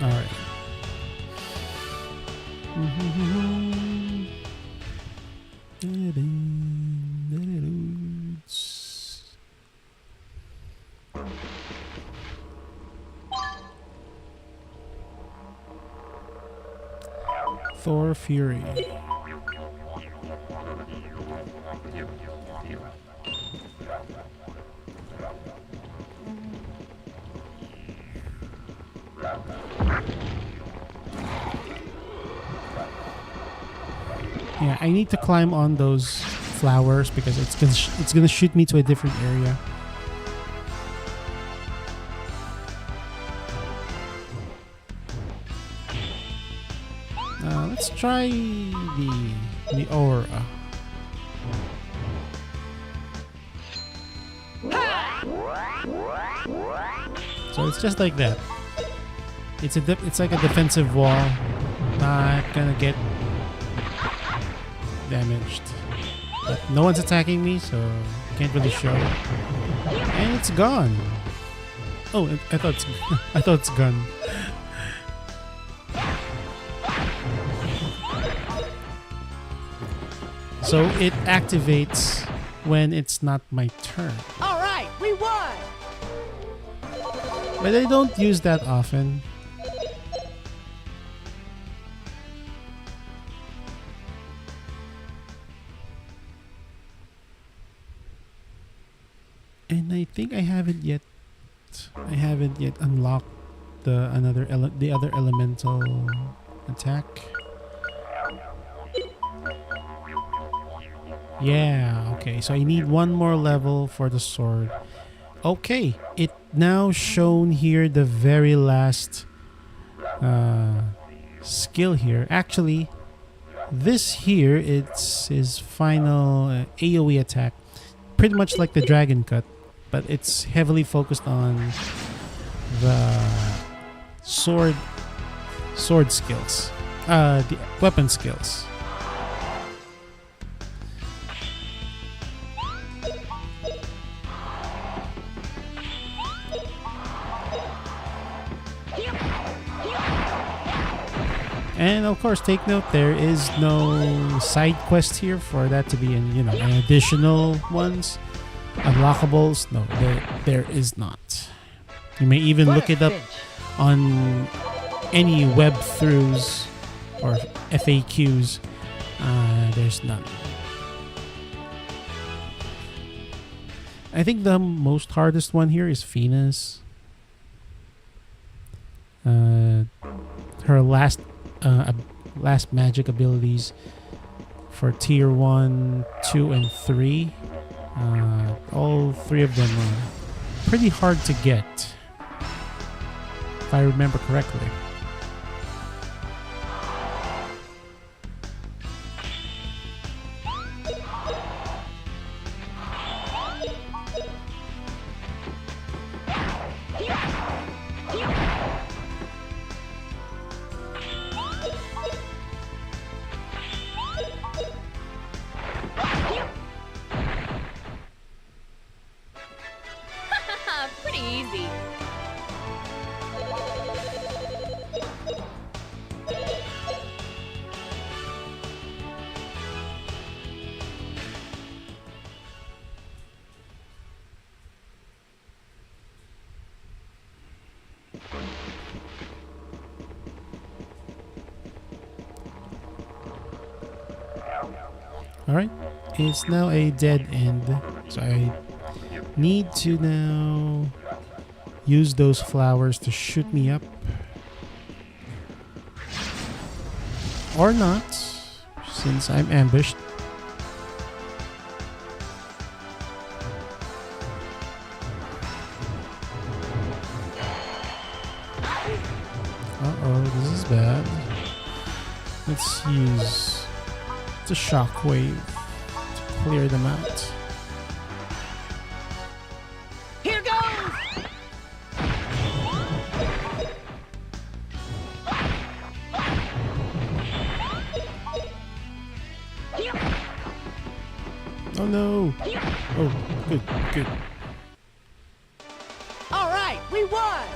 All right. Thor Fury. Yeah, I need to climb on those flowers because it's gonna shoot me to a different area. Let's try the aura. So it's just like that. It's like a defensive wall. Not gonna get damaged. But no one's attacking me, so can't really show. And it's gone. Oh, I thought it's gone. So it activates when it's not my turn. All right, we won. But I don't use that often. And I I think I haven't yet. I haven't yet unlocked the other elemental attack. Yeah. Okay. So I need one more level for the sword. Okay. It now shown here the very last skill here. Actually, this here it's his final AoE attack, pretty much like the dragon cut, but it's heavily focused on the sword skills, the weapon skills. And of course, take note, there is no side quest here for that to be an additional ones, unlockables. No, there is not. You may even What look a it up cinch. on any web throughs or FAQs. There's none. I think the most hardest one here is Venus. Her last magic abilities for tier 1, 2, and 3. All three of them are pretty hard to get, if I remember correctly. Pretty easy. Alright, it's now a dead end, so I need to now use those flowers to shoot me up. Or not, since I'm ambushed. Uh-oh, this is bad. Let's use the shockwave to clear them out. Here goes! Oh no! Oh, good. All right, we won!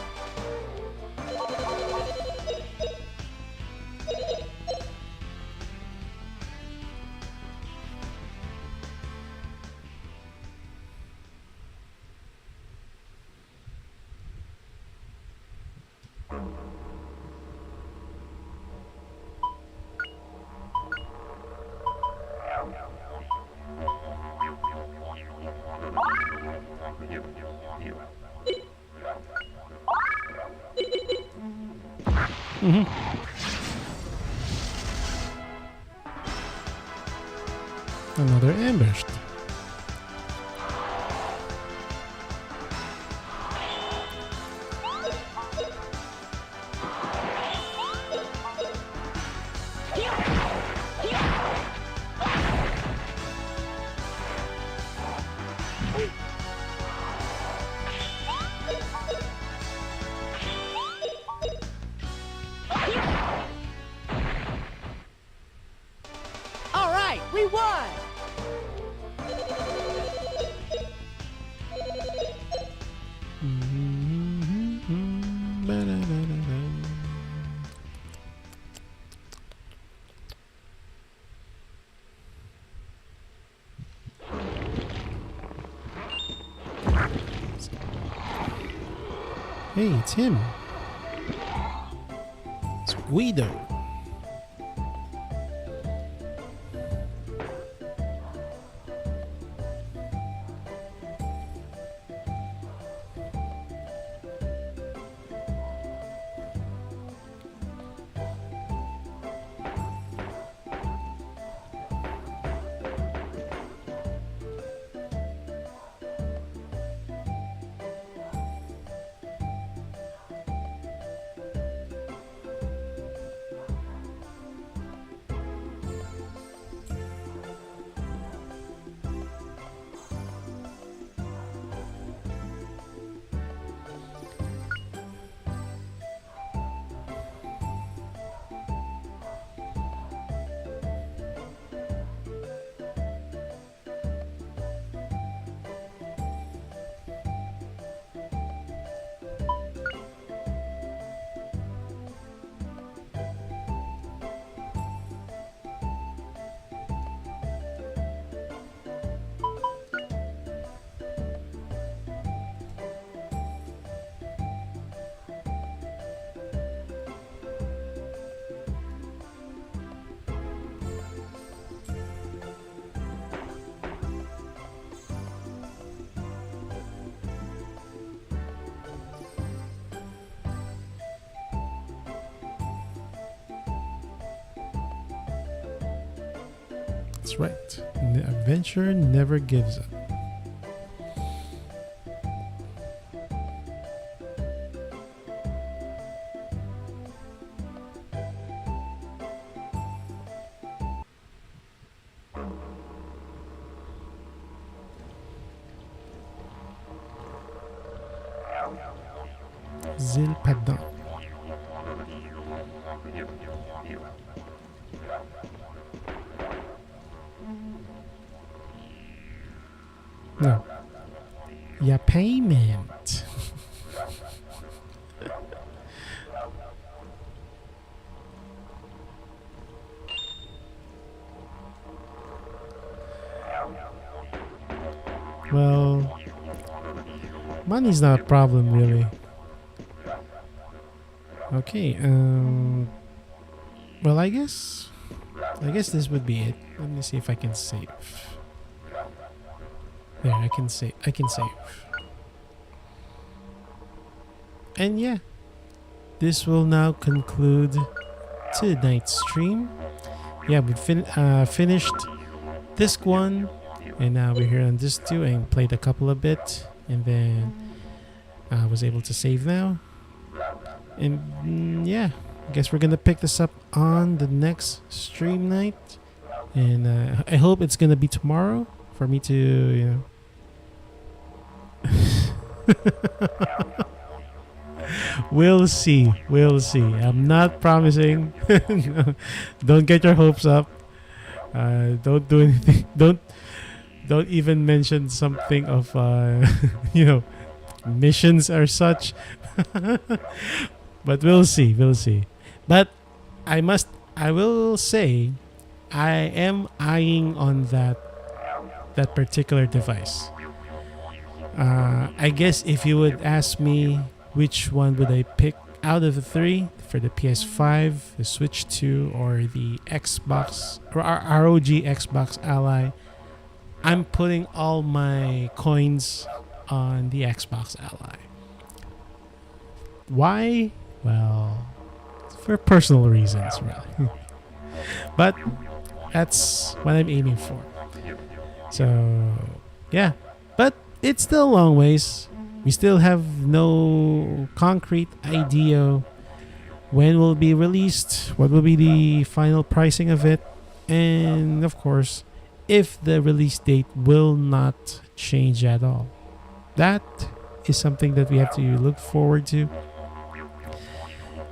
Another ambushed. All right, we won! Hey, it's him. It's Guido. That's right. Adventure never gives up. Zilpadon. No. Yeah, payment. Well, money's not a problem really. Okay, well, I guess this would be it. Let me see if I can save. There, I can save. And yeah, this will now conclude tonight's stream. Yeah, we finished disc 1, and now we're here on disc 2 and played a couple of bit, and then I was able to save now. And yeah, I guess we're gonna pick this up on the next stream night, and I hope it's gonna be tomorrow for me to, you know. We'll see. I'm not promising. No, don't get your hopes up. Don't do anything. Don't even mention something of you know, missions or such. But we'll see. But I will say I am eyeing on that particular device. I guess if you would ask me which one would I pick out of the 3 for the PS5, the Switch 2, or the Xbox or ROG Xbox Ally, I'm putting all my coins on the Xbox Ally. Why? Well, for personal reasons, really. But that's what I'm aiming for. So, yeah. But it's still a long ways. We still have no concrete idea when will it be released, what will be the final pricing of it, and of course, if the release date will not change at all. That is something that we have to look forward to.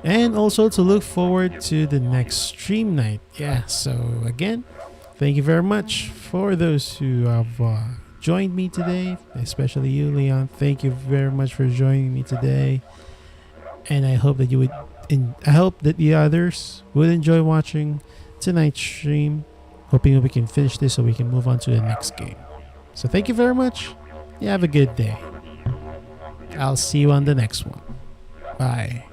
And also to look forward to the next stream night. Yeah, so again, thank you very much for those who have joined me today, especially you, Leon. Thank you very much for joining me today. And I hope that I hope that the others would enjoy watching tonight's stream. Hoping that we can finish this so we can move on to the next game. So thank you very much. You have a good day. I'll see you on the next one. Bye.